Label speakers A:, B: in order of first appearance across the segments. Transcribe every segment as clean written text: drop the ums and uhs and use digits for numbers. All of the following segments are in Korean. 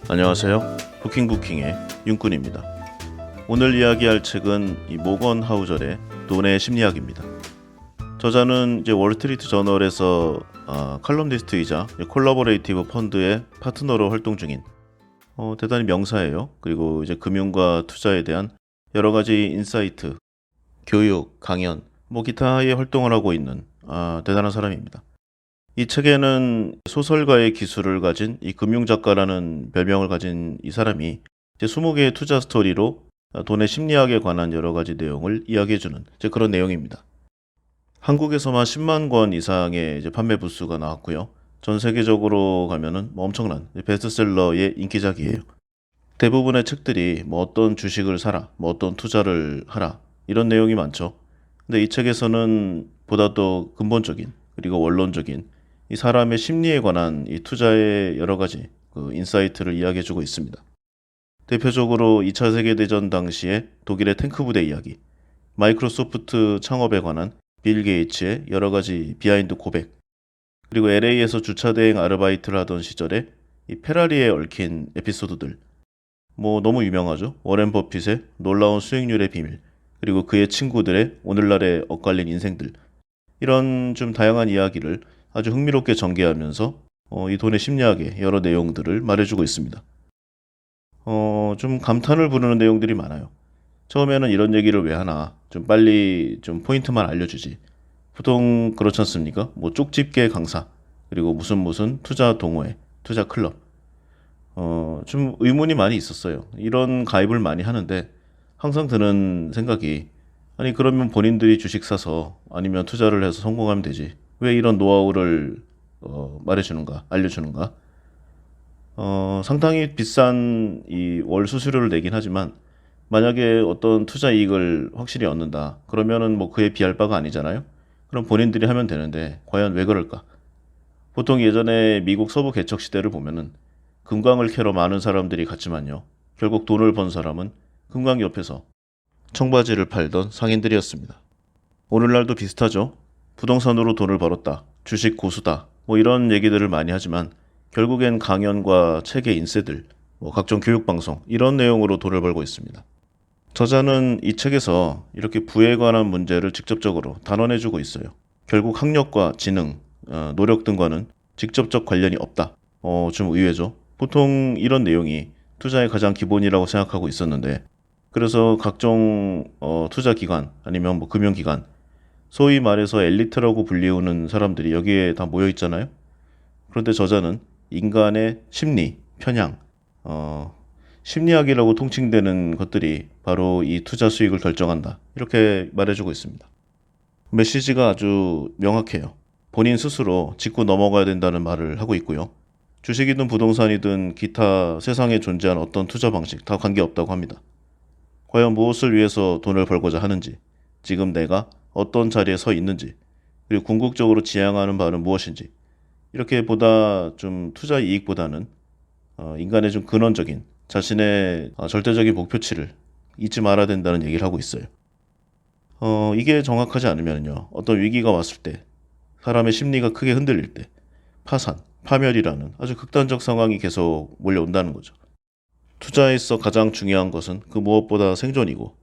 A: 안녕하세요. 부킹부킹의 윤꾼입니다. 오늘 이야기할 책은 이 모건 하우절의 돈의 심리학입니다. 저자는 이제 월스트리트 저널에서 칼럼니스트이자 콜라보레이티브 펀드의 파트너로 활동 중인 대단히 명사예요. 그리고 이제 금융과 투자에 대한 여러 가지 인사이트, 교육, 강연, 기타의 활동을 하고 있는 대단한 사람입니다. 이 책에는 소설가의 기술을 가진 이 금융작가라는 별명을 가진 이 사람이 이제 20개의 투자 스토리로 돈의 심리학에 관한 여러 가지 내용을 이야기해주는 이제 그런 내용입니다. 한국에서만 10만 권 이상의 이제 판매 부수가 나왔고요. 전 세계적으로 가면은 엄청난 베스트셀러의 인기작이에요. 대부분의 책들이 어떤 주식을 사라, 어떤 투자를 하라 이런 내용이 많죠. 근데 이 책에서는 보다 더 근본적인 그리고 원론적인 이 사람의 심리에 관한 이 투자의 여러 가지 인사이트를 이야기해주고 있습니다. 대표적으로 2차 세계대전 당시에 독일의 탱크 부대 이야기, 마이크로소프트 창업에 관한 빌 게이츠의 여러 가지 비하인드 고백, 그리고 LA에서 주차 대행 아르바이트를 하던 시절에 이 페라리에 얽힌 에피소드들, 너무 유명하죠. 워렌 버핏의 놀라운 수익률의 비밀, 그리고 그의 친구들의 오늘날의 엇갈린 인생들, 이런 좀 다양한 이야기를 아주 흥미롭게 전개하면서 이 돈의 심리학의 여러 내용들을 말해주고 있습니다. 좀 감탄을 부르는 내용들이 많아요. 처음에는 이런 얘기를 왜 하나, 좀 빨리 좀 포인트만 알려주지. 보통 그렇지 않습니까? 쪽집게 강사, 그리고 무슨 투자 동호회, 투자 클럽. 좀 의문이 많이 있었어요. 이런 가입을 많이 하는데 항상 드는 생각이, 아니 그러면 본인들이 주식 사서 아니면 투자를 해서 성공하면 되지. 왜 이런 노하우를 말해주는가, 알려주는가? 상당히 비싼 이 월 수수료를 내긴 하지만 만약에 어떤 투자 이익을 확실히 얻는다. 그러면은 그에 비할 바가 아니잖아요. 그럼 본인들이 하면 되는데 과연 왜 그럴까? 보통 예전에 미국 서부 개척 시대를 보면은 금광을 캐러 많은 사람들이 갔지만요. 결국 돈을 번 사람은 금광 옆에서 청바지를 팔던 상인들이었습니다. 오늘날도 비슷하죠. 부동산으로 돈을 벌었다. 주식 고수다. 이런 얘기들을 많이 하지만 결국엔 강연과 책의 인쇄들, 각종 교육방송 이런 내용으로 돈을 벌고 있습니다. 저자는 이 책에서 이렇게 부에 관한 문제를 직접적으로 단언해주고 있어요. 결국 학력과 지능, 노력 등과는 직접적 관련이 없다. 좀 의외죠. 보통 이런 내용이 투자의 가장 기본이라고 생각하고 있었는데, 그래서 각종 투자 기관 아니면 금융기관, 소위 말해서 엘리트라고 불리우는 사람들이 여기에 다 모여 있잖아요. 그런데 저자는 인간의 심리, 편향, 심리학이라고 통칭되는 것들이 바로 이 투자 수익을 결정한다. 이렇게 말해주고 있습니다. 메시지가 아주 명확해요. 본인 스스로 짚고 넘어가야 된다는 말을 하고 있고요. 주식이든 부동산이든 기타 세상에 존재하는 어떤 투자 방식 다 관계없다고 합니다. 과연 무엇을 위해서 돈을 벌고자 하는지, 지금 내가 어떤 자리에 서 있는지, 그리고 궁극적으로 지향하는 바는 무엇인지, 이렇게 보다 좀 투자 이익보다는 인간의 좀 근원적인 자신의 절대적인 목표치를 잊지 말아야 된다는 얘기를 하고 있어요. 이게 정확하지 않으면요. 어떤 위기가 왔을 때, 사람의 심리가 크게 흔들릴 때, 파산, 파멸이라는 아주 극단적 상황이 계속 몰려온다는 거죠. 투자에 있어 가장 중요한 것은 그 무엇보다 생존이고,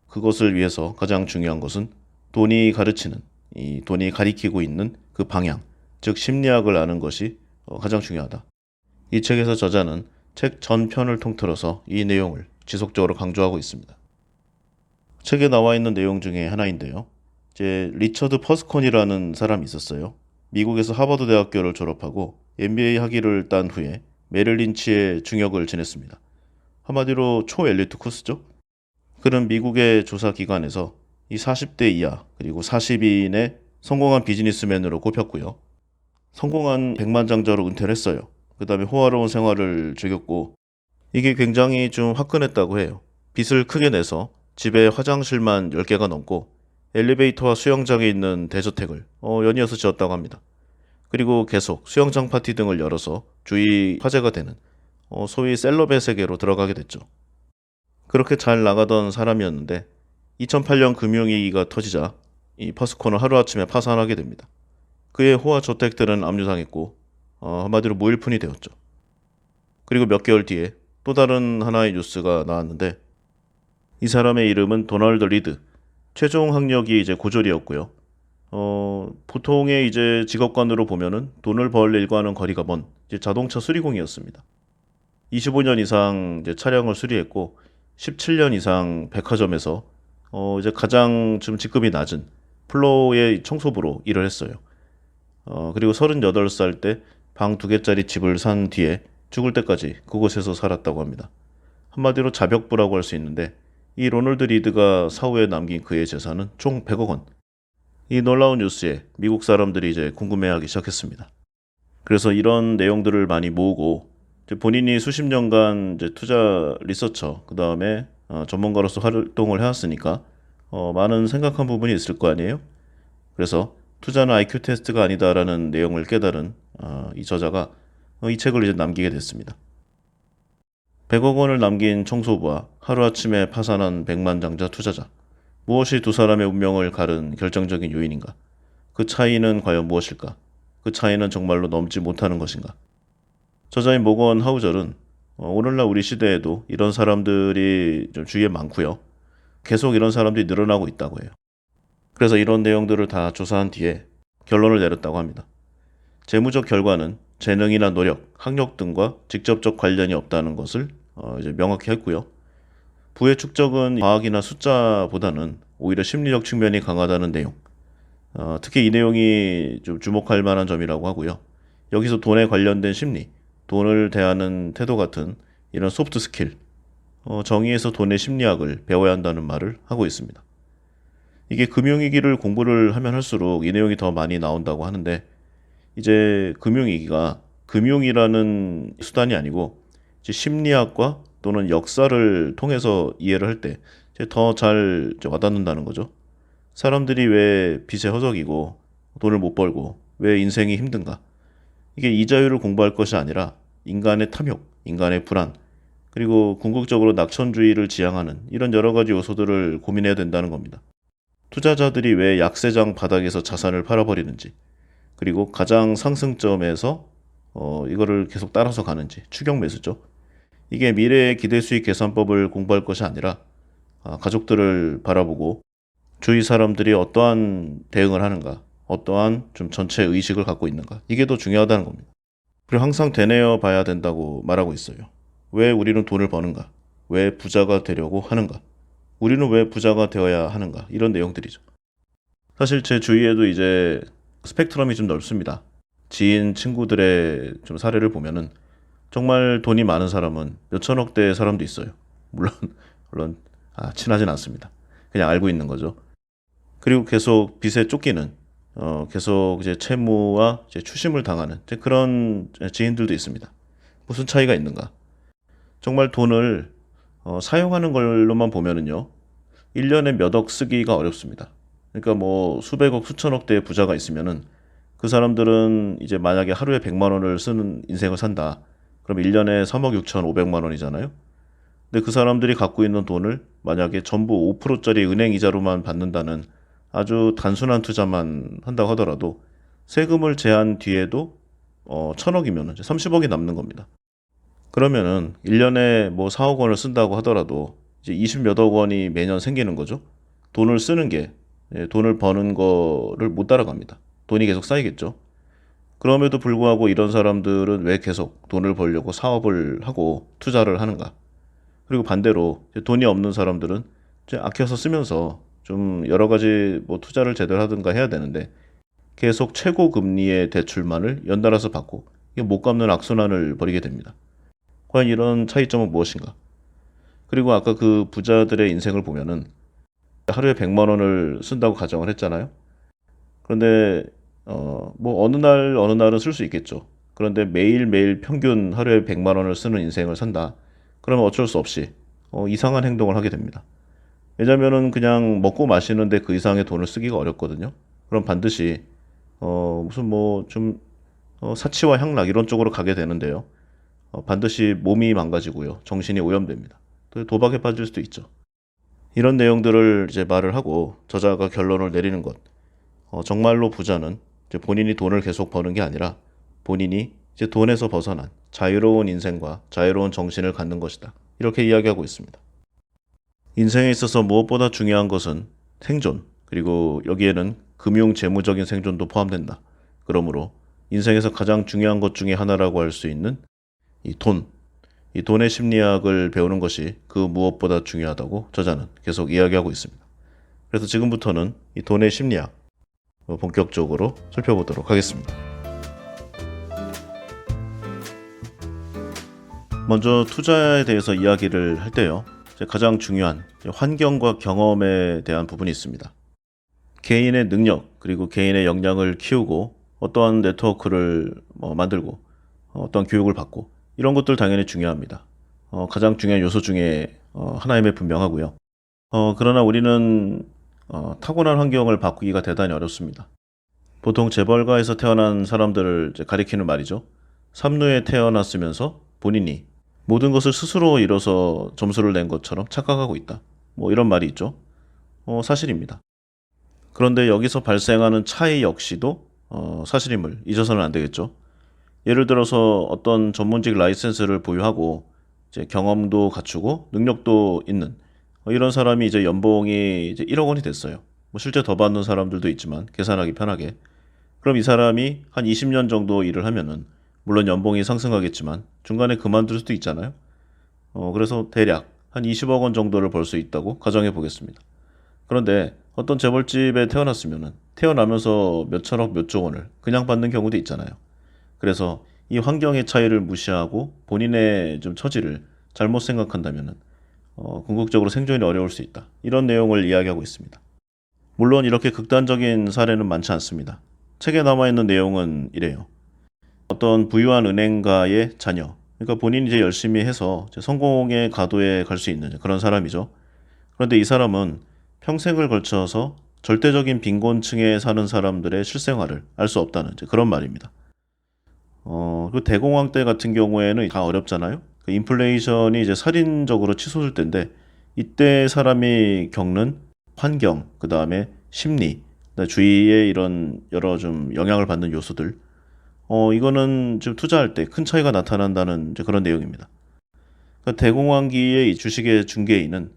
A: 그것을 위해서 가장 중요한 것은 돈이 가르치는, 이 돈이 가리키고 있는 그 방향, 즉 심리학을 아는 것이 가장 중요하다. 이 책에서 저자는 책 전편을 통틀어서 이 내용을 지속적으로 강조하고 있습니다. 책에 나와 있는 내용 중에 하나인데요. 이제 리처드 퍼스콘이라는 사람이 있었어요. 미국에서 하버드 대학교를 졸업하고 MBA 학위를 딴 후에 메릴 린치의 중역을 지냈습니다. 한마디로 초엘리트 코스죠. 그는 미국의 조사 기관에서 이 40대 이하 그리고 40인의 성공한 비즈니스맨으로 꼽혔고요. 성공한 백만장자로 은퇴를 했어요. 그 다음에 호화로운 생활을 즐겼고, 이게 굉장히 좀 화끈했다고 해요. 빚을 크게 내서 집에 화장실만 10개가 넘고 엘리베이터와 수영장에 있는 대저택을 연이어서 지었다고 합니다. 그리고 계속 수영장 파티 등을 열어서 주위 화제가 되는 소위 셀럽의 세계로 들어가게 됐죠. 그렇게 잘 나가던 사람이었는데 2008년 금융위기가 터지자 이 퍼스콘은 하루아침에 파산하게 됩니다. 그의 호화 저택들은 압류당했고 한마디로 무일푼이 되었죠. 그리고 몇 개월 뒤에 또 다른 하나의 뉴스가 나왔는데 이 사람의 이름은 도널드 리드. 최종 학력이 이제 고졸이었고요. 보통의 이제 직업관으로 보면은 돈을 벌 일과는 거리가 먼 이제 자동차 수리공이었습니다. 25년 이상 이제 차량을 수리했고 17년 이상 백화점에서 이제 가장 좀 직급이 낮은 플로어의 청소부로 일을 했어요. 그리고 38살 때 방 2개짜리 집을 산 뒤에 죽을 때까지 그곳에서 살았다고 합니다. 한마디로 자벽부라고 할 수 있는데 이 로널드 리드가 사후에 남긴 그의 재산은 총 100억 원. 이 놀라운 뉴스에 미국 사람들이 이제 궁금해하기 시작했습니다. 그래서 이런 내용들을 많이 모으고 이제 본인이 수십 년간 이제 투자 리서처 그 다음에 전문가로서 활동을 해왔으니까 많은 생각한 부분이 있을 거 아니에요? 그래서 투자는 IQ 테스트가 아니다라는 내용을 깨달은 이 저자가 이 책을 이제 남기게 됐습니다. 100억 원을 남긴 청소부와 하루아침에 파산한 백만장자 투자자. 무엇이 두 사람의 운명을 가른 결정적인 요인인가? 그 차이는 과연 무엇일까? 그 차이는 정말로 넘지 못하는 것인가? 저자인 모건 하우절은 오늘날 우리 시대에도 이런 사람들이 좀 주위에 많고요. 계속 이런 사람들이 늘어나고 있다고 해요. 그래서 이런 내용들을 다 조사한 뒤에 결론을 내렸다고 합니다. 재무적 결과는 재능이나 노력, 학력 등과 직접적 관련이 없다는 것을 이제 명확히 했고요. 부의 축적은 과학이나 숫자보다는 오히려 심리적 측면이 강하다는 내용. 특히 이 내용이 좀 주목할 만한 점이라고 하고요. 여기서 돈에 관련된 심리, 돈을 대하는 태도 같은 이런 소프트 스킬, 정의에서 돈의 심리학을 배워야 한다는 말을 하고 있습니다. 이게 금융위기를 공부를 하면 할수록 이 내용이 더 많이 나온다고 하는데 이제 금융위기가 금융이라는 수단이 아니고 이제 심리학과 또는 역사를 통해서 이해를 할 때 더 잘 와닿는다는 거죠. 사람들이 왜 빚에 허덕이고 돈을 못 벌고 왜 인생이 힘든가? 이게 이자율을 공부할 것이 아니라 인간의 탐욕, 인간의 불안, 그리고 궁극적으로 낙천주의를 지향하는 이런 여러 가지 요소들을 고민해야 된다는 겁니다. 투자자들이 왜 약세장 바닥에서 자산을 팔아버리는지, 그리고 가장 상승점에서 이거를 계속 따라서 가는지, 추격 매수죠. 이게 미래의 기대 수익 계산법을 공부할 것이 아니라 가족들을 바라보고 주위 사람들이 어떠한 대응을 하는가, 어떠한 좀 전체 의식을 갖고 있는가, 이게 더 중요하다는 겁니다. 그리고 항상 되뇌어 봐야 된다고 말하고 있어요. 왜 우리는 돈을 버는가? 왜 부자가 되려고 하는가? 우리는 왜 부자가 되어야 하는가? 이런 내용들이죠. 사실 제 주위에도 이제 스펙트럼이 좀 넓습니다. 지인, 친구들의 좀 사례를 보면은 정말 돈이 많은 사람은 몇 천억대의 사람도 있어요. 물론 친하진 않습니다. 그냥 알고 있는 거죠. 그리고 계속 빚에 쫓기는 계속 이제 채무와 이제 추심을 당하는 이제 그런 지인들도 있습니다. 무슨 차이가 있는가? 정말 돈을 사용하는 걸로만 보면은요. 1년에 몇 억 쓰기가 어렵습니다. 그러니까 뭐 수백억, 수천억대의 부자가 있으면은 그 사람들은 이제 만약에 하루에 100만 원을 쓰는 인생을 산다. 그럼 1년에 3억 6천5백만 원이잖아요. 근데 그 사람들이 갖고 있는 돈을 만약에 전부 5%짜리 은행 이자로만 받는다는 아주 단순한 투자만 한다고 하더라도 세금을 제한 뒤에도 1,000억이면 30억이 남는 겁니다. 그러면은 1년에 뭐 4억 원을 쓴다고 하더라도 이제 20몇억 원이 매년 생기는 거죠. 돈을 쓰는 게 돈을 버는 거를 못 따라갑니다. 돈이 계속 쌓이겠죠. 그럼에도 불구하고 이런 사람들은 왜 계속 돈을 벌려고 사업을 하고 투자를 하는가? 그리고 반대로 돈이 없는 사람들은 이제 아껴서 쓰면서 좀 여러 가지 뭐 투자를 제대로 하든가 해야 되는데 계속 최고 금리의 대출만을 연달아서 받고 이게 못 갚는 악순환을 벌이게 됩니다. 과연 이런 차이점은 무엇인가? 그리고 아까 그 부자들의 인생을 보면은 하루에 100만 원을 쓴다고 가정을 했잖아요. 그런데 뭐 어느 날은 쓸 수 있겠죠. 그런데 매일매일 평균 하루에 100만 원을 쓰는 인생을 산다. 그러면 어쩔 수 없이 이상한 행동을 하게 됩니다. 왜냐면은 그냥 먹고 마시는데 그 이상의 돈을 쓰기가 어렵거든요. 그럼 반드시 무슨 뭐 좀 사치와 향락 이런 쪽으로 가게 되는데요. 반드시 몸이 망가지고요. 정신이 오염됩니다. 또 도박에 빠질 수도 있죠. 이런 내용들을 이제 말을 하고 저자가 결론을 내리는 것. 정말로 부자는 이제 본인이 돈을 계속 버는 게 아니라 본인이 이제 돈에서 벗어난 자유로운 인생과 자유로운 정신을 갖는 것이다. 이렇게 이야기하고 있습니다. 인생에 있어서 무엇보다 중요한 것은 생존, 그리고 여기에는 금융 재무적인 생존도 포함된다. 그러므로 인생에서 가장 중요한 것 중에 하나라고 할 수 있는 이 돈, 이 돈의 심리학을 배우는 것이 그 무엇보다 중요하다고 저자는 계속 이야기하고 있습니다. 그래서 지금부터는 이 돈의 심리학 본격적으로 살펴보도록 하겠습니다. 먼저 투자에 대해서 이야기를 할 때요. 가장 중요한 환경과 경험에 대한 부분이 있습니다. 개인의 능력 그리고 개인의 역량을 키우고 어떠한 네트워크를 만들고 어떠한 교육을 받고 이런 것들 당연히 중요합니다. 가장 중요한 요소 중에 하나임에 분명하고요. 그러나 우리는 타고난 환경을 바꾸기가 대단히 어렵습니다. 보통 재벌가에서 태어난 사람들을 가리키는 말이죠. 삼루에 태어났으면서 본인이 모든 것을 스스로 이뤄서 점수를 낸 것처럼 착각하고 있다. 이런 말이 있죠. 사실입니다. 그런데 여기서 발생하는 차이 역시도 사실임을 잊어서는 안 되겠죠. 예를 들어서 어떤 전문직 라이센스를 보유하고 이제 경험도 갖추고 능력도 있는 이런 사람이 이제 연봉이 이제 1억 원이 됐어요. 실제 더 받는 사람들도 있지만 계산하기 편하게. 그럼 이 사람이 한 20년 정도 일을 하면은 물론 연봉이 상승하겠지만 중간에 그만둘 수도 있잖아요. 그래서 대략 한 20억 원 정도를 벌 수 있다고 가정해 보겠습니다. 그런데 어떤 재벌집에 태어났으면은 태어나면서 몇천억 몇조 원을 그냥 받는 경우도 있잖아요. 그래서 이 환경의 차이를 무시하고 본인의 좀 처지를 잘못 생각한다면은 궁극적으로 생존이 어려울 수 있다. 이런 내용을 이야기하고 있습니다. 물론 이렇게 극단적인 사례는 많지 않습니다. 책에 남아있는 내용은 이래요. 어떤 부유한 은행가의 자녀, 그러니까 본인이 이제 열심히 해서 이제 성공의 가도에 갈 수 있는 그런 사람이죠. 그런데 이 사람은 평생을 걸쳐서 절대적인 빈곤층에 사는 사람들의 실생활을 알 수 없다는 이제 그런 말입니다. 그 대공황 때 같은 경우에는 다 어렵잖아요. 그 인플레이션이 이제 살인적으로 치솟을 때인데 이때 사람이 겪는 환경, 그 다음에 심리, 주위에 이런 여러 좀 영향을 받는 요소들, 이거는 지금 투자할 때 큰 차이가 나타난다는 이제 그런 내용입니다. 그러니까 대공황기의 이 주식의 중개인은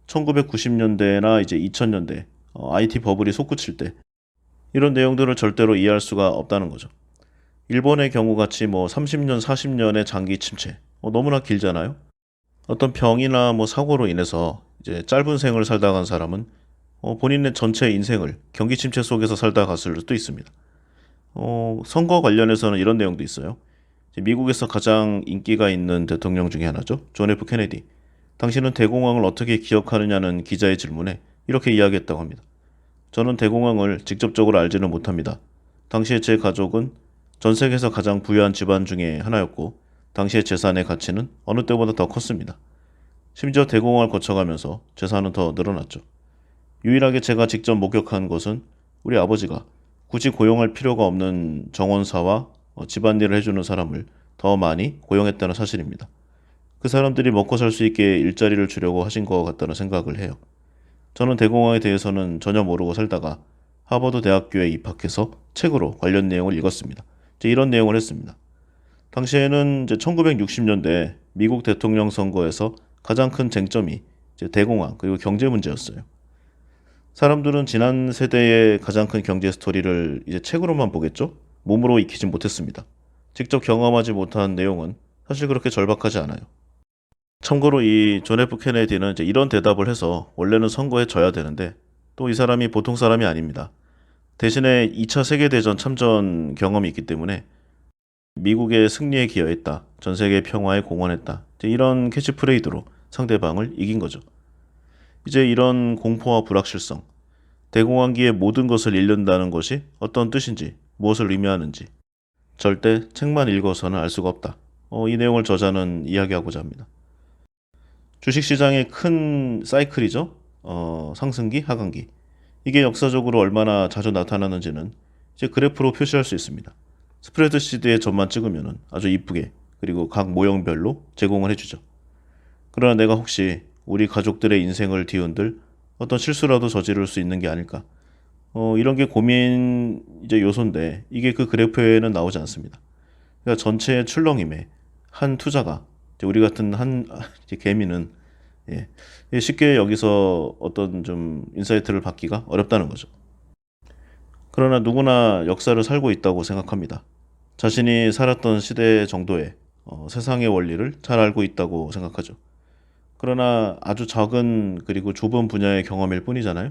A: 1990년대나 이제 2000년대 IT 버블이 솟구칠 때 이런 내용들을 절대로 이해할 수가 없다는 거죠. 일본의 경우 같이 30년, 40년의 장기 침체, 너무나 길잖아요. 어떤 병이나 사고로 인해서 이제 짧은 생을 살다 간 사람은 본인의 전체 인생을 경기 침체 속에서 살다 갔을 수도 있습니다. 선거 관련해서는 이런 내용도 있어요. 미국에서 가장 인기가 있는 대통령 중에 하나죠. 존 F 케네디. 당신은 대공황을 어떻게 기억하느냐는 기자의 질문에 이렇게 이야기했다고 합니다. 저는 대공황을 직접적으로 알지는 못합니다. 당시에 제 가족은 전 세계에서 가장 부유한 집안 중에 하나였고 당시의 재산의 가치는 어느 때보다 더 컸습니다. 심지어 대공황을 거쳐가면서 재산은 더 늘어났죠. 유일하게 제가 직접 목격한 것은 우리 아버지가 굳이 고용할 필요가 없는 정원사와 집안일을 해주는 사람을 더 많이 고용했다는 사실입니다. 그 사람들이 먹고 살 수 있게 일자리를 주려고 하신 것 같다는 생각을 해요. 저는 대공황에 대해서는 전혀 모르고 살다가 하버드 대학교에 입학해서 책으로 관련 내용을 읽었습니다. 이런 내용을 했습니다. 당시에는 1960년대 미국 대통령 선거에서 가장 큰 쟁점이 대공황 그리고 경제 문제였어요. 사람들은 지난 세대의 가장 큰 경제 스토리를 이제 책으로만 보겠죠? 몸으로 익히진 못했습니다. 직접 경험하지 못한 내용은 사실 그렇게 절박하지 않아요. 참고로 이 존 F 케네디는 이제 이런 대답을 해서 원래는 선거에 져야 되는데 또 이 사람이 보통 사람이 아닙니다. 대신에 2차 세계대전 참전 경험이 있기 때문에 미국의 승리에 기여했다. 전 세계 평화에 공헌했다. 이런 캐치프레이드로 상대방을 이긴 거죠. 이제 이런 공포와 불확실성, 대공황기의 모든 것을 잃는다는 것이 어떤 뜻인지, 무엇을 의미하는지 절대 책만 읽어서는 알 수가 없다. 이 내용을 저자는 이야기하고자 합니다. 주식시장의 큰 사이클이죠. 상승기, 하강기. 이게 역사적으로 얼마나 자주 나타나는지는 이제 그래프로 표시할 수 있습니다. 스프레드시트의 점만 찍으면 아주 이쁘게 그리고 각 모형별로 제공을 해주죠. 그러나 내가 혹시 우리 가족들의 인생을 뒤흔들 어떤 실수라도 저지를 수 있는 게 아닐까. 이런 게 고민 이제 요소인데 이게 그 그래프에는 나오지 않습니다. 그러니까 전체의 출렁임에 한 투자가 이제 우리 같은 이제 개미는 쉽게 여기서 어떤 좀 인사이트를 받기가 어렵다는 거죠. 그러나 누구나 역사를 살고 있다고 생각합니다. 자신이 살았던 시대 정도의 세상의 원리를 잘 알고 있다고 생각하죠. 그러나 아주 작은 그리고 좁은 분야의 경험일 뿐이잖아요.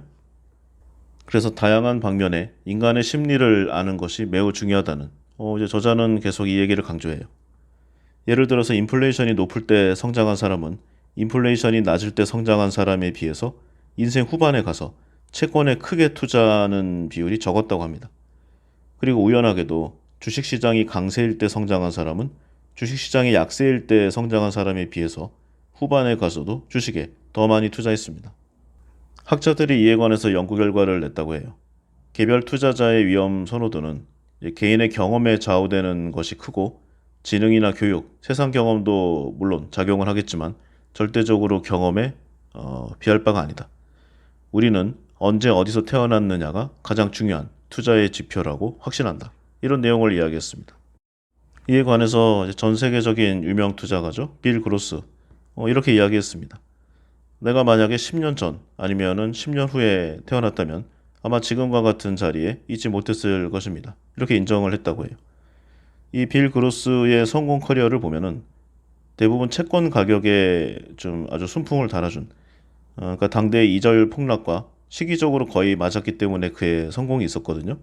A: 그래서 다양한 방면의 인간의 심리를 아는 것이 매우 중요하다는 이제 저자는 계속 이 얘기를 강조해요. 예를 들어서 인플레이션이 높을 때 성장한 사람은 인플레이션이 낮을 때 성장한 사람에 비해서 인생 후반에 가서 채권에 크게 투자하는 비율이 적었다고 합니다. 그리고 우연하게도 주식시장이 강세일 때 성장한 사람은 주식시장이 약세일 때 성장한 사람에 비해서 후반에 가서도 주식에 더 많이 투자했습니다. 학자들이 이에 관해서 연구 결과를 냈다고 해요. 개별 투자자의 위험 선호도는 개인의 경험에 좌우되는 것이 크고 지능이나 교육, 세상 경험도 물론 작용을 하겠지만 절대적으로 경험에 비할 바가 아니다. 우리는 언제 어디서 태어났느냐가 가장 중요한 투자의 지표라고 확신한다. 이런 내용을 이야기했습니다. 이에 관해서 전 세계적인 유명 투자가죠. 빌 그로스 이렇게 이야기했습니다. 내가 만약에 10년 전 아니면은 10년 후에 태어났다면 아마 지금과 같은 자리에 있지 못했을 것입니다. 이렇게 인정을 했다고 해요. 이 빌 그로스의 성공 커리어를 보면은 대부분 채권 가격에 좀 아주 순풍을 달아준 그러니까 당대의 이자율 폭락과 시기적으로 거의 맞았기 때문에 그의 성공이 있었거든요.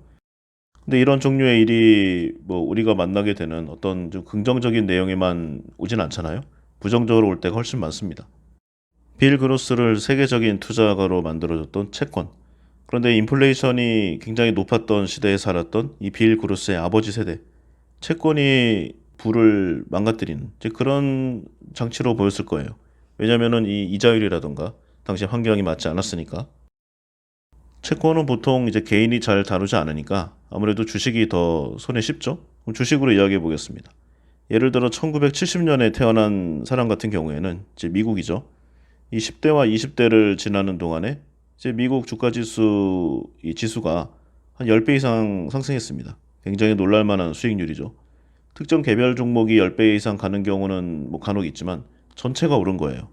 A: 근데 이런 종류의 일이 뭐 우리가 만나게 되는 어떤 좀 긍정적인 내용에만 오진 않잖아요. 부정적으로 올 때가 훨씬 많습니다. 빌 그로스를 세계적인 투자가로 만들어줬던 채권. 그런데 인플레이션이 굉장히 높았던 시대에 살았던 이 빌 그로스의 아버지 세대. 채권이 부를 망가뜨리는 그런 장치로 보였을 거예요. 왜냐면은 이 이자율이라던가 당시 환경이 맞지 않았으니까. 채권은 보통 이제 개인이 잘 다루지 않으니까 아무래도 주식이 더 손에 쉽죠? 그럼 주식으로 이야기해 보겠습니다. 예를 들어 1970년에 태어난 사람 같은 경우에는 이제 미국이죠. 이 10대와 20대를 지나는 동안에 이제 미국 주가 지수 이 지수가 한 10배 이상 상승했습니다. 굉장히 놀랄만한 수익률이죠. 특정 개별 종목이 10배 이상 가는 경우는 뭐 간혹 있지만 전체가 오른 거예요.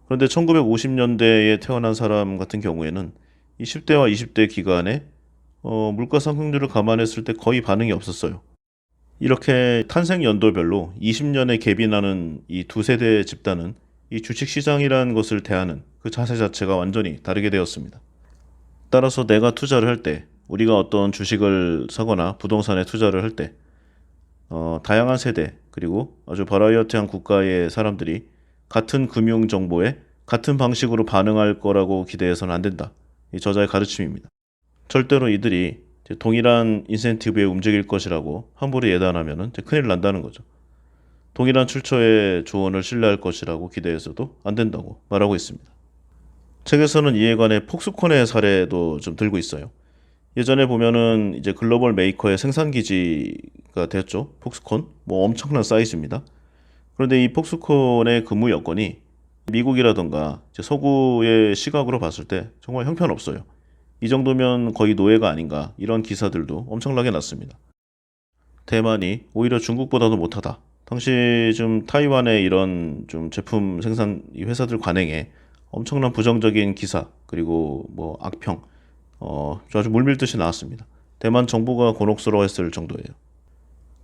A: 그런데 1950년대에 태어난 사람 같은 경우에는 이 10대와 20대 기간에 물가 상승률을 감안했을 때 거의 반응이 없었어요. 이렇게 탄생 연도별로 20년의 갭이 나는 이 두 세대의 집단은 이 주식시장이라는 것을 대하는 그 자세 자체가 완전히 다르게 되었습니다. 따라서 내가 투자를 할 때, 우리가 어떤 주식을 사거나 부동산에 투자를 할 때, 다양한 세대, 그리고 아주 버라이어티한 국가의 사람들이 같은 금융 정보에 같은 방식으로 반응할 거라고 기대해서는 안 된다. 이 저자의 가르침입니다. 절대로 이들이 동일한 인센티브에 움직일 것이라고 함부로 예단하면 큰일 난다는 거죠. 동일한 출처의 조언을 신뢰할 것이라고 기대해서도 안 된다고 말하고 있습니다. 책에서는 이에 관해 폭스콘의 사례도 좀 들고 있어요. 예전에 보면은 이제 글로벌 메이커의 생산 기지가 됐죠. 폭스콘. 뭐 엄청난 사이즈입니다. 그런데 이 폭스콘의 근무 여건이 미국이라던가 서구의 시각으로 봤을 때 정말 형편없어요. 이 정도면 거의 노예가 아닌가 이런 기사들도 엄청나게 났습니다. 대만이 오히려 중국보다도 못하다. 당시 좀 타이완의 이런 좀 제품 생산 이 회사들 관행에 엄청난 부정적인 기사 그리고 뭐 악평 아주 물밀듯이 나왔습니다. 대만 정부가 곤혹스러워했을 정도예요.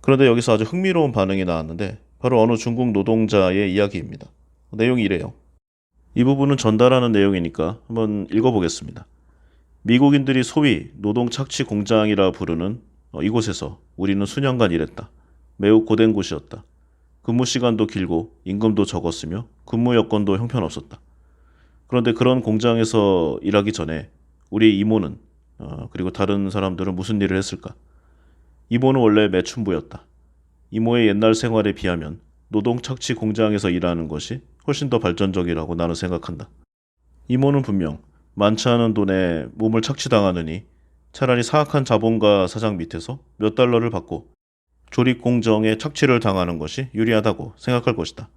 A: 그런데 여기서 아주 흥미로운 반응이 나왔는데 바로 어느 중국 노동자의 이야기입니다. 내용이 이래요. 이 부분은 전달하는 내용이니까 한번 읽어보겠습니다. 미국인들이 소위 노동 착취 공장이라 부르는 이곳에서 우리는 수년간 일했다. 매우 고된 곳이었다. 근무 시간도 길고 임금도 적었으며 근무 여건도 형편없었다. 그런데 그런 공장에서 일하기 전에 우리 이모는 그리고 다른 사람들은 무슨 일을 했을까? 이모는 원래 매춘부였다. 이모의 옛날 생활에 비하면 노동 착취 공장에서 일하는 것이 훨씬 더 발전적이라고 나는 생각한다. 이모는 분명 많지 않은 돈에 몸을 착취당하느니 차라리 사악한 자본가 사장 밑에서 몇 달러를 받고 조립 공정에 착취를 당하는 것이 유리하다고 생각할 것이다.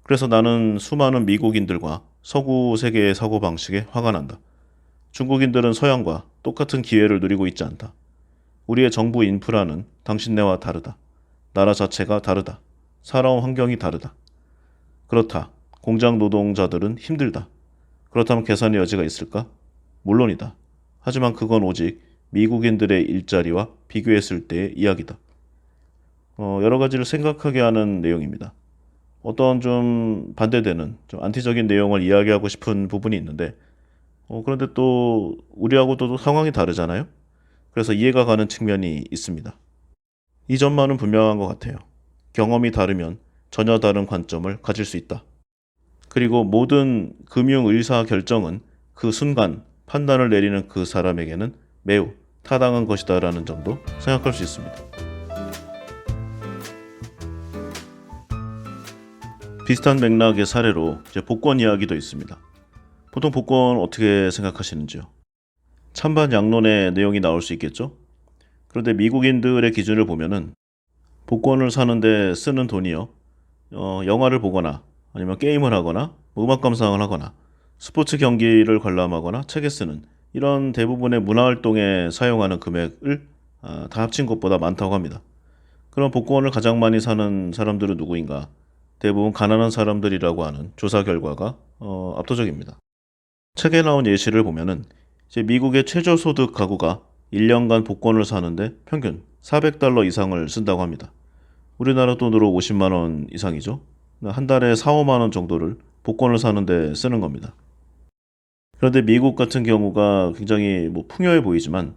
A: 그래서 나는 수많은 미국인들과 서구 세계의 사고방식에 화가 난다. 중국인들은 서양과 똑같은 기회를 누리고 있지 않다. 우리의 정부 인프라는 당신네와 다르다. 나라 자체가 다르다. 살아온 환경이 다르다. 그렇다. 공장 노동자들은 힘들다. 그렇다면 개선의 여지가 있을까? 물론이다. 하지만 그건 오직 미국인들의 일자리와 비교했을 때의 이야기다. 여러 가지를 생각하게 하는 내용입니다. 어떤 좀 반대되는, 좀 안티적인 내용을 이야기하고 싶은 부분이 있는데, 그런데 또 우리하고도 또 상황이 다르잖아요? 그래서 이해가 가는 측면이 있습니다. 이 점만은 분명한 것 같아요. 경험이 다르면 전혀 다른 관점을 가질 수 있다. 그리고 모든 금융 의사 결정은 그 순간 판단을 내리는 그 사람에게는 매우 타당한 것이다라는 점도 생각할 수 있습니다. 비슷한 맥락의 사례로 이제 복권 이야기도 있습니다. 보통 복권 어떻게 생각하시는지요? 찬반 양론의 내용이 나올 수 있겠죠? 그런데 미국인들의 기준을 보면은 복권을 사는데 쓰는 돈이요. 영화를 보거나 아니면 게임을 하거나 뭐 음악 감상을 하거나 스포츠 경기를 관람하거나 책에 쓰는 이런 대부분의 문화활동에 사용하는 금액을 다 합친 것보다 많다고 합니다. 그럼 복권을 가장 많이 사는 사람들은 누구인가? 대부분 가난한 사람들이라고 하는 조사 결과가 압도적입니다. 책에 나온 예시를 보면은 이제 미국의 최저소득 가구가 1년간 복권을 사는데 평균 400달러 이상을 쓴다고 합니다. 우리나라 돈으로 50만 원 이상이죠. 한 달에 4, 5만 원 정도를 복권을 사는데 쓰는 겁니다. 그런데 미국 같은 경우가 굉장히 풍요해 보이지만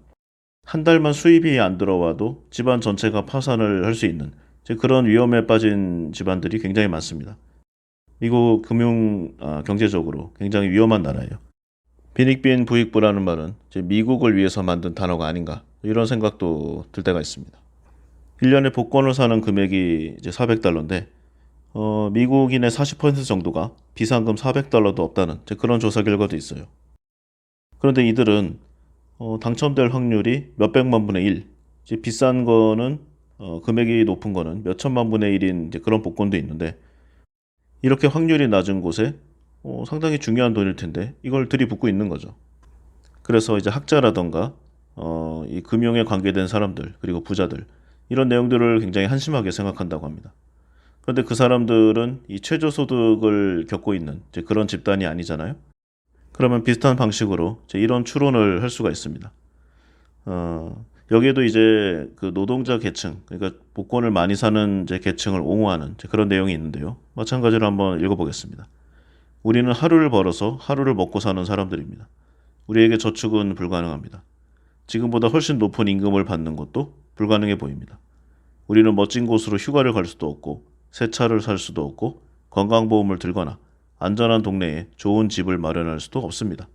A: 한 달만 수입이 안 들어와도 집안 전체가 파산을 할 수 있는 그런 위험에 빠진 집안들이 굉장히 많습니다. 미국 경제적으로 굉장히 위험한 나라예요. 빈익빈 부익부라는 말은 미국을 위해서 만든 단어가 아닌가 이런 생각도 들 때가 있습니다. 1년에 복권을 사는 금액이 이제 400달러인데 미국인의 40% 정도가 비상금 400달러도 없다는 그런 조사 결과도 있어요. 그런데 이들은 당첨될 확률이 몇백만 분의 1, 이제 비싼 거는 금액이 높은 거는 몇천만 분의 1인 그런 복권도 있는데 이렇게 확률이 낮은 곳에 상당히 중요한 돈일 텐데 이걸 들이붓고 있는 거죠. 그래서 이제 학자라던가 이 금융에 관계된 사람들 그리고 부자들 이런 내용들을 굉장히 한심하게 생각한다고 합니다. 그런데 그 사람들은 이 최저소득을 겪고 있는 그런 집단이 아니잖아요. 그러면 비슷한 방식으로 이런 추론을 할 수가 있습니다. 여기에도 이제 그 노동자 계층, 그러니까 복권을 많이 사는 계층을 옹호하는 그런 내용이 있는데요. 마찬가지로 한번 읽어보겠습니다. 우리는 하루를 벌어서 하루를 먹고 사는 사람들입니다. 우리에게 저축은 불가능합니다. 지금보다 훨씬 높은 임금을 받는 것도 불가능해 보입니다. 우리는 멋진 곳으로 휴가를 갈 수도 없고 새 차를 살 수도 없고 건강보험을 들거나 안전한 동네에 좋은 집을 마련할 수도 없습니다.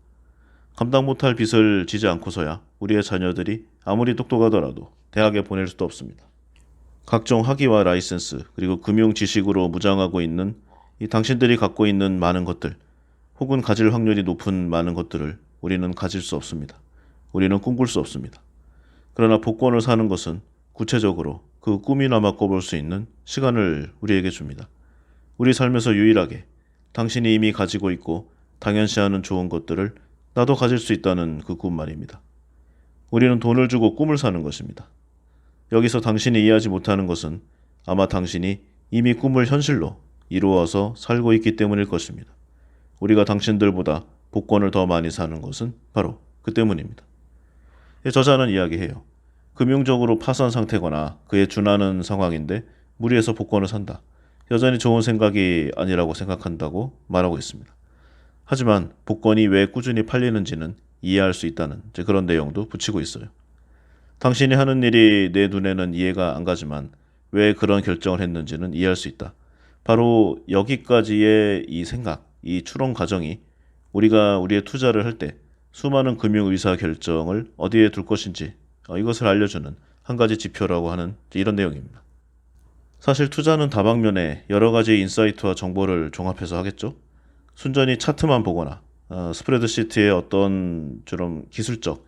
A: 감당 못할 빚을 지지 않고서야 우리의 자녀들이 아무리 똑똑하더라도 대학에 보낼 수도 없습니다. 각종 학위와 라이센스 그리고 금융 지식으로 무장하고 있는 이 당신들이 갖고 있는 많은 것들 혹은 가질 확률이 높은 많은 것들을 우리는 가질 수 없습니다. 우리는 꿈꿀 수 없습니다. 그러나 복권을 사는 것은 구체적으로 그 꿈이나마 꿔볼 수 있는 시간을 우리에게 줍니다. 우리 삶에서 유일하게 당신이 이미 가지고 있고 당연시하는 좋은 것들을 나도 가질 수 있다는 그 꿈 말입니다. 우리는 돈을 주고 꿈을 사는 것입니다. 여기서 당신이 이해하지 못하는 것은 아마 당신이 이미 꿈을 현실로 이루어서 살고 있기 때문일 것입니다. 우리가 당신들보다 복권을 더 많이 사는 것은 바로 그 때문입니다. 저자는 이야기해요. 금융적으로 파산 상태거나 그에 준하는 상황인데 무리해서 복권을 산다. 여전히 좋은 생각이 아니라고 생각한다고 말하고 있습니다. 하지만 복권이 왜 꾸준히 팔리는지는 이해할 수 있다는 그런 내용도 붙이고 있어요. 당신이 하는 일이 내 눈에는 이해가 안 가지만 왜 그런 결정을 했는지는 이해할 수 있다. 바로 여기까지의 이 생각, 이 추론 과정이 우리가 우리의 투자를 할 때 수많은 금융 의사 결정을 어디에 둘 것인지 이것을 알려주는 한 가지 지표라고 하는 이런 내용입니다. 사실 투자는 다방면에 여러 가지 인사이트와 정보를 종합해서 하겠죠. 순전히 차트만 보거나 스프레드시트의 어떤 좀 기술적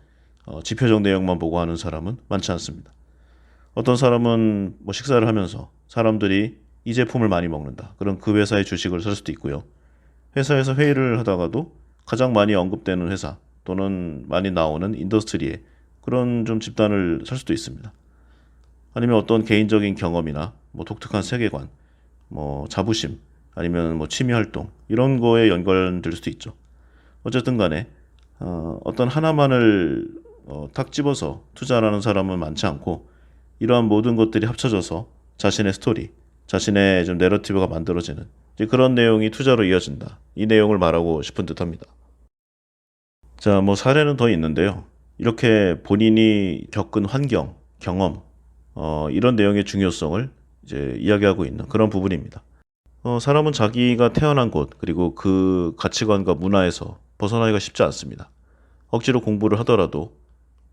A: 지표적 내용만 보고 하는 사람은 많지 않습니다. 어떤 사람은 식사를 하면서 사람들이 이 제품을 많이 먹는다. 그럼 그 회사의 주식을 살 수도 있고요. 회사에서 회의를 하다가도 가장 많이 언급되는 회사 또는 많이 나오는 인더스트리에 그런 좀 집단을 살 수도 있습니다. 아니면 어떤 개인적인 경험이나 독특한 세계관 뭐 자부심 아니면 뭐 취미 활동 이런 거에 연관될 수도 있죠. 어쨌든 간에 어떤 하나만을 탁 집어서 투자하는 사람은 많지 않고 이러한 모든 것들이 합쳐져서 자신의 스토리, 자신의 좀 내러티브가 만들어지는 이제 그런 내용이 투자로 이어진다. 이 내용을 말하고 싶은 듯합니다. 자, 뭐 사례는 더 있는데요. 이렇게 본인이 겪은 환경, 경험, 이런 내용의 중요성을 이제 이야기하고 있는 그런 부분입니다. 사람은 자기가 태어난 곳, 그리고 그 가치관과 문화에서 벗어나기가 쉽지 않습니다. 억지로 공부를 하더라도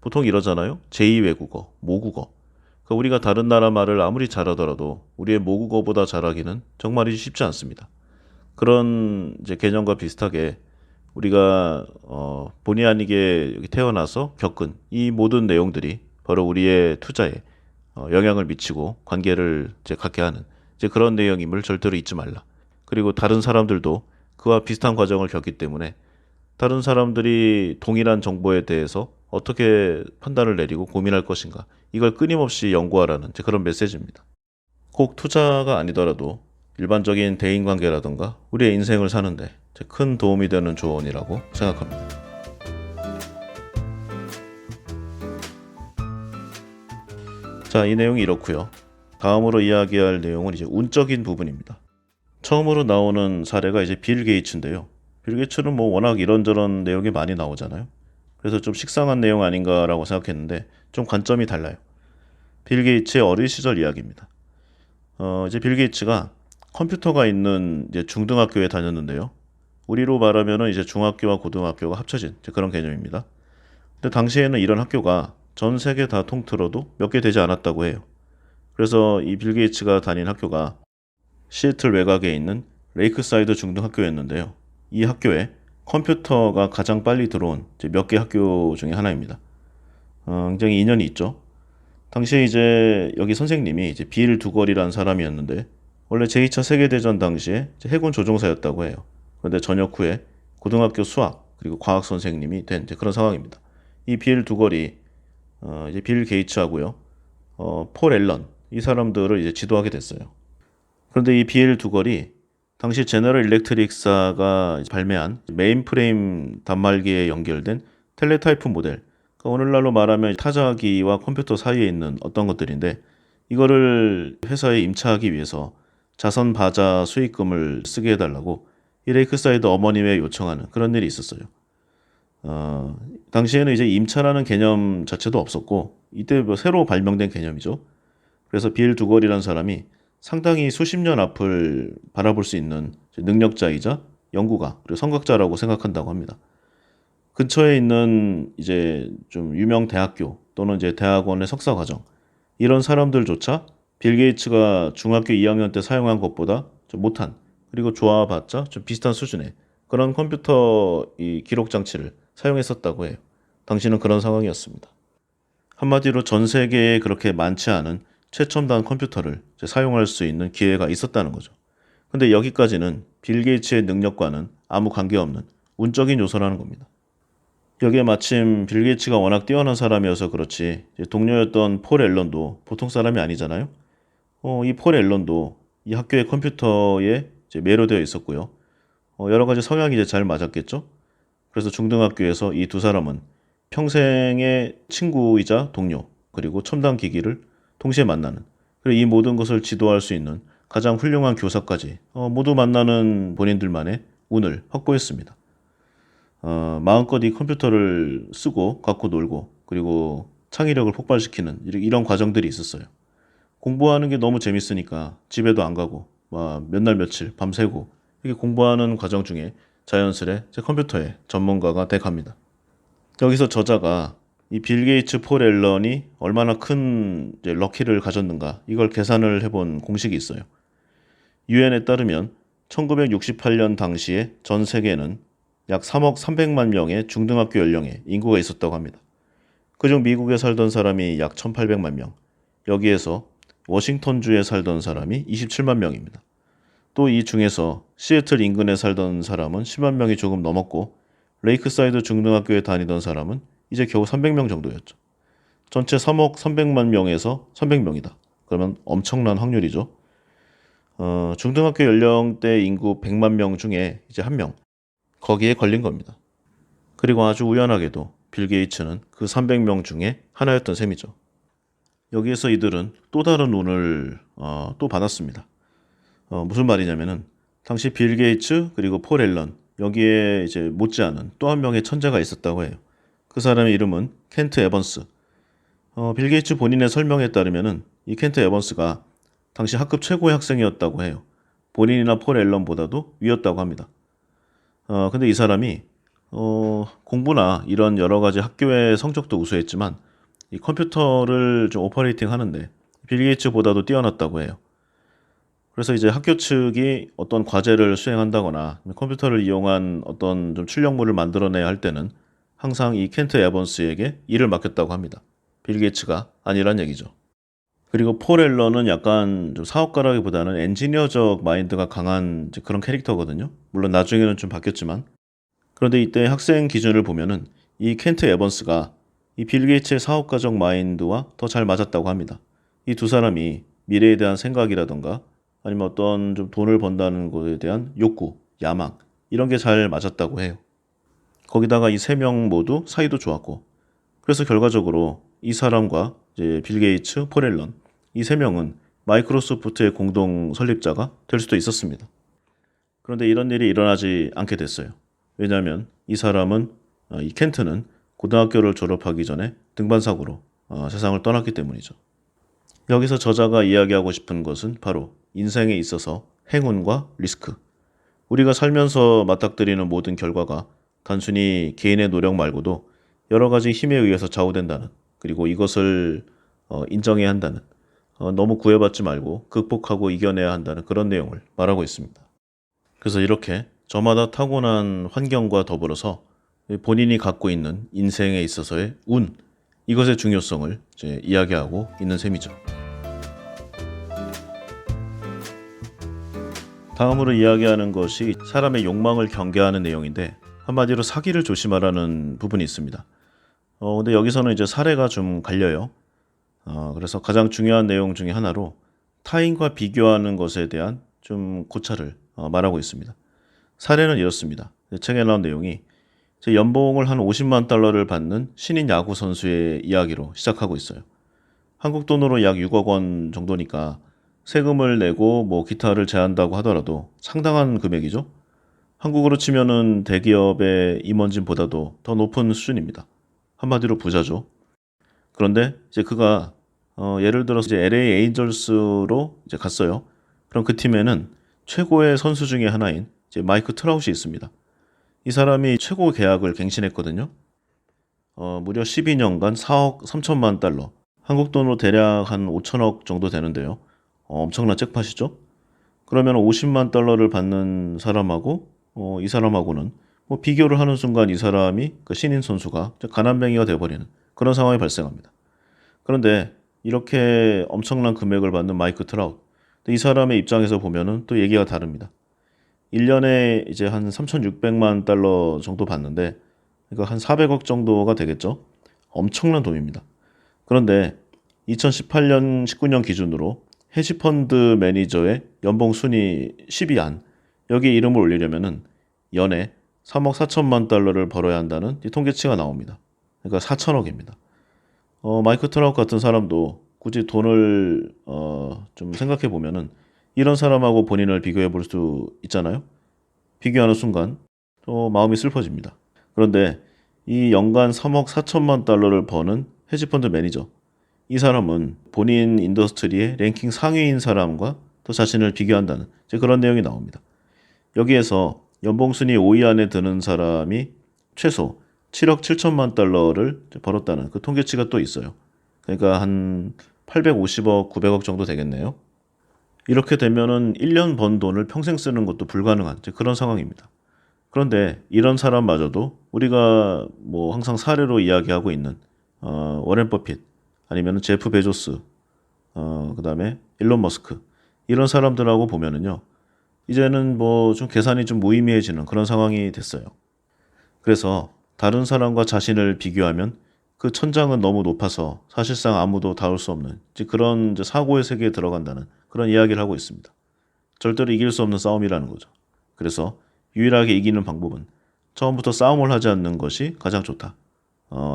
A: 보통 이러잖아요. 제2 외국어, 모국어. 그러니까 우리가 다른 나라 말을 아무리 잘하더라도 우리의 모국어보다 잘하기는 정말이지 쉽지 않습니다. 그런 이제 개념과 비슷하게 우리가 본의 아니게 여기 태어나서 겪은 이 모든 내용들이 바로 우리의 투자에 영향을 미치고 관계를 이제 갖게 하는 이제 그런 내용임을 절대로 잊지 말라. 그리고 다른 사람들도 그와 비슷한 과정을 겪기 때문에 다른 사람들이 동일한 정보에 대해서 어떻게 판단을 내리고 고민할 것인가 이걸 끊임없이 연구하라는 이제 그런 메시지입니다. 꼭 투자가 아니더라도 일반적인 대인관계라든가 우리의 인생을 사는데 이제 큰 도움이 되는 조언이라고 생각합니다. 자, 이 내용이 이렇고요. 다음으로 이야기할 내용은 이제 운적인 부분입니다. 처음으로 나오는 사례가 이제 빌 게이츠인데요. 빌 게이츠는 뭐 워낙 이런저런 내용이 많이 나오잖아요. 그래서 좀 식상한 내용 아닌가라고 생각했는데 좀 관점이 달라요. 빌 게이츠의 어린 시절 이야기입니다. 이제 빌 게이츠가 컴퓨터가 있는 이제 중등학교에 다녔는데요. 우리로 말하면은 이제 중학교와 고등학교가 합쳐진 이제 그런 개념입니다. 근데 당시에는 이런 학교가 전 세계 다 통틀어도 몇 개 되지 않았다고 해요. 그래서 이 빌 게이츠가 다닌 학교가 시애틀 외곽에 있는 레이크사이드 중등학교였는데요. 이 학교에 컴퓨터가 가장 빨리 들어온 몇 개 학교 중에 하나입니다. 굉장히 인연이 있죠. 당시에 이제 여기 선생님이 이제 빌 두걸이라는 사람이었는데 원래 제2차 세계대전 당시에 해군 조종사였다고 해요. 그런데 전역 후에 고등학교 수학 그리고 과학 선생님이 된 이제 그런 상황입니다. 이 빌 두걸이 이제 빌 게이츠하고요, 폴 앨런 이 사람들을 이제 지도하게 됐어요. 그런데 이 빌 두걸이 당시 제너럴 일렉트릭사가 발매한 메인프레임 단말기에 연결된 텔레타이프 모델, 그러니까 오늘날로 말하면 타자기와 컴퓨터 사이에 있는 어떤 것들인데 이거를 회사에 임차하기 위해서 자선 바자 수익금을 쓰게 해달라고 이 레이크사이드 어머님에 요청하는 그런 일이 있었어요. 당시에는 이제 임차라는 개념 자체도 없었고 이때 뭐 새로 발명된 개념이죠. 그래서 빌 두걸이라는 사람이 상당히 수십 년 앞을 바라볼 수 있는 능력자이자 연구가 그리고 선각자라고 생각한다고 합니다. 근처에 있는 이제 좀 유명 대학교 또는 이제 대학원의 석사 과정 이런 사람들조차 빌 게이츠가 중학교 2학년 때 사용한 것보다 좀 못한 그리고 좋아봤자 좀 비슷한 수준의 그런 컴퓨터 이 기록 장치를 사용했었다고 해요. 당시는 그런 상황이었습니다. 한마디로 전 세계에 그렇게 많지 않은 최첨단 컴퓨터를 사용할 수 있는 기회가 있었다는 거죠. 근데 여기까지는 빌 게이츠의 능력과는 아무 관계없는 운적인 요소라는 겁니다. 여기에 마침 빌 게이츠가 워낙 뛰어난 사람이어서 그렇지 동료였던 폴 앨런도 보통 사람이 아니잖아요. 이 폴 앨런도 이 학교의 컴퓨터에 매료되어 있었고요. 여러 가지 성향이 이제 잘 맞았겠죠. 그래서 중등학교에서 이 두 사람은 평생의 친구이자 동료 그리고 첨단 기기를 동시에 만나는 그리고 이 모든 것을 지도할 수 있는 가장 훌륭한 교사까지 모두 만나는 본인들만의 운을 확보했습니다. 마음껏 이 컴퓨터를 쓰고 갖고 놀고 그리고 창의력을 폭발시키는 이런 과정들이 있었어요. 공부하는 게 너무 재밌으니까 집에도 안 가고 몇 날 며칠 밤새고 이렇게 공부하는 과정 중에 자연스레 제 컴퓨터의 전문가가 돼갑니다. 여기서 저자가 이 빌 게이츠, 폴 앨런이 얼마나 큰 럭키를 가졌는가 이걸 계산을 해본 공식이 있어요. 유엔에 따르면 1968년 당시에 전 세계에는 약 3억 300만 명의 중등학교 연령의 인구가 있었다고 합니다. 그중 미국에 살던 사람이 약 1800만 명, 여기에서 워싱턴주에 살던 사람이 27만 명입니다. 또 이 중에서 시애틀 인근에 살던 사람은 10만 명이 조금 넘었고 레이크사이드 중등학교에 다니던 사람은 이제 겨우 300명 정도였죠. 전체 3억 300만 명에서 300명이다. 그러면 엄청난 확률이죠. 중등학교 연령대 인구 100만 명 중에 이제 한 명, 거기에 걸린 겁니다. 그리고 아주 우연하게도 빌 게이츠는 그 300명 중에 하나였던 셈이죠. 여기에서 이들은 또 다른 운을 또 받았습니다. 무슨 말이냐면은 당시 빌 게이츠 그리고 폴 앨런 여기에 이제 못지않은 또 한 명의 천재가 있었다고 해요. 그 사람의 이름은 켄트 에번스. 빌 게이츠 본인의 설명에 따르면은 이 켄트 에번스가 당시 학급 최고의 학생이었다고 해요. 본인이나 폴 앨런보다도 위였다고 합니다. 근데 이 사람이 공부나 이런 여러 가지 학교의 성적도 우수했지만 이 컴퓨터를 좀 오퍼레이팅 하는데 빌 게이츠보다도 뛰어났다고 해요. 그래서 이제 학교 측이 어떤 과제를 수행한다거나 컴퓨터를 이용한 어떤 좀 출력물을 만들어내야 할 때는 항상 이 켄트 에번스에게 일을 맡겼다고 합니다. 빌 게이츠가 아니란 얘기죠. 그리고 폴 앨런은 약간 좀 사업가라기보다는 엔지니어적 마인드가 강한 이제 그런 캐릭터거든요. 물론 나중에는 좀 바뀌었지만. 그런데 이때 학생 기준을 보면은 이 켄트 에번스가 이 빌 게이츠의 사업가적 마인드와 더 잘 맞았다고 합니다. 이 두 사람이 미래에 대한 생각이라던가 아니면 어떤 좀 돈을 번다는 것에 대한 욕구, 야망 이런 게 잘 맞았다고 해요. 거기다가 이 세 명 모두 사이도 좋았고 그래서 결과적으로 이 사람과 이제 빌 게이츠, 폴 앨런 이 세 명은 마이크로소프트의 공동 설립자가 될 수도 있었습니다. 그런데 이런 일이 일어나지 않게 됐어요. 왜냐하면 이 사람은 이 켄트는 고등학교를 졸업하기 전에 등반 사고로 세상을 떠났기 때문이죠. 여기서 저자가 이야기하고 싶은 것은 바로 인생에 있어서 행운과 리스크. 우리가 살면서 맞닥뜨리는 모든 결과가 단순히 개인의 노력 말고도 여러 가지 힘에 의해서 좌우된다는, 그리고 이것을 인정해야 한다는, 너무 구애받지 말고 극복하고 이겨내야 한다는 그런 내용을 말하고 있습니다. 그래서 이렇게 저마다 타고난 환경과 더불어서 본인이 갖고 있는 인생에 있어서의 운, 이것의 중요성을 이제 이야기하고 있는 셈이죠. 다음으로 이야기하는 것이 사람의 욕망을 경계하는 내용인데 한마디로 사기를 조심하라는 부분이 있습니다. 근데 여기서는 이제 사례가 좀 갈려요. 그래서 가장 중요한 내용 중에 하나로 타인과 비교하는 것에 대한 좀 고찰을 말하고 있습니다. 사례는 이렇습니다. 책에 나온 내용이 제 연봉을 한 50만 달러를 받는 신인 야구 선수의 이야기로 시작하고 있어요. 한국 돈으로 약 6억 원 정도니까 세금을 내고 뭐 기타를 제한다고 하더라도 상당한 금액이죠. 한국으로 치면은 대기업의 임원진보다도 더 높은 수준입니다. 한마디로 부자죠. 그런데 이제 그가 예를 들어서 이제 LA 에인절스로 이제 갔어요. 그럼 그 팀에는 최고의 선수 중에 하나인 이제 마이크 트라웃이 있습니다. 이 사람이 최고 계약을 갱신했거든요. 무려 12년간 4억 3천만 달러. 한국 돈으로 대략 한 5천억 정도 되는데요. 엄청난 잭팟이죠. 그러면 50만 달러를 받는 사람하고 이 사람하고는 뭐 비교를 하는 순간 이 사람이 그 신인 선수가 가난뱅이가 돼버리는 그런 상황이 발생합니다. 그런데 이렇게 엄청난 금액을 받는 마이크 트라웃, 이 사람의 입장에서 보면은 또 얘기가 다릅니다. 1년에 이제 한 3,600만 달러 정도 받는데 이거 한 400억 정도가 되겠죠. 엄청난 돈입니다. 그런데 2018년, 19년 기준으로 헤지펀드 매니저의 연봉 순위 10위 안, 여기에 이름을 올리려면은 연에 3억 4천만 달러를 벌어야 한다는 통계치가 나옵니다. 그러니까 4천억입니다. 마이크 트라웃 같은 사람도 굳이 돈을 좀 생각해 보면은 이런 사람하고 본인을 비교해 볼 수 있잖아요. 비교하는 순간 또 마음이 슬퍼집니다. 그런데 이 연간 3억 4천만 달러를 버는 헤지펀드 매니저, 이 사람은 본인 인더스트리의 랭킹 상위인 사람과 또 자신을 비교한다는 그런 내용이 나옵니다. 여기에서 연봉순위 5위 안에 드는 사람이 최소 7억 7천만 달러를 벌었다는 그 통계치가 또 있어요. 그러니까 한 850억, 900억 정도 되겠네요. 이렇게 되면은 1년 번 돈을 평생 쓰는 것도 불가능한 그런 상황입니다. 그런데 이런 사람마저도 우리가 뭐 항상 사례로 이야기하고 있는 워렌 버핏, 아니면 제프 베조스, 그다음에 일론 머스크, 이런 사람들하고 보면은요, 이제는 뭐 좀 계산이 좀 무의미해지는 그런 상황이 됐어요. 그래서 다른 사람과 자신을 비교하면 그 천장은 너무 높아서 사실상 아무도 닿을 수 없는 그런 사고의 세계에 들어간다는 그런 이야기를 하고 있습니다. 절대로 이길 수 없는 싸움이라는 거죠. 그래서 유일하게 이기는 방법은 처음부터 싸움을 하지 않는 것이 가장 좋다.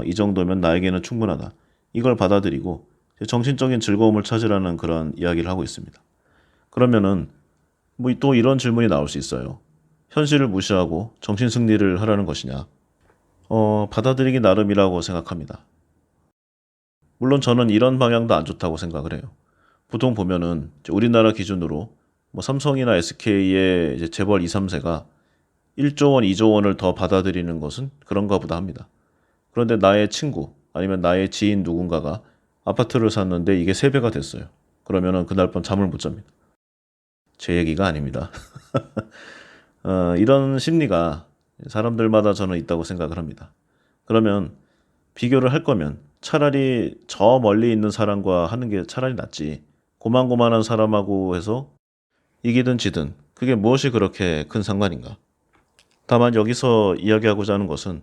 A: 이 정도면 나에게는 충분하다. 이걸 받아들이고 정신적인 즐거움을 찾으라는 그런 이야기를 하고 있습니다. 그러면은 뭐 또 이런 질문이 나올 수 있어요. 현실을 무시하고 정신 승리를 하라는 것이냐? 받아들이기 나름이라고 생각합니다. 물론 저는 이런 방향도 안 좋다고 생각을 해요. 보통 보면은 우리나라 기준으로 뭐 삼성이나 SK의 이제 재벌 2, 3세가 1조 원, 2조 원을 더 받아들이는 것은 그런가 보다 합니다. 그런데 나의 친구 아니면 나의 지인 누군가가 아파트를 샀는데 이게 3배가 됐어요. 그러면은 그날 밤 잠을 못 잡니다. 제 얘기가 아닙니다. 이런 심리가 사람들마다 저는 있다고 생각을 합니다. 그러면 비교를 할 거면 차라리 저 멀리 있는 사람과 하는 게 차라리 낫지. 고만고만한 사람하고 해서 이기든 지든 그게 무엇이 그렇게 큰 상관인가. 다만 여기서 이야기하고자 하는 것은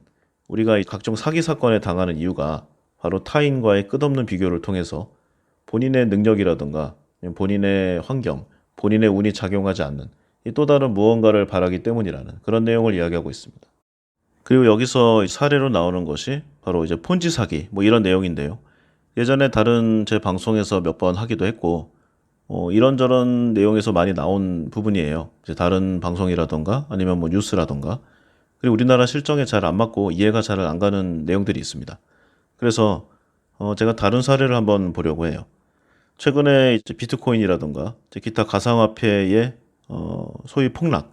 A: 우리가 각종 사기 사건에 당하는 이유가 바로 타인과의 끝없는 비교를 통해서 본인의 능력이라든가 본인의 환경, 본인의 운이 작용하지 않는 이 또 다른 무언가를 바라기 때문이라는 그런 내용을 이야기하고 있습니다. 그리고 여기서 사례로 나오는 것이 바로 이제 폰지 사기 뭐 이런 내용인데요. 예전에 다른 제 방송에서 몇 번 하기도 했고 이런저런 내용에서 많이 나온 부분이에요. 이제 다른 방송이라던가 아니면 뭐 뉴스라던가 그리고 우리나라 실정에 잘 안 맞고 이해가 잘 안 가는 내용들이 있습니다. 그래서 제가 다른 사례를 한번 보려고 해요. 최근에 이제 비트코인이라던가 이제 기타 가상화폐의 소위 폭락,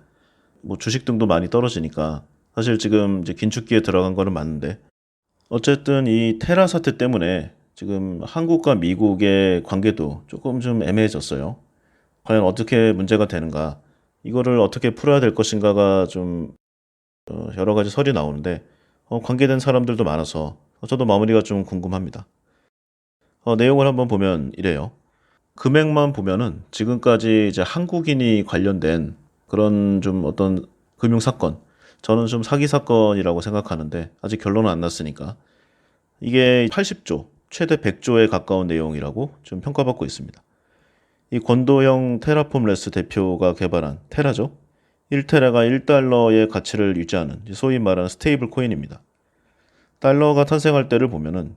A: 뭐 주식 등도 많이 떨어지니까 사실 지금 이제 긴축기에 들어간 거는 맞는데 어쨌든 이 테라 사태 때문에 지금 한국과 미국의 관계도 조금 좀 애매해졌어요. 과연 어떻게 문제가 되는가? 이거를 어떻게 풀어야 될 것인가가 좀 여러 가지 설이 나오는데 관계된 사람들도 많아서 저도 마무리가 좀 궁금합니다. 내용을 한번 보면 이래요. 금액만 보면은 지금까지 이제 한국인이 관련된 그런 좀 어떤 금융 사건, 저는 좀 사기 사건이라고 생각하는데 아직 결론은 안 났으니까 이게 80조, 최대 100조에 가까운 내용이라고 좀 평가받고 있습니다. 이 권도영 테라폼레스 대표가 개발한 테라죠. 1테라가 1달러의 가치를 유지하는 소위 말하는 스테이블 코인입니다. 달러가 탄생할 때를 보면은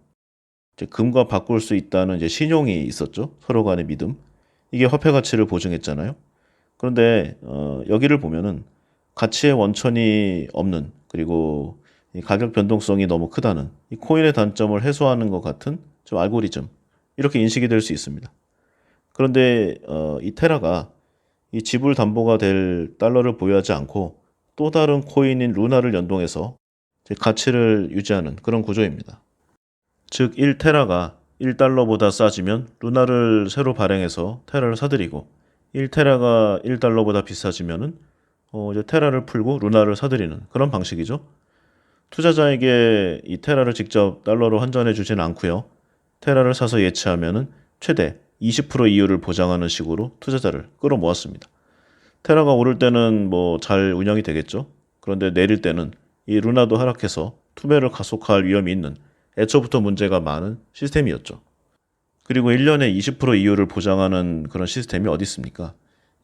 A: 이제 금과 바꿀 수 있다는 이제 신용이 있었죠. 서로 간의 믿음. 이게 화폐 가치를 보증했잖아요. 그런데 여기를 보면은 가치의 원천이 없는 그리고 이 가격 변동성이 너무 크다는 이 코인의 단점을 해소하는 것 같은 좀 알고리즘 이렇게 인식이 될 수 있습니다. 그런데 이 테라가 이 지불 담보가 될 달러를 보유하지 않고 또 다른 코인인 루나를 연동해서 이제 가치를 유지하는 그런 구조입니다. 즉 1테라가 1달러보다 싸지면 루나를 새로 발행해서 테라를 사들이고 1테라가 1달러보다 비싸지면은 이제 테라를 풀고 루나를 사들이는 그런 방식이죠. 투자자에게 이 테라를 직접 달러로 환전해 주진 않고요. 테라를 사서 예치하면은 최대 20% 이율을 보장하는 식으로 투자자를 끌어모았습니다. 테라가 오를 때는 뭐 잘 운영이 되겠죠. 그런데 내릴 때는 이 루나도 하락해서 투매를 가속화할 위험이 있는 애초부터 문제가 많은 시스템이었죠. 그리고 1년에 20% 이율을 보장하는 그런 시스템이 어디 있습니까?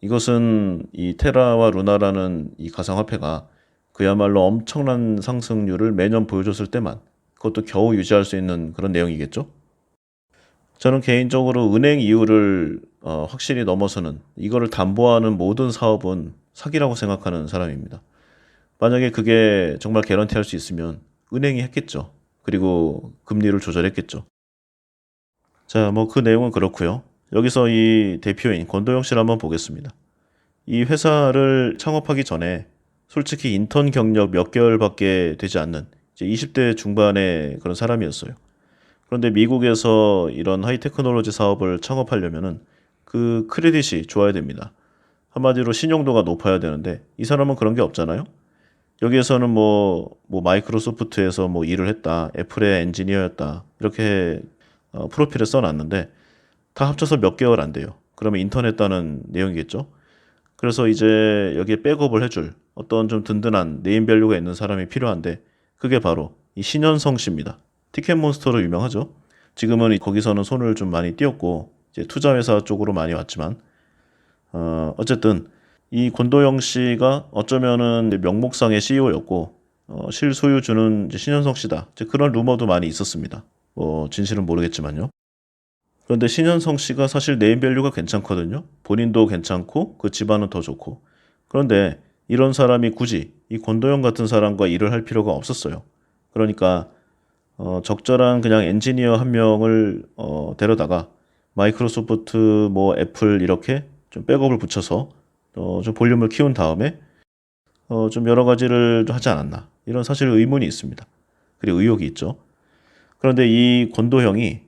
A: 이것은 이 테라와 루나라는 이 가상화폐가 그야말로 엄청난 상승률을 매년 보여줬을 때만 그것도 겨우 유지할 수 있는 그런 내용이겠죠? 저는 개인적으로 은행 이율을 확실히 넘어서는 이거를 담보하는 모든 사업은 사기라고 생각하는 사람입니다. 만약에 그게 정말 개런티할 수 있으면 은행이 했겠죠. 그리고 금리를 조절했겠죠. 자, 뭐 그 내용은 그렇고요. 여기서 이 대표인 권도영 씨를 한번 보겠습니다. 이 회사를 창업하기 전에 솔직히 인턴 경력 몇 개월밖에 되지 않는 이제 20대 중반의 그런 사람이었어요. 그런데 미국에서 이런 하이테크놀로지 사업을 창업하려면은 그 크레딧이 좋아야 됩니다. 한마디로 신용도가 높아야 되는데 이 사람은 그런 게 없잖아요. 여기에서는 뭐 마이크로소프트에서 뭐 일을 했다, 애플의 엔지니어였다 이렇게 프로필에 써놨는데 다 합쳐서 몇 개월 안 돼요. 그러면 인턴했다는 내용이겠죠. 그래서 이제 여기에 백업을 해줄 어떤 좀 든든한 네임밸류가 있는 사람이 필요한데 그게 바로 이 신현성 씨입니다. 티켓몬스터로 유명하죠. 지금은 거기서는 손을 좀 많이 띄었고 이제 투자회사 쪽으로 많이 왔지만 어쨌든 이 권도영 씨가 어쩌면은 명목상의 CEO였고 실소유주는 이제 신현성 씨다. 이제 그런 루머도 많이 있었습니다. 뭐 진실은 모르겠지만요. 그런데 신현성 씨가 사실 네임밸류가 괜찮거든요. 본인도 괜찮고 그 집안은 더 좋고. 그런데 이런 사람이 굳이 이 권도영 같은 사람과 일을 할 필요가 없었어요. 그러니까 적절한 그냥 엔지니어 한 명을 데려다가 마이크로소프트 뭐 애플 이렇게 좀 백업을 붙여서 좀 볼륨을 키운 다음에 좀 여러 가지를 하지 않았나 이런 사실 의문이 있습니다. 그리고 의혹이 있죠. 그런데 이 권도형이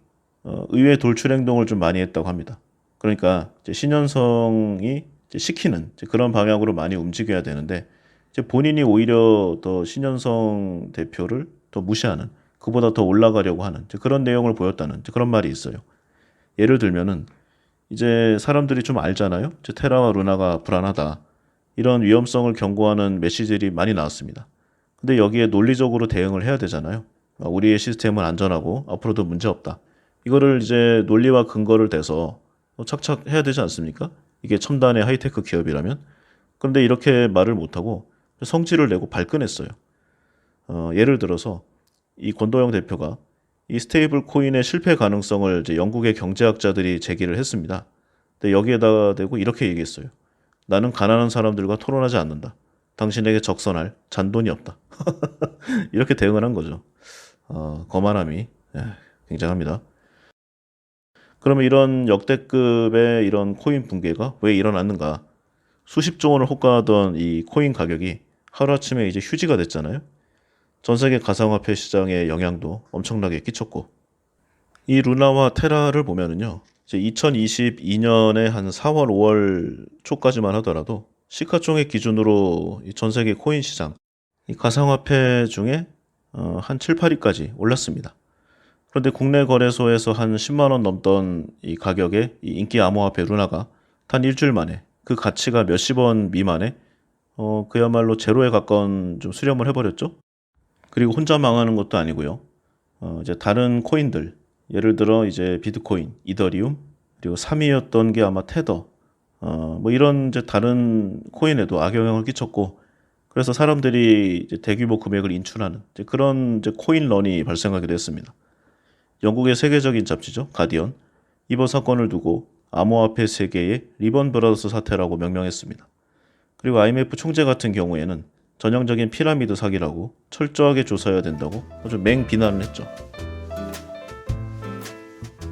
A: 의외 돌출 행동을 좀 많이 했다고 합니다. 그러니까 이제 신현성이 이제 시키는 이제 그런 방향으로 많이 움직여야 되는데 이제 본인이 오히려 더 신현성 대표를 더 무시하는 그보다 더 올라가려고 하는 이제 그런 내용을 보였다는 이제 그런 말이 있어요. 예를 들면은 이제 사람들이 좀 알잖아요. 이제 테라와 루나가 불안하다. 이런 위험성을 경고하는 메시지들이 많이 나왔습니다. 근데 여기에 논리적으로 대응을 해야 되잖아요. 우리의 시스템은 안전하고 앞으로도 문제 없다. 이거를 이제 논리와 근거를 대서 착착 해야 되지 않습니까? 이게 첨단의 하이테크 기업이라면. 그런데 이렇게 말을 못하고 성질을 내고 발끈했어요. 예를 들어서 이 권도영 대표가 이 스테이블 코인의 실패 가능성을 이제 영국의 경제학자들이 제기를 했습니다. 근데 여기에다 대고 이렇게 얘기했어요. 나는 가난한 사람들과 토론하지 않는다. 당신에게 적선할 잔돈이 없다. 이렇게 대응을 한 거죠. 거만함이 굉장합니다. 그러면 이런 역대급의 이런 코인 붕괴가 왜 일어났는가? 수십조 원을 호가하던 이 코인 가격이 하루아침에 이제 휴지가 됐잖아요. 전 세계 가상화폐 시장에 영향도 엄청나게 끼쳤고 이 루나와 테라를 보면은요. 이제 2022년에 한 4월, 5월 초까지만 하더라도 시가총액 기준으로 전 세계 코인 시장 이 가상화폐 중에 한 7, 8위까지 올랐습니다. 그런데 국내 거래소에서 한 10만 원 넘던 이 가격의 이 인기 암호화폐 루나가 단 일주일 만에 그 가치가 몇십 원 미만에 그야말로 제로에 가까운 좀 수렴을 해버렸죠. 그리고 혼자 망하는 것도 아니고요. 이제 다른 코인들, 예를 들어 이제 비트코인, 이더리움, 그리고 3위였던 게 아마 테더, 뭐 이런 이제 다른 코인에도 악영향을 끼쳤고, 그래서 사람들이 이제 대규모 금액을 인출하는 이제 그런 이제 코인런이 발생하기도 했습니다. 영국의 세계적인 잡지죠, 가디언. 이번 사건을 두고 암호화폐 세계의 리번 브라더스 사태라고 명명했습니다. 그리고 IMF 총재 같은 경우에는 전형적인 피라미드 사기라고 철저하게 조사해야 된다고 아주 맹비난을 했죠.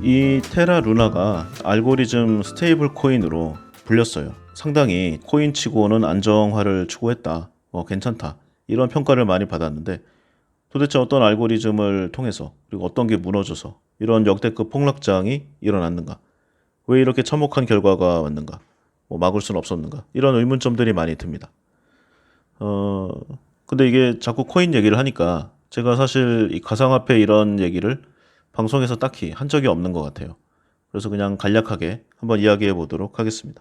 A: 이 테라 루나가 알고리즘 스테이블 코인으로 불렸어요. 상당히 코인치고는 안정화를 추구했다. 괜찮다. 이런 평가를 많이 받았는데 도대체 어떤 알고리즘을 통해서 그리고 어떤 게 무너져서 이런 역대급 폭락장이 일어났는가? 왜 이렇게 참혹한 결과가 왔는가? 막을 수는 없었는가? 이런 의문점들이 많이 듭니다. 근데 이게 자꾸 코인 얘기를 하니까 제가 사실 이 가상화폐 이런 얘기를 방송에서 딱히 한 적이 없는 것 같아요. 그래서 그냥 간략하게 한번 이야기해 보도록 하겠습니다.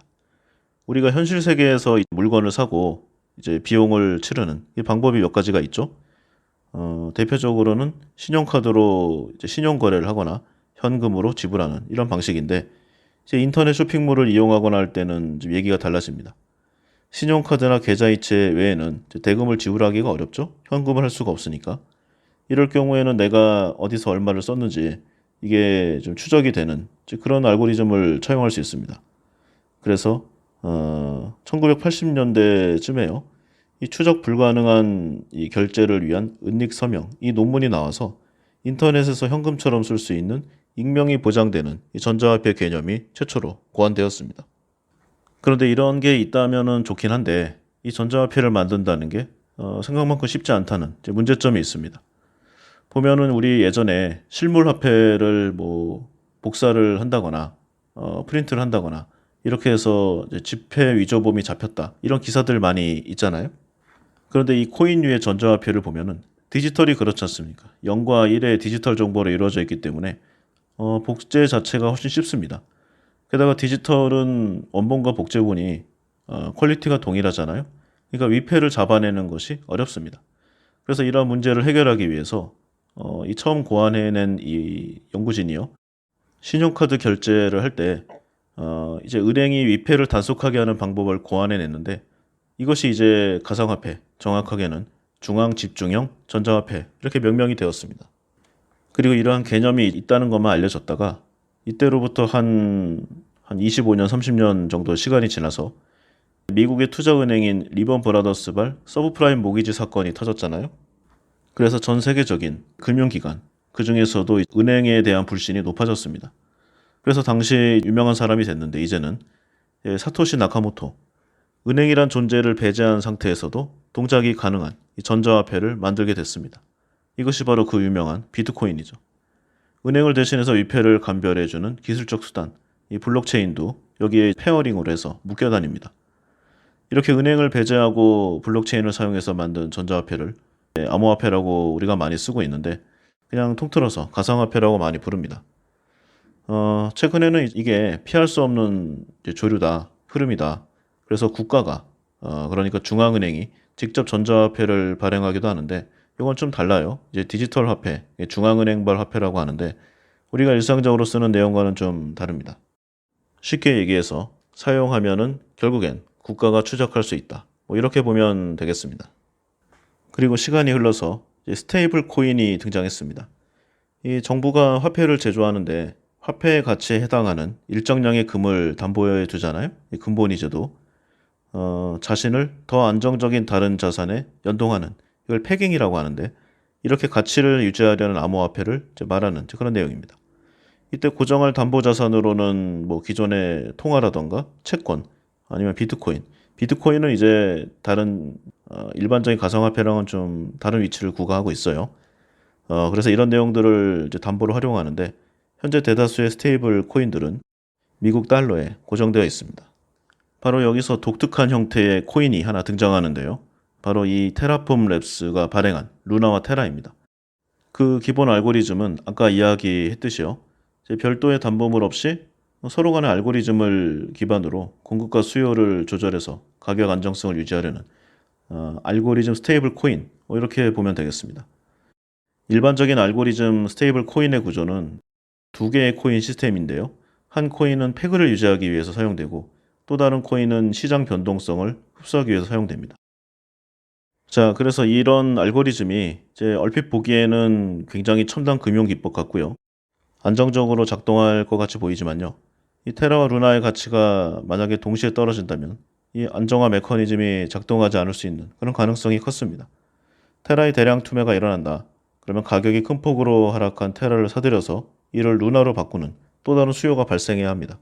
A: 우리가 현실 세계에서 이 물건을 사고 이제 비용을 치르는 이 방법이 몇 가지가 있죠. 대표적으로는 신용카드로 이제 신용 거래를 하거나 현금으로 지불하는 이런 방식인데 이제 인터넷 쇼핑몰을 이용하거나 할 때는 좀 얘기가 달라집니다. 신용카드나 계좌이체 외에는 대금을 지불하기가 어렵죠. 현금을 할 수가 없으니까. 이럴 경우에는 내가 어디서 얼마를 썼는지 이게 좀 추적이 되는 그런 알고리즘을 차용할 수 있습니다. 그래서 1980년대쯤에요. 이 추적 불가능한 이 결제를 위한 은닉 서명 이 논문이 나와서 인터넷에서 현금처럼 쓸 수 있는 익명이 보장되는 이 전자화폐 개념이 최초로 고안되었습니다. 그런데 이런 게 있다면은 좋긴 한데 이 전자화폐를 만든다는 게 생각만큼 쉽지 않다는 문제점이 있습니다. 보면은 우리 예전에 실물 화폐를 뭐 복사를 한다거나 프린트를 한다거나 이렇게 해서 이제 지폐 위조범이 잡혔다 이런 기사들 많이 있잖아요. 그런데 이 코인류의 전자화폐를 보면은 디지털이 그렇지 않습니까? 0과 1의 디지털 정보로 이루어져 있기 때문에 복제 자체가 훨씬 쉽습니다. 게다가 디지털은 원본과 복제본이 퀄리티가 동일하잖아요. 그러니까 위패를 잡아내는 것이 어렵습니다. 그래서 이러한 문제를 해결하기 위해서 이 처음 고안해낸 이 연구진이요. 신용카드 결제를 할 때 이제 은행이 위패를 단속하게 하는 방법을 고안해냈는데 이것이 이제 가상화폐, 정확하게는 중앙집중형 전자화폐 이렇게 명명이 되었습니다. 그리고 이러한 개념이 있다는 것만 알려졌다가 이때로부터 한 25년, 30년 정도 시간이 지나서 미국의 투자은행인 리번 브라더스발 서브프라임 모기지 사건이 터졌잖아요. 그래서 전 세계적인 금융기관, 그 중에서도 은행에 대한 불신이 높아졌습니다. 그래서 당시 유명한 사람이 됐는데 이제는 사토시 나카모토, 은행이란 존재를 배제한 상태에서도 동작이 가능한 이 전자화폐를 만들게 됐습니다. 이것이 바로 그 유명한 비트코인이죠. 은행을 대신해서 위패를 감별해주는 기술적 수단, 이 블록체인도 여기에 페어링으로 해서 묶여 다닙니다. 이렇게 은행을 배제하고 블록체인을 사용해서 만든 전자화폐를 암호화폐라고 우리가 많이 쓰고 있는데 그냥 통틀어서 가상화폐라고 많이 부릅니다. 최근에는 이게 피할 수 없는 조류다, 흐름이다. 그래서 국가가, 그러니까 중앙은행이 직접 전자화폐를 발행하기도 하는데 이건 좀 달라요. 이제 디지털 화폐, 중앙은행발 화폐라고 하는데 우리가 일상적으로 쓰는 내용과는 좀 다릅니다. 쉽게 얘기해서 사용하면은 결국엔 국가가 추적할 수 있다. 뭐 이렇게 보면 되겠습니다. 그리고 시간이 흘러서 스테이블 코인이 등장했습니다. 이 정부가 화폐를 제조하는데 화폐의 가치에 해당하는 일정량의 금을 담보에 두잖아요. 이 근본이자도 자신을 더 안정적인 다른 자산에 연동하는 이걸 패깅이라고 하는데 이렇게 가치를 유지하려는 암호화폐를 말하는 그런 내용입니다. 이때 고정할 담보 자산으로는 뭐 기존의 통화라던가 채권 아니면 비트코인. 비트코인은 이제 다른 일반적인 가상화폐랑은 좀 다른 위치를 구가하고 있어요. 그래서 이런 내용들을 이제 담보로 활용하는데 현재 대다수의 스테이블 코인들은 미국 달러에 고정되어 있습니다. 바로 여기서 독특한 형태의 코인이 하나 등장하는데요. 바로 이 테라폼 랩스가 발행한 루나와 테라입니다. 그 기본 알고리즘은 아까 이야기했듯이요. 별도의 담보물 없이 서로 간의 알고리즘을 기반으로 공급과 수요를 조절해서 가격 안정성을 유지하려는 알고리즘 스테이블 코인 이렇게 보면 되겠습니다. 일반적인 알고리즘 스테이블 코인의 구조는 두 개의 코인 시스템인데요. 한 코인은 패그를 유지하기 위해서 사용되고 또 다른 코인은 시장 변동성을 흡수하기 위해서 사용됩니다. 자, 그래서 이런 알고리즘이 이제 얼핏 보기에는 굉장히 첨단 금융 기법 같고요. 안정적으로 작동할 것 같이 보이지만요. 이 테라와 루나의 가치가 만약에 동시에 떨어진다면 이 안정화 메커니즘이 작동하지 않을 수 있는 그런 가능성이 컸습니다. 테라의 대량 투매가 일어난다. 그러면 가격이 큰 폭으로 하락한 테라를 사들여서 이를 루나로 바꾸는 또 다른 수요가 발생해야 합니다.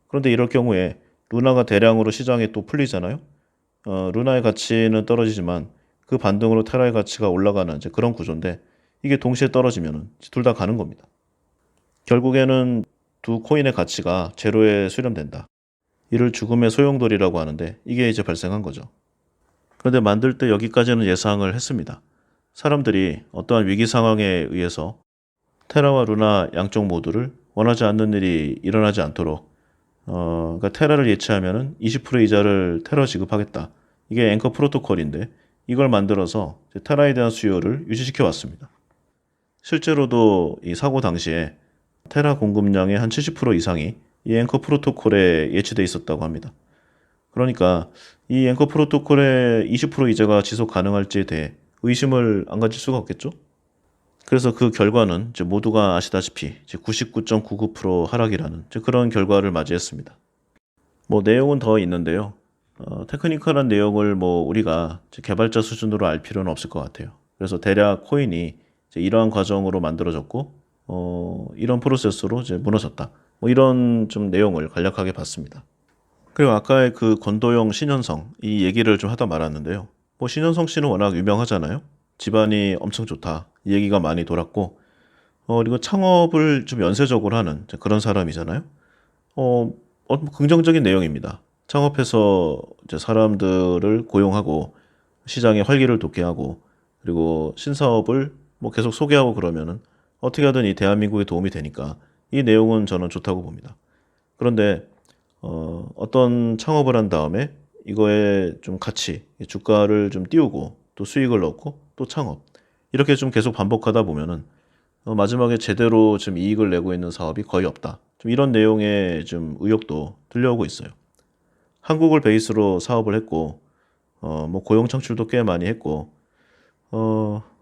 A: 그런데 이럴 경우에 루나가 대량으로 시장에 또 풀리잖아요. 루나의 가치는 떨어지지만 그 반등으로 테라의 가치가 올라가는 이제 그런 구조인데 이게 동시에 떨어지면 둘 다 가는 겁니다. 결국에는 두 코인의 가치가 제로에 수렴된다. 이를 죽음의 소용돌이라고 하는데 이게 이제 발생한 거죠. 그런데 만들 때 여기까지는 예상을 했습니다. 사람들이 어떠한 위기 상황에 의해서 테라와 루나 양쪽 모두를 원하지 않는 일이 일어나지 않도록 그러니까 테라를 예치하면은 20% 이자를 테러 지급하겠다. 이게 앵커 프로토콜인데 이걸 만들어서 테라에 대한 수요를 유지시켜 왔습니다. 실제로도 이 사고 당시에 테라 공급량의 한 70% 이상이 이 앵커 프로토콜에 예치돼 있었다고 합니다. 그러니까 이 앵커 프로토콜의 20% 이자가 지속 가능할지에 대해 의심을 안 가질 수가 없겠죠? 그래서 그 결과는 이제 모두가 아시다시피 99.99% 하락이라는 그런 결과를 맞이했습니다. 뭐 내용은 더 있는데요. 테크니컬한 내용을 뭐 우리가 개발자 수준으로 알 필요는 없을 것 같아요. 그래서 대략 코인이 이러한 과정으로 만들어졌고 이런 프로세스로 이제 무너졌다. 뭐 이런 좀 내용을 간략하게 봤습니다. 그리고 아까의 그 권도영 신현성 이 얘기를 좀 하다 말았는데요. 뭐 신현성 씨는 워낙 유명하잖아요. 집안이 엄청 좋다. 이 얘기가 많이 돌았고 그리고 창업을 좀 연쇄적으로 하는 그런 사람이잖아요. 긍정적인 내용입니다. 창업해서 이제 사람들을 고용하고 시장에 활기를 돋게 하고 그리고 신사업을 뭐 계속 소개하고 그러면은 어떻게 하든 이 대한민국에 도움이 되니까 이 내용은 저는 좋다고 봅니다. 그런데 어떤 창업을 한 다음에 이거에 좀 같이 주가를 좀 띄우고 또 수익을 넣고 또 창업 이렇게 좀 계속 반복하다 보면은 마지막에 제대로 좀 이익을 내고 있는 사업이 거의 없다. 좀 이런 내용의 좀 의혹도 들려오고 있어요. 한국을 베이스로 사업을 했고, 뭐 고용 창출도 꽤 많이 했고,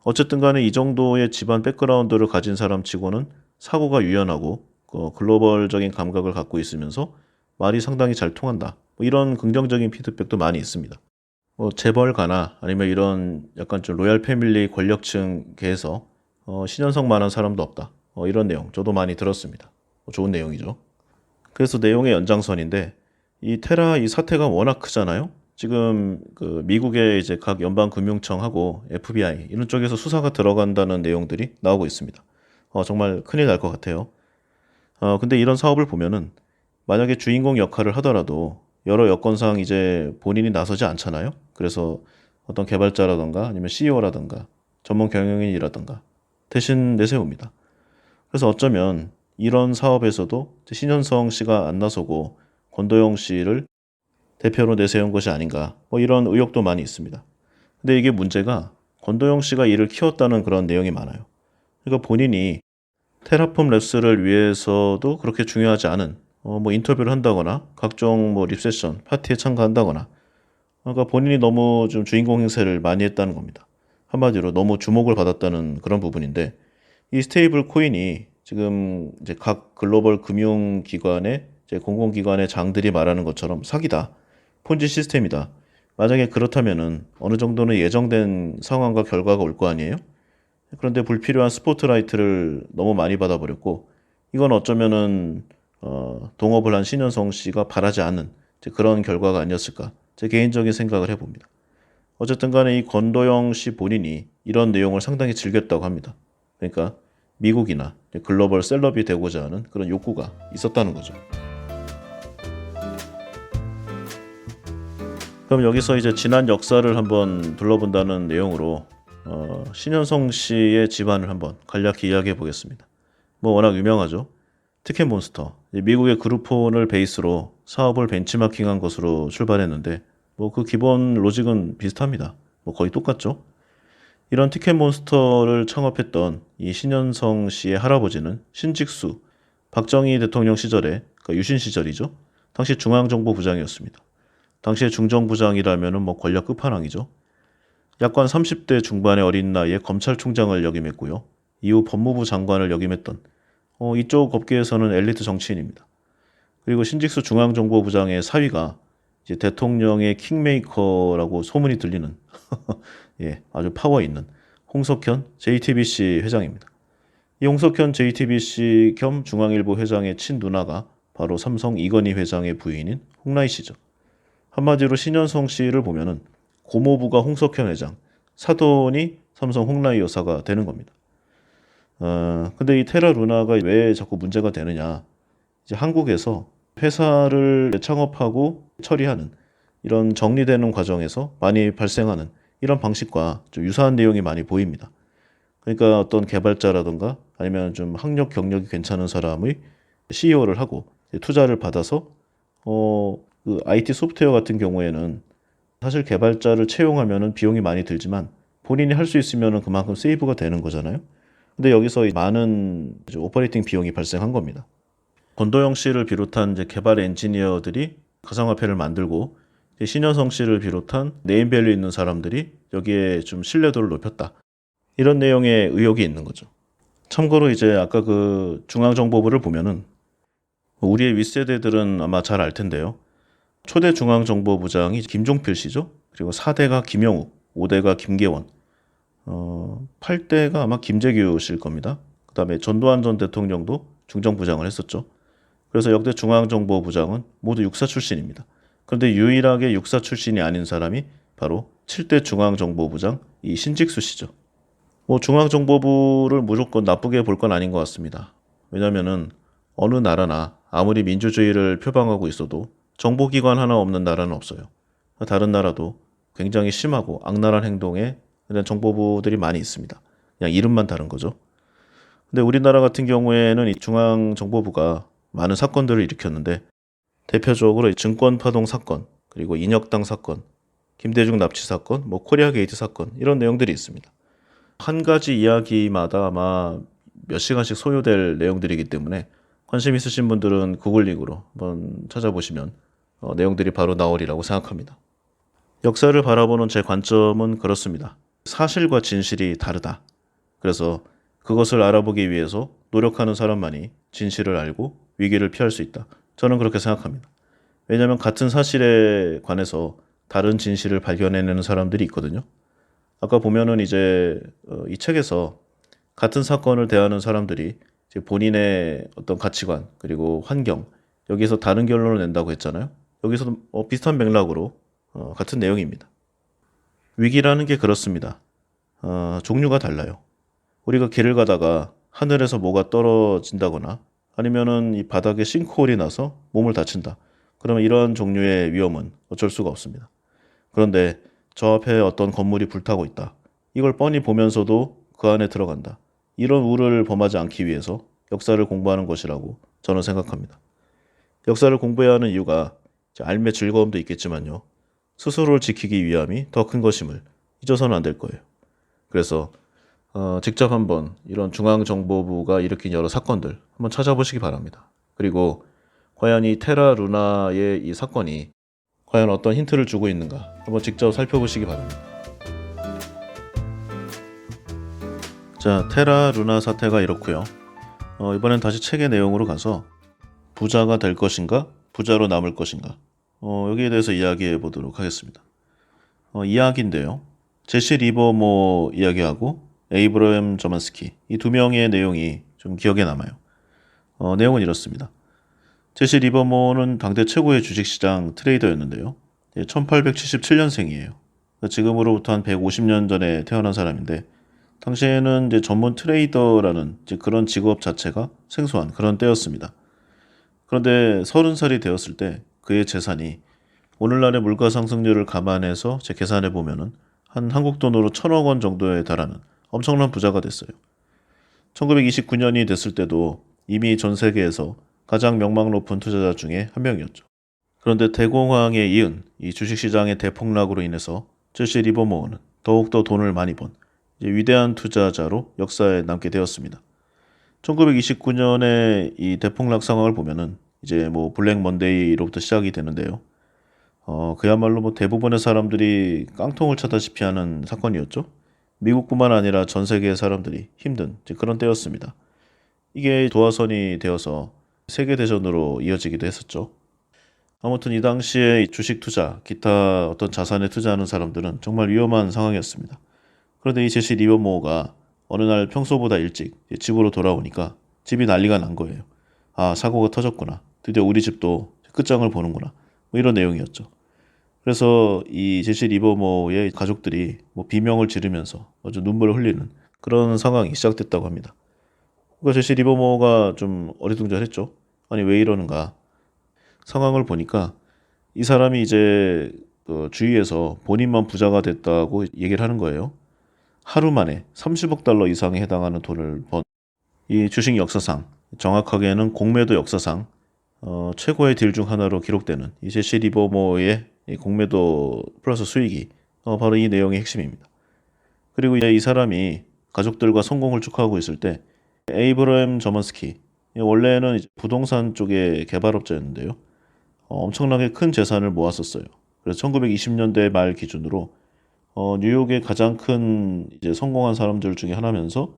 A: 어쨌든 간에 이 정도의 집안 백그라운드를 가진 사람 치고는 사고가 유연하고 글로벌적인 감각을 갖고 있으면서 말이 상당히 잘 통한다. 뭐 이런 긍정적인 피드백도 많이 있습니다. 재벌가나 아니면 이런 약간 좀 로얄 패밀리 권력층계에서 신현성만한 사람도 없다. 이런 내용 저도 많이 들었습니다. 좋은 내용이죠. 그래서 내용의 연장선인데 이 테라 이 사태가 워낙 크잖아요. 지금 그 미국의 이제 각 연방금융청하고 FBI 이런 쪽에서 수사가 들어간다는 내용들이 나오고 있습니다. 정말 큰일 날 것 같아요. 근데 이런 사업을 보면은 만약에 주인공 역할을 하더라도 여러 여건상 이제 본인이 나서지 않잖아요. 그래서 어떤 개발자라던가 아니면 CEO라던가 전문 경영인이라던가 대신 내세웁니다. 그래서 어쩌면 이런 사업에서도 신현성 씨가 안 나서고 권도영 씨를 대표로 내세운 것이 아닌가 뭐 이런 의혹도 많이 있습니다. 근데 이게 문제가 권도영 씨가 이를 키웠다는 그런 내용이 많아요. 그러니까 본인이 테라폼 랩스를 위해서도 그렇게 중요하지 않은 뭐 인터뷰를 한다거나 각종 뭐 립세션 파티에 참가한다거나 그러니까 본인이 너무 좀 주인공 행세를 많이 했다는 겁니다. 한마디로 너무 주목을 받았다는 그런 부분인데 이 스테이블 코인이 지금 이제 각 글로벌 금융기관의 이제 공공기관의 장들이 말하는 것처럼 사기다. 폰지 시스템이다. 만약에 그렇다면은 어느 정도는 예정된 상황과 결과가 올 거 아니에요? 그런데 불필요한 스포트라이트를 너무 많이 받아버렸고 이건 어쩌면은 동업을 한 신현성 씨가 바라지 않는 그런 결과가 아니었을까 제 개인적인 생각을 해봅니다. 어쨌든 간에 이 권도영 씨 본인이 이런 내용을 상당히 즐겼다고 합니다. 그러니까 미국이나 글로벌 셀럽이 되고자 하는 그런 욕구가 있었다는 거죠. 그럼 여기서 이제 지난 역사를 한번 둘러본다는 내용으로 신현성 씨의 집안을 한번 간략히 이야기해 보겠습니다. 뭐 워낙 유명하죠. 티켓몬스터, 미국의 그룹폰을 베이스로 사업을 벤치마킹한 것으로 출발했는데 뭐 그 기본 로직은 비슷합니다. 뭐 거의 똑같죠. 이런 티켓몬스터를 창업했던 이 신현성 씨의 할아버지는 신직수, 박정희 대통령 시절에 그러니까 유신 시절이죠. 당시 중앙정보부장이었습니다. 당시에 중정부장이라면 뭐 권력 끝판왕이죠. 약관 30대 중반의 어린 나이에 검찰총장을 역임했고요. 이후 법무부 장관을 역임했던 이쪽 업계에서는 엘리트 정치인입니다. 그리고 신직수 중앙정보부장의 사위가 이제 대통령의 킹메이커라고 소문이 들리는 예, 아주 파워 있는 홍석현 JTBC 회장입니다. 이 홍석현 JTBC 겸 중앙일보 회장의 친누나가 바로 삼성 이건희 회장의 부인인 홍라희 씨죠. 한마디로 신현성 씨를 보면은 고모부가 홍석현 회장, 사돈이 삼성 홍라희 여사가 되는 겁니다. 근데 이 테라 루나가 왜 자꾸 문제가 되느냐? 이제 한국에서 회사를 창업하고 처리하는 이런 정리되는 과정에서 많이 발생하는 이런 방식과 좀 유사한 내용이 많이 보입니다. 그러니까 어떤 개발자라든가 아니면 좀 학력 경력이 괜찮은 사람의 CEO를 하고 투자를 받아서 그 IT 소프트웨어 같은 경우에는 사실 개발자를 채용하면은 비용이 많이 들지만 본인이 할 수 있으면은 그만큼 세이브가 되는 거잖아요. 근데 여기서 많은 오퍼레이팅 비용이 발생한 겁니다. 권도영 씨를 비롯한 이제 개발 엔지니어들이 가상화폐를 만들고 신현성 씨를 비롯한 네임밸류 있는 사람들이 여기에 좀 신뢰도를 높였다. 이런 내용의 의혹이 있는 거죠. 참고로 이제 아까 그 중앙정보부를 보면은 우리의 윗세대들은 아마 잘 알 텐데요. 초대 중앙정보부장이 김종필 씨죠. 그리고 4대가 김영욱, 5대가 김계원, 8대가 아마 김재규 씨일 겁니다. 그 다음에 전두환 전 대통령도 중정부장을 했었죠. 그래서 역대 중앙정보부장은 모두 육사 출신입니다. 그런데 유일하게 육사 출신이 아닌 사람이 바로 7대 중앙정보부장 이 신직수 씨죠. 뭐 중앙정보부를 무조건 나쁘게 볼 건 아닌 것 같습니다. 왜냐면은 어느 나라나 아무리 민주주의를 표방하고 있어도 정보기관 하나 없는 나라는 없어요. 다른 나라도 굉장히 심하고 악랄한 행동에 대한 정보부들이 많이 있습니다. 그냥 이름만 다른 거죠. 근데 우리나라 같은 경우에는 이 중앙정보부가 많은 사건들을 일으켰는데 대표적으로 증권파동 사건, 그리고 인혁당 사건, 김대중 납치 사건, 뭐 코리아 게이트 사건 이런 내용들이 있습니다. 한 가지 이야기마다 아마 몇 시간씩 소요될 내용들이기 때문에 관심 있으신 분들은 구글 링크로 한번 찾아보시면 내용들이 바로 나오리라고 생각합니다. 역사를 바라보는 제 관점은 그렇습니다. 사실과 진실이 다르다. 그래서 그것을 알아보기 위해서 노력하는 사람만이 진실을 알고 위기를 피할 수 있다. 저는 그렇게 생각합니다. 왜냐하면 같은 사실에 관해서 다른 진실을 발견해내는 사람들이 있거든요. 아까 보면은 이제 이 책에서 같은 사건을 대하는 사람들이 이제 본인의 어떤 가치관 그리고 환경 여기에서 다른 결론을 낸다고 했잖아요. 여기서도 비슷한 맥락으로 같은 내용입니다. 위기라는 게 그렇습니다. 종류가 달라요. 우리가 길을 가다가 하늘에서 뭐가 떨어진다거나 아니면은 이 바닥에 싱크홀이 나서 몸을 다친다. 그러면 이러한 종류의 위험은 어쩔 수가 없습니다. 그런데 저 앞에 어떤 건물이 불타고 있다. 이걸 뻔히 보면서도 그 안에 들어간다. 이런 우를 범하지 않기 위해서 역사를 공부하는 것이라고 저는 생각합니다. 역사를 공부해야 하는 이유가 삶의 즐거움도 있겠지만요. 스스로를 지키기 위함이 더 큰 것임을 잊어서는 안 될 거예요. 그래서 직접 한번 이런 중앙정보부가 일으킨 여러 사건들 한번 찾아보시기 바랍니다. 그리고 과연 이 테라 루나의 이 사건이 과연 어떤 힌트를 주고 있는가 한번 직접 살펴보시기 바랍니다. 자, 테라 루나 사태가 이렇고요. 이번엔 다시 책의 내용으로 가서 부자가 될 것인가, 부자로 남을 것인가 여기에 대해서 이야기해 보도록 하겠습니다. 이야기인데요. 제시 리버모 이야기하고 에이브러햄 저만스키 이 두 명의 내용이 좀 기억에 남아요. 내용은 이렇습니다. 제시 리버모는 당대 최고의 주식시장 트레이더였는데요. 1877년생이에요. 지금으로부터 한 150년 전에 태어난 사람인데 당시에는 이제 전문 트레이더라는 이제 그런 직업 자체가 생소한 그런 때였습니다. 그런데 30살이 되었을 때 그의 재산이 오늘날의 물가 상승률을 감안해서 제 계산해 보면은 한 한국 돈으로 1,000억 원 정도에 달하는 엄청난 부자가 됐어요. 1929년이 됐을 때도 이미 전 세계에서 가장 명망 높은 투자자 중에 한 명이었죠. 그런데 대공황에 이은 이 주식시장의 대폭락으로 인해서 제시 리버모어는 더욱더 돈을 많이 번 위대한 투자자로 역사에 남게 되었습니다. 1929년에 이 대폭락 상황을 보면은 이제 뭐 블랙 먼데이로부터 시작이 되는데요. 그야말로 뭐 대부분의 사람들이 깡통을 차다시피 하는 사건이었죠. 미국뿐만 아니라 전 세계의 사람들이 힘든 그런 때였습니다. 이게 도화선이 되어서 세계대전으로 이어지기도 했었죠. 아무튼 이 당시에 주식 투자, 기타 어떤 자산에 투자하는 사람들은 정말 위험한 상황이었습니다. 그런데 이 제시 리버모어가 어느 날 평소보다 일찍 집으로 돌아오니까 집이 난리가 난 거예요. 아, 사고가 터졌구나. 드디어 우리 집도 끝장을 보는구나. 뭐 이런 내용이었죠. 그래서 이 제시 리버모어의 가족들이 뭐 비명을 지르면서 아주 눈물을 흘리는 그런 상황이 시작됐다고 합니다. 그러니까 제시 리버모어가 좀 어리둥절했죠. 아니 왜 이러는가. 상황을 보니까 이 사람이 이제 그 주위에서 본인만 부자가 됐다고 얘기를 하는 거예요. 하루 만에 30억 달러 이상에 해당하는 돈을 번 이 주식 역사상 정확하게는 공매도 역사상 최고의 딜 중 하나로 기록되는 이 제시 리버모어의 이 공매도 플러스 수익이 바로 이 내용의 핵심입니다. 그리고 이제 이 사람이 가족들과 성공을 축하하고 있을 때 에이브러햄 저먼스키 원래는 이제 부동산 쪽의 개발업자였는데요. 엄청나게 큰 재산을 모았었어요. 그래서 1920년대 말 기준으로 뉴욕의 가장 큰 이제 성공한 사람들 중에 하나면서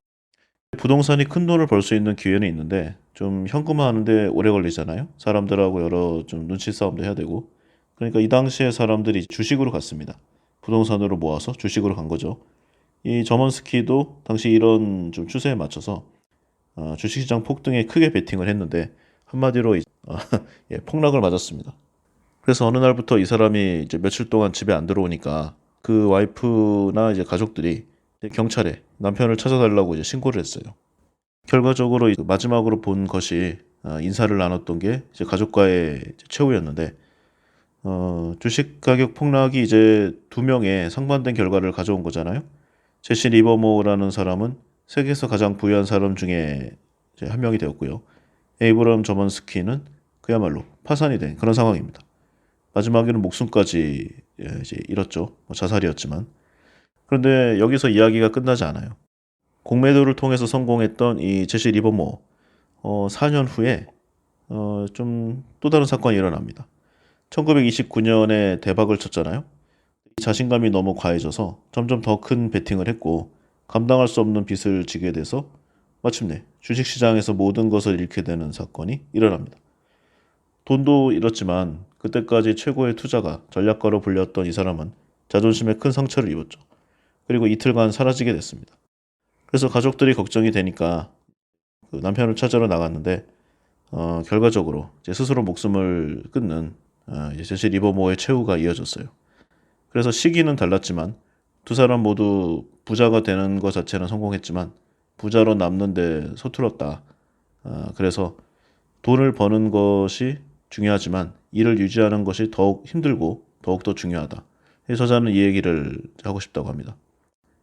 A: 부동산이 큰 돈을 벌 수 있는 기회는 있는데 좀 현금화하는데 오래 걸리잖아요. 사람들하고 여러 좀 눈치 싸움도 해야 되고. 그러니까 이 당시에 사람들이 주식으로 갔습니다. 부동산으로 모아서 주식으로 간 거죠. 이 저먼스키도 당시 이런 좀 추세에 맞춰서 주식시장 폭등에 크게 베팅을 했는데 한마디로 예, 폭락을 맞았습니다. 그래서 어느 날부터 이 사람이 이제 며칠 동안 집에 안 들어오니까 그 와이프나 이제 가족들이 경찰에 남편을 찾아달라고 이제 신고를 했어요. 결과적으로 마지막으로 본 것이 인사를 나눴던 게 이제 가족과의 최후였는데 주식 가격 폭락이 이제 두 명의 상반된 결과를 가져온 거잖아요. 제시 리버모어라는 사람은 세계에서 가장 부유한 사람 중에 이제 한 명이 되었고요. 에이브럼 저먼스키는 그야말로 파산이 된 그런 상황입니다. 마지막에는 목숨까지 이제 잃었죠. 뭐 자살이었지만. 그런데 여기서 이야기가 끝나지 않아요. 공매도를 통해서 성공했던 이 제시 리버모 4년 후에 좀 또 다른 사건이 일어납니다. 1929년에 대박을 쳤잖아요. 자신감이 너무 과해져서 점점 더 큰 베팅을 했고 감당할 수 없는 빚을 지게 돼서 마침내 주식시장에서 모든 것을 잃게 되는 사건이 일어납니다. 돈도 잃었지만 그때까지 최고의 투자가 전략가로 불렸던 이 사람은 자존심에 큰 상처를 입었죠. 그리고 이틀간 사라지게 됐습니다. 그래서 가족들이 걱정이 되니까 그 남편을 찾으러 나갔는데 결과적으로 이제 스스로 목숨을 끊는 이제 제시 리버모어의 최후가 이어졌어요. 그래서 시기는 달랐지만 두 사람 모두 부자가 되는 것 자체는 성공했지만 부자로 남는데 서툴었다. 그래서 돈을 버는 것이 중요하지만 이를 유지하는 것이 더욱 힘들고 더욱더 중요하다. 저자는 이 얘기를 하고 싶다고 합니다.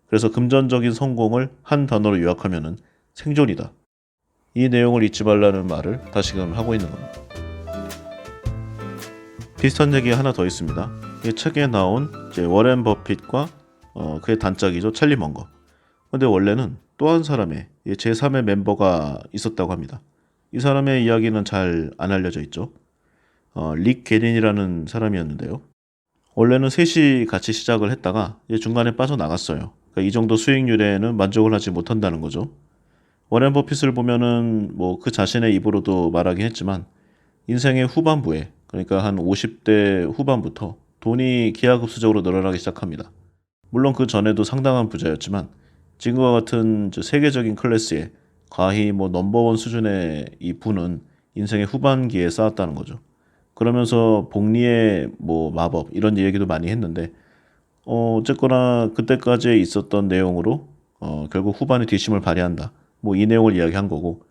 A: 그래서 금전적인 성공을 한 단어로 요약하면은 생존이다. 이 내용을 잊지 말라는 말을 다시금 하고 있는 겁니다. 비슷한 얘기가 하나 더 있습니다. 이 책에 나온 이제 워렌 버핏과 그의 단짝이죠. 찰리 먼거. 근데 원래는 또 한 사람의 제3의 멤버가 있었다고 합니다. 이 사람의 이야기는 잘 안 알려져 있죠. 릭 게린이라는 사람이었는데요. 원래는 셋이 같이 시작을 했다가 이제 중간에 빠져나갔어요. 그러니까 이 정도 수익률에는 만족을 하지 못한다는 거죠. 워렌 버핏을 보면은 뭐 그 자신의 입으로도 말하긴 했지만 인생의 후반부에 그러니까 한 50대 후반부터 돈이 기하급수적으로 늘어나기 시작합니다. 물론 그 전에도 상당한 부자였지만 지금과 같은 세계적인 클래스의 과히 뭐 넘버원 수준의 이 부는 인생의 후반기에 쌓았다는 거죠. 그러면서 복리의 뭐 마법 이런 얘기도 많이 했는데 어쨌거나 그때까지 있었던 내용으로 결국 후반에 뒷심을 발휘한다. 뭐 이 내용을 이야기한 거고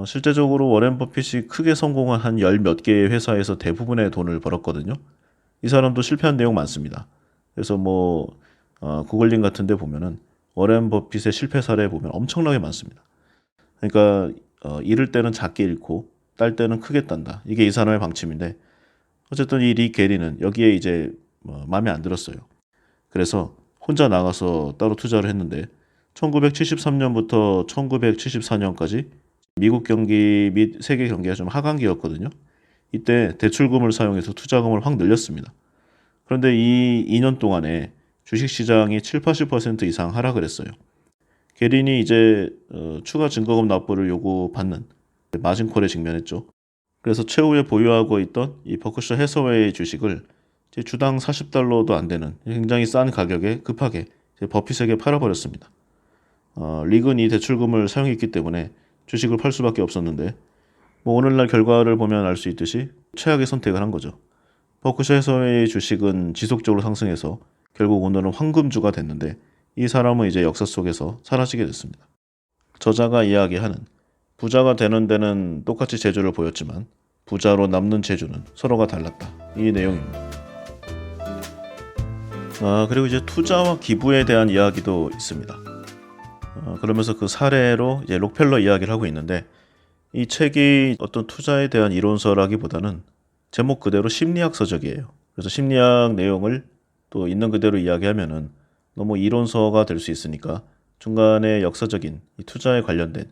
A: 실제적으로 워렌 버핏이 크게 성공한 한 열 몇 개의 회사에서 대부분의 돈을 벌었거든요. 이 사람도 실패한 내용 많습니다. 그래서 뭐 구글링 같은 데 보면은 워렌 버핏의 실패 사례 보면 엄청나게 많습니다. 그러니까 잃을 때는 작게 잃고 딸 때는 크게 딴다. 이게 이 사람의 방침인데 어쨌든 이 리 게리는 여기에 이제 마음에 안 들었어요. 그래서 혼자 나가서 따로 투자를 했는데 1973년부터 1974년까지 미국 경기 및 세계 경기가 좀 하강기였거든요. 이때 대출금을 사용해서 투자금을 확 늘렸습니다. 그런데 이 2년 동안에 주식시장이 7, 80% 이상 하락을 했어요. 게린이 이제 추가 증거금 납부를 요구받는 마진콜에 직면했죠. 그래서 최후에 보유하고 있던 이 버크셔 해서웨이 주식을 이제 주당 40달러도 안 되는 굉장히 싼 가격에 급하게 버핏에게 팔아버렸습니다. 릭은 이 대출금을 사용했기 때문에 주식을 팔 수밖에 없었는데 뭐 오늘날 결과를 보면 알 수 있듯이 최악의 선택을 한 거죠. 버크셔 해서웨이 주식은 지속적으로 상승해서 결국 오늘은 황금주가 됐는데 이 사람은 이제 역사 속에서 사라지게 됐습니다. 저자가 이야기하는 부자가 되는 데는 똑같이 재주를 보였지만 부자로 남는 재주는 서로가 달랐다. 이 내용입니다. 그리고 이제 투자와 기부에 대한 이야기도 있습니다. 그러면서 그 사례로 이제 록펠러 이야기를 하고 있는데 이 책이 어떤 투자에 대한 이론서라기보다는 제목 그대로 심리학 서적이에요. 그래서 심리학 내용을 또 있는 그대로 이야기하면은 너무 이론서가 될 수 있으니까 중간에 역사적인 이 투자에 관련된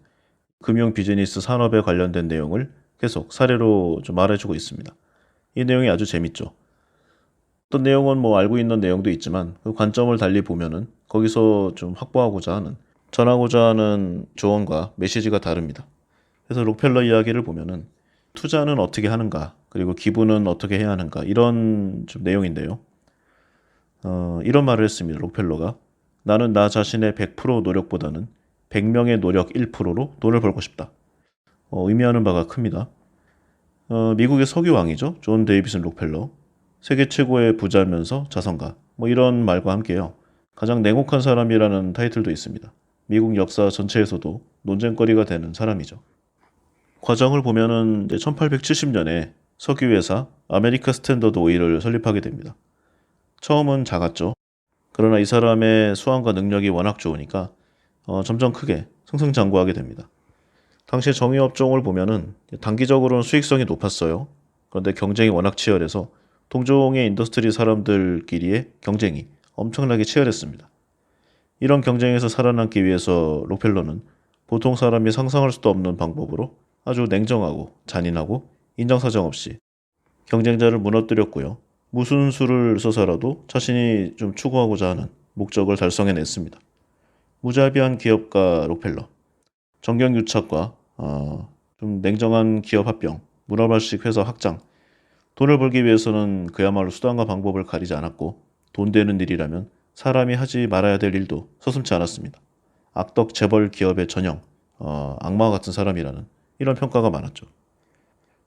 A: 금융 비즈니스 산업에 관련된 내용을 계속 사례로 좀 말해주고 있습니다. 이 내용이 아주 재밌죠. 어떤 내용은 뭐 알고 있는 내용도 있지만 그 관점을 달리 보면은 거기서 좀 확보하고자 하는 전하고자 하는 조언과 메시지가 다릅니다. 그래서 록펠러 이야기를 보면은 투자는 어떻게 하는가 그리고 기부는 어떻게 해야 하는가 이런 좀 내용인데요. 이런 말을 했습니다. 록펠러가 나는 나 자신의 100% 노력보다는 100명의 노력 1%로 돈을 벌고 싶다. 의미하는 바가 큽니다. 미국의 석유왕이죠. 존 데이비슨 록펠러. 세계 최고의 부자면서 자선가. 뭐 이런 말과 함께요. 가장 냉혹한 사람이라는 타이틀도 있습니다. 미국 역사 전체에서도 논쟁거리가 되는 사람이죠. 과정을 보면은 1870년에 석유회사 아메리카 스탠더드 오일을 설립하게 됩니다. 처음은 작았죠. 그러나 이 사람의 수완과 능력이 워낙 좋으니까 점점 크게 승승장구하게 됩니다. 당시에 정유업종을 보면은 단기적으로는 수익성이 높았어요. 그런데 경쟁이 워낙 치열해서 동종의 인더스트리 사람들끼리의 경쟁이 엄청나게 치열했습니다. 이런 경쟁에서 살아남기 위해서 록펠러는 보통 사람이 상상할 수도 없는 방법으로 아주 냉정하고 잔인하고 인정사정 없이 경쟁자를 무너뜨렸고요. 무슨 수를 써서라도 자신이 좀 추구하고자 하는 목적을 달성해냈습니다. 무자비한 기업가 록펠러, 정경유착과 좀 냉정한 기업 합병, 문어발식 회사 확장, 돈을 벌기 위해서는 그야말로 수단과 방법을 가리지 않았고 돈 되는 일이라면 사람이 하지 말아야 될 일도 서슴지 않았습니다. 악덕 재벌 기업의 전형, 악마 같은 사람이라는 이런 평가가 많았죠.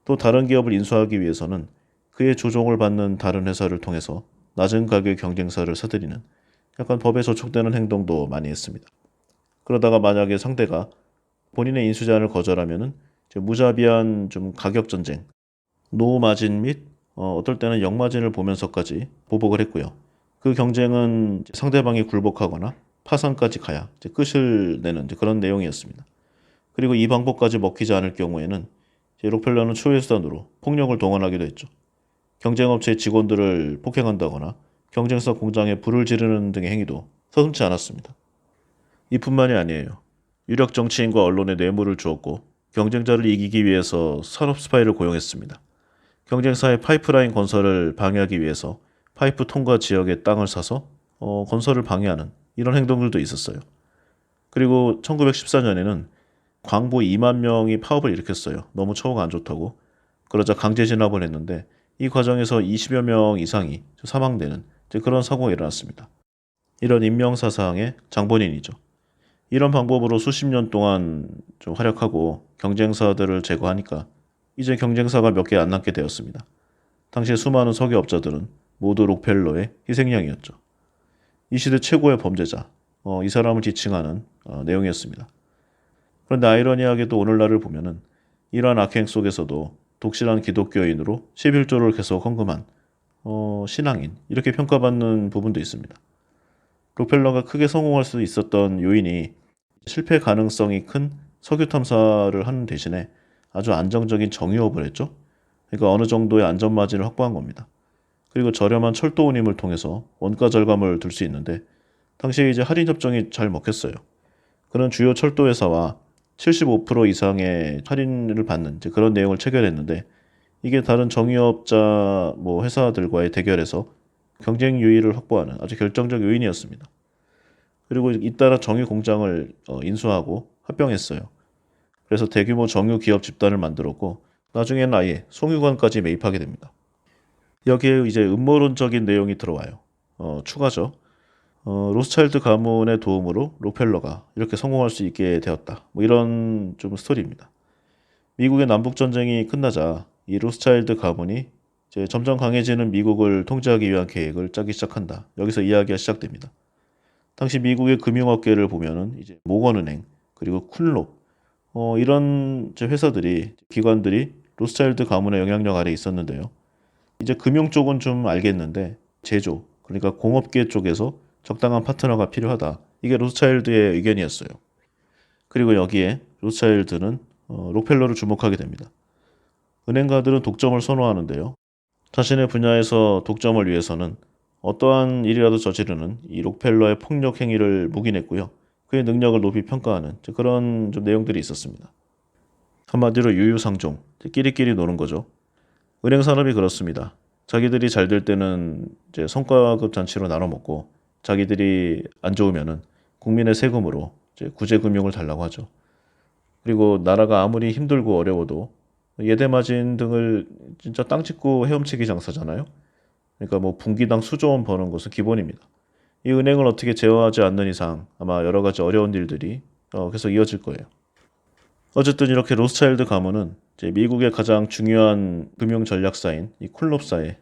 A: 또 다른 기업을 인수하기 위해서는 그의 조종을 받는 다른 회사를 통해서 낮은 가격 경쟁사를 사들이는 약간 법에 저촉되는 행동도 많이 했습니다. 그러다가 만약에 상대가 본인의 인수 제안을 거절하면은 무자비한 좀 가격 전쟁, 노 마진 및 어떨 때는 역마진을 보면서까지 보복을 했고요. 그 경쟁은 상대방이 굴복하거나 파산까지 가야 끝을 내는 그런 내용이었습니다. 그리고 이 방법까지 먹히지 않을 경우에는 록펠러는 추후의 수단으로 폭력을 동원하기도 했죠. 경쟁업체의 직원들을 폭행한다거나 경쟁사 공장에 불을 지르는 등의 행위도 서슴지 않았습니다. 이뿐만이 아니에요. 유력 정치인과 언론에 뇌물을 주었고 경쟁자를 이기기 위해서 산업 스파이를 고용했습니다. 경쟁사의 파이프라인 건설을 방해하기 위해서 파이프 통과 지역의 땅을 사서 건설을 방해하는 이런 행동들도 있었어요. 그리고 1914년에는 광부 2만 명이 파업을 일으켰어요. 너무 처우가 안 좋다고. 그러자 강제 진압을 했는데 이 과정에서 20여 명 이상이 사망되는 그런 사고가 일어났습니다. 이런 인명사상의 장본인이죠. 이런 방법으로 수십 년 동안 좀 활약하고 경쟁사들을 제거하니까 이제 경쟁사가 몇 개 안 남게 되었습니다. 당시 수많은 석유업자들은 모두 록펠러의 희생양이었죠. 이 시대 최고의 범죄자, 이 사람을 지칭하는 내용이었습니다. 그런데 아이러니하게도 오늘날을 보면은 이러한 악행 속에서도 독실한 기독교인으로 11조를 계속 헌금한 신앙인 이렇게 평가받는 부분도 있습니다. 록펠러가 크게 성공할 수 있었던 요인이 실패 가능성이 큰 석유 탐사를 하는 대신에 아주 안정적인 정유업을 했죠. 그러니까 어느 정도의 안전 마진을 확보한 겁니다. 그리고 저렴한 철도 운임을 통해서 원가 절감을 둘 수 있는데 당시에 이제 할인 협정이 잘 먹혔어요. 그런 주요 철도 회사와 75% 이상의 할인을 받는 그런 내용을 체결했는데 이게 다른 정유업자 회사들과의 대결에서 경쟁 유의를 확보하는 아주 결정적 요인이었습니다. 그리고 잇따라 정유 공장을 인수하고 합병했어요. 그래서 대규모 정유 기업 집단을 만들었고 나중에는 아예 송유관까지 매입하게 됩니다. 여기에 이제 음모론적인 내용이 들어와요. 추가죠. 로스차일드 가문의 도움으로 록펠러가 이렇게 성공할 수 있게 되었다. 이런 좀 스토리입니다. 미국의 남북전쟁이 끝나자 이 로스차일드 가문이 이제 점점 강해지는 미국을 통제하기 위한 계획을 짜기 시작한다. 여기서 이야기가 시작됩니다. 당시 미국의 금융업계를 보면은 이제 모건은행 그리고 쿤롭 이런 회사들이 기관들이 로스차일드 가문의 영향력 아래 있었는데요. 이제 금융 쪽은 좀 알겠는데 제조 그러니까 공업계 쪽에서 적당한 파트너가 필요하다. 이게 로스차일드의 의견이었어요. 그리고 여기에 로스차일드는 록펠러를 주목하게 됩니다. 은행가들은 독점을 선호하는데요. 자신의 분야에서 독점을 위해서는 어떠한 일이라도 저지르는 이 록펠러의 폭력 행위를 묵인했고요. 그의 능력을 높이 평가하는 그런 좀 내용들이 있었습니다. 한마디로 유유상종, 끼리끼리 노는 거죠. 은행 산업이 그렇습니다. 자기들이 잘 될 때는 이제 성과급 잔치로 나눠 먹고 자기들이 안 좋으면은 국민의 세금으로 이제 구제금융을 달라고 하죠. 그리고 나라가 아무리 힘들고 어려워도 예대마진 등을 진짜 땅 짓고 헤엄치기 장사잖아요. 그러니까 분기당 수조 원 버는 것은 기본입니다. 이 은행을 어떻게 제어하지 않는 이상 아마 여러 가지 어려운 일들이 계속 이어질 거예요. 어쨌든 이렇게 로스차일드 가문은 이제 미국의 가장 중요한 금융 전략사인 이 쿤롭사의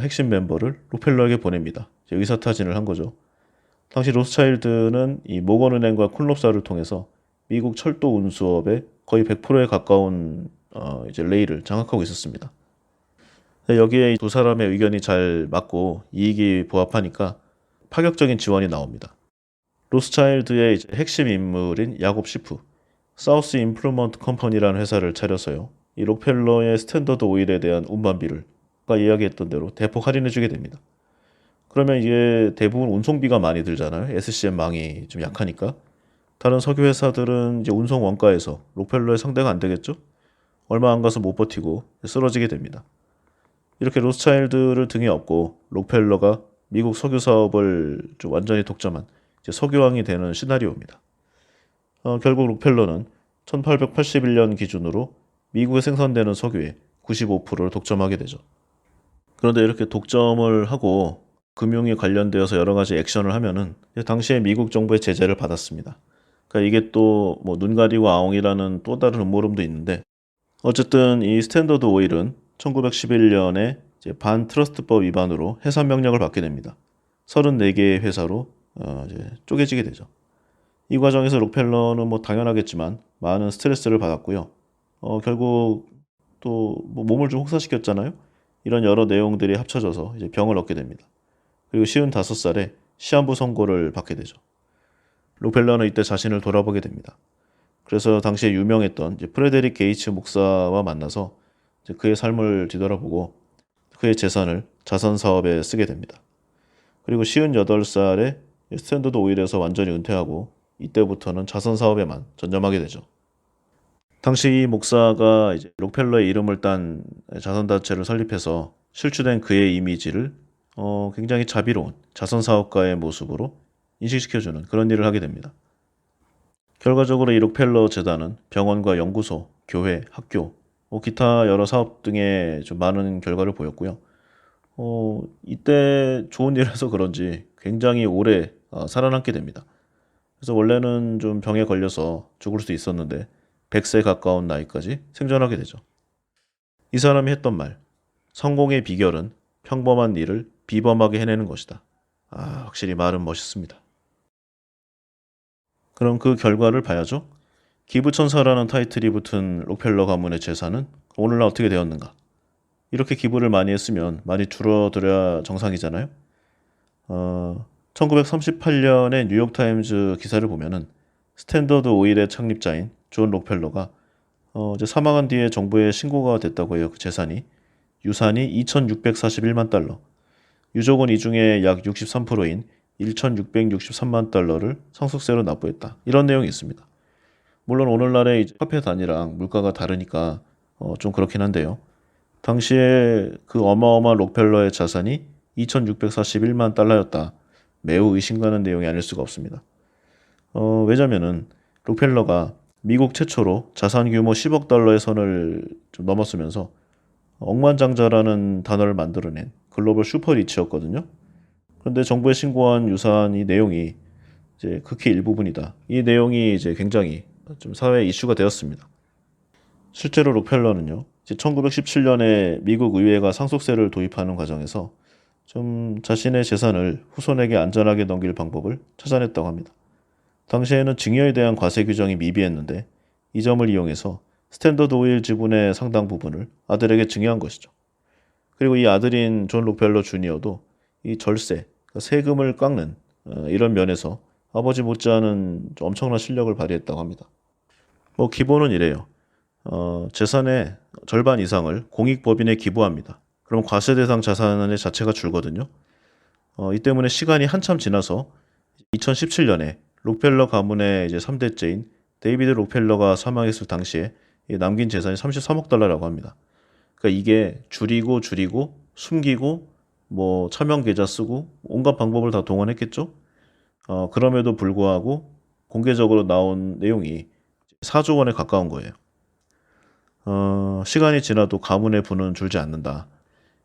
A: 핵심 멤버를 록펠러에게 보냅니다. 의사타진을 한 거죠. 당시 로스차일드는 이 모건은행과 쿤롭사를 통해서 미국 철도 운수업의 거의 100%에 가까운 이제 레일을 장악하고 있었습니다. 여기에 두 사람의 의견이 잘 맞고 이익이 부합하니까 파격적인 지원이 나옵니다. 로스차일드의 이제 핵심 인물인 야곱 시프, 사우스 임프루먼트 컴퍼니라는 회사를 차려서요. 이 록펠러의 스탠더드 오일에 대한 운반비를 아까 이야기했던 대로 대폭 할인해주게 됩니다. 그러면 이게 대부분 운송비가 많이 들잖아요. SCM망이 좀 약하니까. 다른 석유 회사들은 이제 운송 원가에서 록펠러의 상대가 안 되겠죠? 얼마 안 가서 못 버티고 쓰러지게 됩니다. 이렇게 로스차일드를 등에 업고 록펠러가 미국 석유 사업을 좀 완전히 독점한 이제 석유왕이 되는 시나리오입니다. 결국 록펠러는 1881년 기준으로 미국에 생산되는 석유의 95%를 독점하게 되죠. 그런데 이렇게 독점을 하고 금융에 관련되어서 여러 가지 액션을 하면은 당시에 미국 정부의 제재를 받았습니다. 그러니까 이게 또 뭐 눈 가리고 아웅이라는 또 다른 음모론도 있는데 어쨌든 이 스탠더드 오일은 1911년에 반트러스트법 위반으로 해산 명령을 받게 됩니다. 34개의 회사로 이제 쪼개지게 되죠. 이 과정에서 록펠러는 뭐 당연하겠지만 많은 스트레스를 받았고요. 결국 또뭐 몸을 좀 혹사시켰잖아요. 이런 여러 내용들이 합쳐져서 이제 병을 얻게 됩니다. 그리고 55살에 시한부 선고를 받게 되죠. 록펠러는 이때 자신을 돌아보게 됩니다. 그래서 당시에 유명했던 프레데릭 게이츠 목사와 만나서 그의 삶을 뒤돌아보고 그의 재산을 자선 사업에 쓰게 됩니다. 그리고 58살에 스탠더드 오일에서 완전히 은퇴하고 이때부터는 자선 사업에만 전념하게 되죠. 당시 이 목사가 이제 록펠러의 이름을 딴 자선단체를 설립해서 실추된 그의 이미지를 굉장히 자비로운 자선 사업가의 모습으로 인식시켜주는 그런 일을 하게 됩니다. 결과적으로 이 록펠러 재단은 병원과 연구소, 교회, 학교, 기타 여러 사업 등에 좀 많은 결과를 보였고요. 이때 좋은 일해서 그런지 굉장히 오래 살아남게 됩니다. 그래서 원래는 좀 병에 걸려서 죽을 수도 있었는데 100세 가까운 나이까지 생존하게 되죠. 이 사람이 했던 말, 성공의 비결은 평범한 일을 비범하게 해내는 것이다. 확실히 말은 멋있습니다. 그럼 그 결과를 봐야죠. 기부천사라는 타이틀이 붙은 록펠러 가문의 재산은 오늘날 어떻게 되었는가? 이렇게 기부를 많이 했으면 많이 줄어들어야 정상이잖아요. 1938년에 뉴욕타임즈 기사를 보면은 스탠더드 오일의 창립자인 존 록펠러가 이제 사망한 뒤에 정부에 신고가 됐다고 해요. 그 재산이. 유산이 2,641만 달러. 유족은 이 중에 약 63%인 1,663만 달러를 상속세로 납부했다. 이런 내용이 있습니다. 물론 오늘날의 이제 화폐 단위랑 물가가 다르니까 좀 그렇긴 한데요. 당시에 그 어마어마한 록펠러의 자산이 2,641만 달러였다. 매우 의심가는 내용이 아닐 수가 없습니다. 왜냐면은 록펠러가 미국 최초로 자산 규모 10억 달러의 선을 좀 넘었으면서 억만장자라는 단어를 만들어낸 글로벌 슈퍼리치였거든요. 그런데 정부에 신고한 유산 이 내용이 이제 극히 일부분이다. 이 내용이 이제 굉장히 좀 사회 이슈가 되었습니다. 실제로 록펠러는요, 1917년에 미국 의회가 상속세를 도입하는 과정에서 좀 자신의 재산을 후손에게 안전하게 넘길 방법을 찾아냈다고 합니다. 당시에는 증여에 대한 과세 규정이 미비했는데 이 점을 이용해서 스탠더드 오일 지분의 상당 부분을 아들에게 증여한 것이죠. 그리고 이 아들인 존 록펠러 주니어도 이 절세, 세금을 깎는 이런 면에서 아버지 못지않은 엄청난 실력을 발휘했다고 합니다. 뭐 기본은 이래요. 재산의 절반 이상을 공익법인에 기부합니다. 그럼 과세 대상 자산의 자체가 줄거든요. 이 때문에 시간이 한참 지나서 2017년에 록펠러 가문의 이제 3대째인 데이비드 록펠러가 사망했을 당시에 남긴 재산이 33억 달러라고 합니다. 그러니까 이게 줄이고 숨기고 뭐 차명 계좌 쓰고 온갖 방법을 다 동원했겠죠. 그럼에도 불구하고 공개적으로 나온 내용이 4조 원에 가까운 거예요. 시간이 지나도 가문의 부는 줄지 않는다.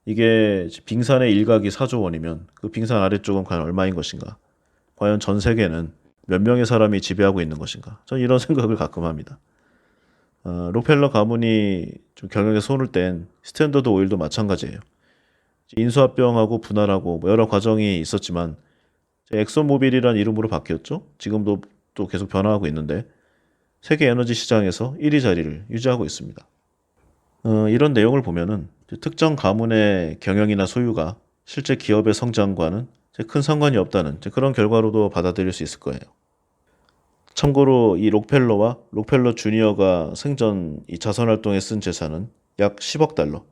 A: 이게 빙산의 일각이 4조 원이면 그 빙산 아래쪽은 과연 얼마인 것인가? 과연 전 세계는 몇 명의 사람이 지배하고 있는 것인가? 저는 이런 생각을 가끔 합니다. 록펠러 가문이 좀 경영에 손을 뗀 스탠더드 오일도 마찬가지예요. 인수합병하고 분할하고 뭐 여러 과정이 있었지만 엑소모빌이라는 이름으로 바뀌었죠. 지금도 또 계속 변화하고 있는데 세계 에너지 시장에서 1위 자리를 유지하고 있습니다. 이런 내용을 보면은 특정 가문의 경영이나 소유가 실제 기업의 성장과는 큰 상관이 없다는 그런 결과로도 받아들일 수 있을 거예요. 참고로 이 록펠러와 록펠러 주니어가 생전 이 자선활동에 쓴 재산은 약 10억 달러,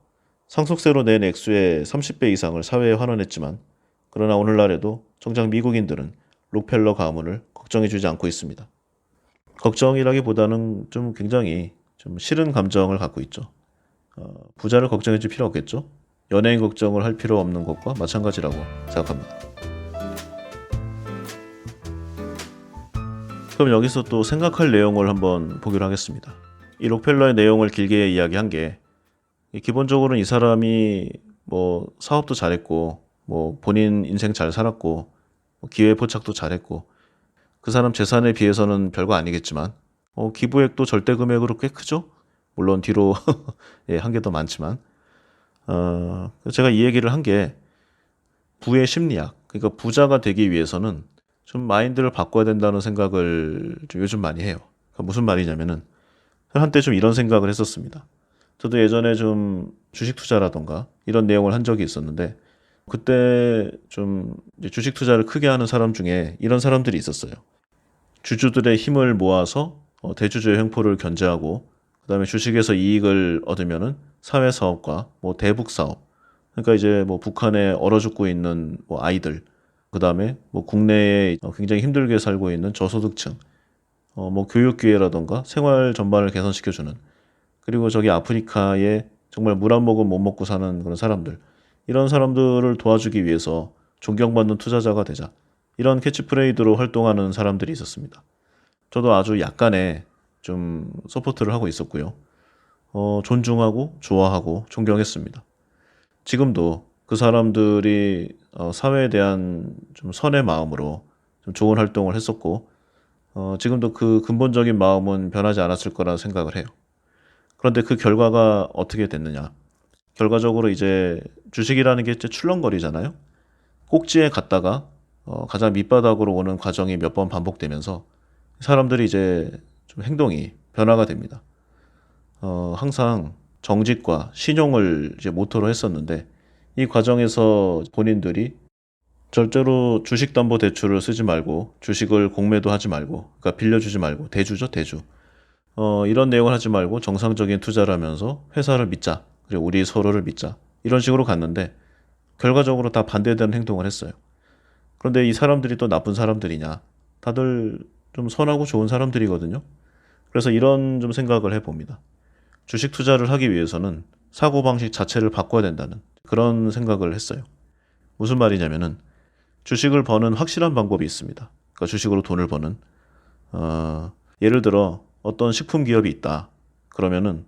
A: 상속세로 낸 액수의 30배 이상을 사회에 환원했지만 그러나 오늘날에도 정작 미국인들은 록펠러 가문을 걱정해주지 않고 있습니다. 걱정이라기보다는 좀 굉장히 좀 싫은 감정을 갖고 있죠. 부자를 걱정해줄 필요 없겠죠. 연예인 걱정을 할 필요 없는 것과 마찬가지라고 생각합니다. 그럼 여기서 또 생각할 내용을 한번 보기로 하겠습니다. 이 록펠러의 내용을 길게 이야기한 게 기본적으로는 이 사람이 뭐 사업도 잘했고 뭐 본인 인생 잘 살았고 뭐 기회 포착도 잘했고 그 사람 재산에 비해서는 별거 아니겠지만 기부액도 절대 금액으로 꽤 크죠. 물론 뒤로 예, 한 게 더 많지만 제가 이 얘기를 한 게 부의 심리학, 그러니까 부자가 되기 위해서는 좀 마인드를 바꿔야 된다는 생각을 좀 요즘 많이 해요. 그러니까 무슨 말이냐면은 한때 좀 이런 생각을 했었습니다. 저도 예전에 좀 주식 투자라던가 이런 내용을 한 적이 있었는데 그때 좀 이제 주식 투자를 크게 하는 사람 중에 이런 사람들이 있었어요. 주주들의 힘을 모아서 대주주의 횡포를 견제하고 그다음에 주식에서 이익을 얻으면은 사회 사업과 뭐 대북 사업, 그러니까 이제 뭐 북한에 얼어 죽고 있는 뭐 아이들, 그다음에 뭐 국내에 굉장히 힘들게 살고 있는 저소득층, 뭐 교육 기회라던가 생활 전반을 개선시켜주는, 그리고 저기 아프리카에 정말 물 한 모금 못 먹고 사는 그런 사람들, 이런 사람들을 도와주기 위해서 존경받는 투자자가 되자, 이런 캐치프레이드로 활동하는 사람들이 있었습니다. 저도 아주 약간의 좀 서포트를 하고 있었고요. 존중하고 좋아하고 존경했습니다. 지금도 그 사람들이 사회에 대한 좀 선의 마음으로 좀 좋은 활동을 했었고 지금도 그 근본적인 마음은 변하지 않았을 거라 생각을 해요. 그런데 그 결과가 어떻게 됐느냐? 결과적으로 이제 주식이라는 게 이제 출렁거리잖아요. 꼭지에 갔다가 가장 밑바닥으로 오는 과정이 몇 번 반복되면서 사람들이 이제 좀 행동이 변화가 됩니다. 항상 정직과 신용을 이제 모토로 했었는데 이 과정에서 본인들이 절대로 주식담보대출을 쓰지 말고 주식을 공매도 하지 말고 그러니까 빌려주지 말고 대주죠 대주 이런 내용을 하지 말고 정상적인 투자를 하면서 회사를 믿자 그리고 우리 서로를 믿자 이런 식으로 갔는데 결과적으로 다 반대되는 행동을 했어요. 그런데 이 사람들이 또 나쁜 사람들이냐? 다들 좀 선하고 좋은 사람들이거든요. 그래서 이런 좀 생각을 해봅니다. 주식 투자를 하기 위해서는 사고방식 자체를 바꿔야 된다는 그런 생각을 했어요. 무슨 말이냐면은 주식을 버는 확실한 방법이 있습니다. 그러니까 주식으로 돈을 버는 예를 들어 어떤 식품 기업이 있다. 그러면은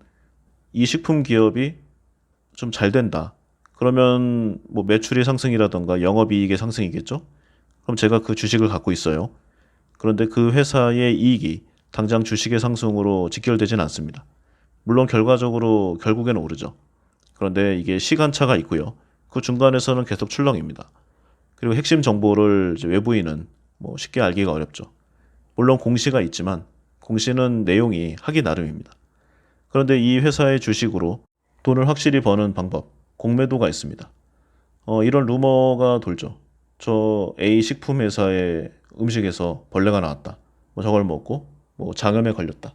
A: 이 식품 기업이 좀 잘 된다. 그러면 뭐 매출의 상승이라던가 영업이익의 상승이겠죠? 그럼 제가 그 주식을 갖고 있어요. 그런데 그 회사의 이익이 당장 주식의 상승으로 직결되진 않습니다. 물론 결과적으로 결국에는 오르죠. 그런데 이게 시간차가 있고요. 그 중간에서는 계속 출렁입니다. 그리고 핵심 정보를 이제 외부인은 뭐 쉽게 알기가 어렵죠. 물론 공시가 있지만 공시는 내용이 하기 나름입니다. 그런데 이 회사의 주식으로 돈을 확실히 버는 방법, 공매도가 있습니다. 이런 루머가 돌죠. 저 A 식품 회사의 음식에서 벌레가 나왔다. 뭐 저걸 먹고 뭐 장염에 걸렸다.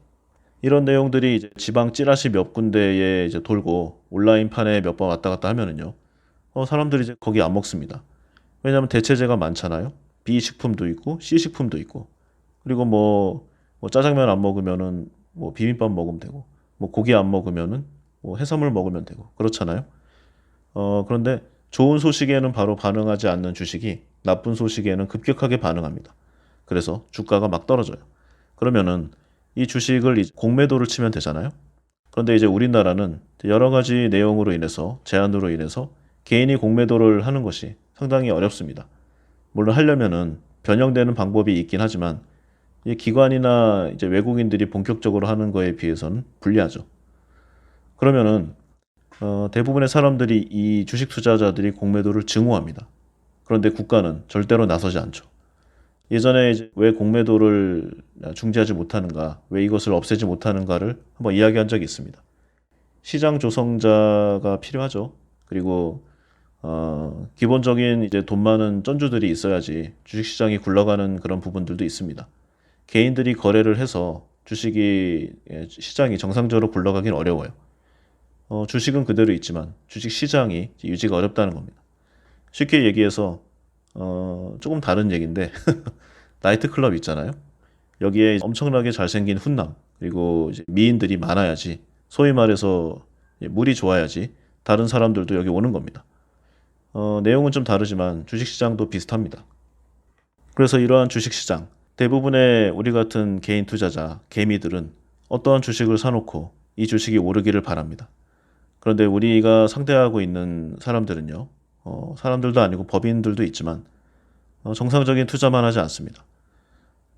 A: 이런 내용들이 이제 지방 찌라시 몇 군데에 이제 돌고 온라인판에 몇 번 왔다 갔다 하면은요. 사람들이 이제 거기 안 먹습니다. 왜냐하면 대체재가 많잖아요. B 식품도 있고 C 식품도 있고 그리고 뭐 짜장면 안 먹으면은 뭐 비빔밥 먹으면 되고 뭐 고기 안 먹으면은 뭐 해산물 먹으면 되고 그렇잖아요. 그런데 좋은 소식에는 바로 반응하지 않는 주식이 나쁜 소식에는 급격하게 반응합니다. 그래서 주가가 막 떨어져요. 그러면은 이 주식을 이제 공매도를 치면 되잖아요. 그런데 이제 우리나라는 여러 가지 내용으로 인해서 제한으로 인해서 개인이 공매도를 하는 것이 상당히 어렵습니다. 물론 하려면은 변형되는 방법이 있긴 하지만 이 기관이나 이제 외국인들이 본격적으로 하는 거에 비해서는 불리하죠. 그러면은 대부분의 사람들이 이 주식 투자자들이 공매도를 증오합니다. 그런데 국가는 절대로 나서지 않죠. 예전에 이제 왜 공매도를 중지하지 못하는가, 왜 이것을 없애지 못하는가를 한번 이야기한 적이 있습니다. 시장 조성자가 필요하죠. 그리고 기본적인 이제 돈 많은 쩐주들이 있어야지 주식시장이 굴러가는 그런 부분들도 있습니다. 개인들이 거래를 해서 주식이 시장이 정상적으로 굴러가긴 어려워요. 주식은 그대로 있지만 주식 시장이 유지가 어렵다는 겁니다. 쉽게 얘기해서 조금 다른 얘기인데 나이트클럽 있잖아요. 여기에 엄청나게 잘생긴 훈남 그리고 이제 미인들이 많아야지 소위 말해서 물이 좋아야지 다른 사람들도 여기 오는 겁니다. 내용은 좀 다르지만 주식시장도 비슷합니다. 그래서 이러한 주식시장 대부분의 우리 같은 개인 투자자 개미들은 어떠한 주식을 사놓고 이 주식이 오르기를 바랍니다. 그런데 우리가 상대하고 있는 사람들은요, 사람들도 아니고 법인들도 있지만 정상적인 투자만 하지 않습니다.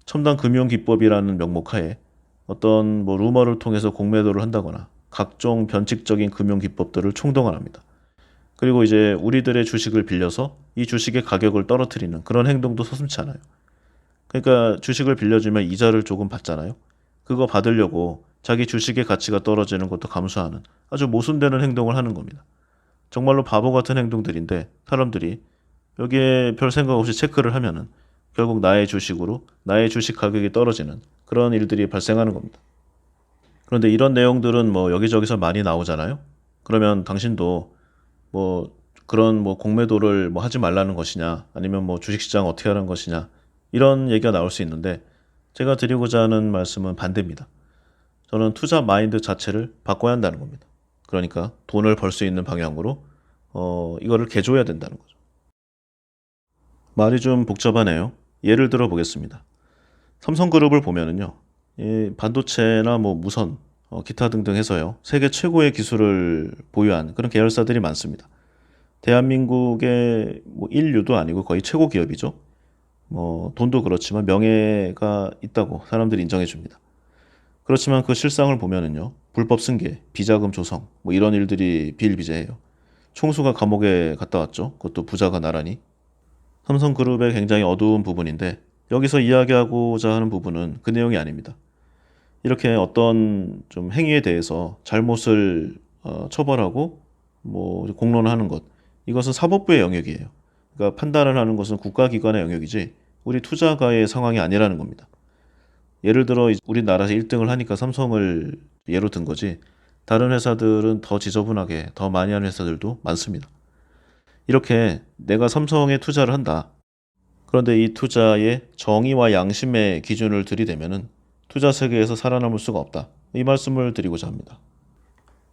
A: 첨단 금융 기법이라는 명목 하에 어떤 뭐 루머를 통해서 공매도를 한다거나 각종 변칙적인 금융 기법들을 총동원합니다. 그리고 이제 우리들의 주식을 빌려서 이 주식의 가격을 떨어뜨리는 그런 행동도 서슴지 않아요. 그러니까 주식을 빌려주면 이자를 조금 받잖아요. 그거 받으려고 자기 주식의 가치가 떨어지는 것도 감수하는 아주 모순되는 행동을 하는 겁니다. 정말로 바보 같은 행동들인데 사람들이 여기에 별 생각 없이 체크를 하면은 결국 나의 주식으로 나의 주식 가격이 떨어지는 그런 일들이 발생하는 겁니다. 그런데 이런 내용들은 뭐 여기저기서 많이 나오잖아요. 그러면 당신도 뭐 그런 뭐 공매도를 뭐 하지 말라는 것이냐 아니면 뭐 주식시장 어떻게 하는 것이냐 이런 얘기가 나올 수 있는데 제가 드리고자 하는 말씀은 반대입니다. 저는 투자 마인드 자체를 바꿔야 한다는 겁니다. 그러니까 돈을 벌 수 있는 방향으로 이거를 개조해야 된다는 거죠. 말이 좀 복잡하네요. 예를 들어 보겠습니다. 삼성그룹을 보면은요, 이 반도체나 뭐 무선, 기타 등등 해서요, 세계 최고의 기술을 보유한 그런 계열사들이 많습니다. 대한민국의 뭐 인류도 아니고 거의 최고 기업이죠. 뭐 돈도 그렇지만 명예가 있다고 사람들이 인정해 줍니다. 그렇지만 그 실상을 보면은요, 불법 승계, 비자금 조성, 뭐 이런 일들이 비일비재해요. 총수가 감옥에 갔다 왔죠. 그것도 부자가 나란히. 삼성그룹의 굉장히 어두운 부분인데 여기서 이야기하고자 하는 부분은 그 내용이 아닙니다. 이렇게 어떤 좀 행위에 대해서 잘못을 처벌하고 뭐 공론하는 것 이것은 사법부의 영역이에요. 그러니까 판단을 하는 것은 국가기관의 영역이지 우리 투자가의 상황이 아니라는 겁니다. 예를 들어 우리나라에서 1등을 하니까 삼성을 예로 든 거지 다른 회사들은 더 지저분하게 더 많이 하는 회사들도 많습니다. 이렇게 내가 삼성에 투자를 한다. 그런데 이 투자에 정의와 양심의 기준을 들이대면은 투자 세계에서 살아남을 수가 없다. 이 말씀을 드리고자 합니다.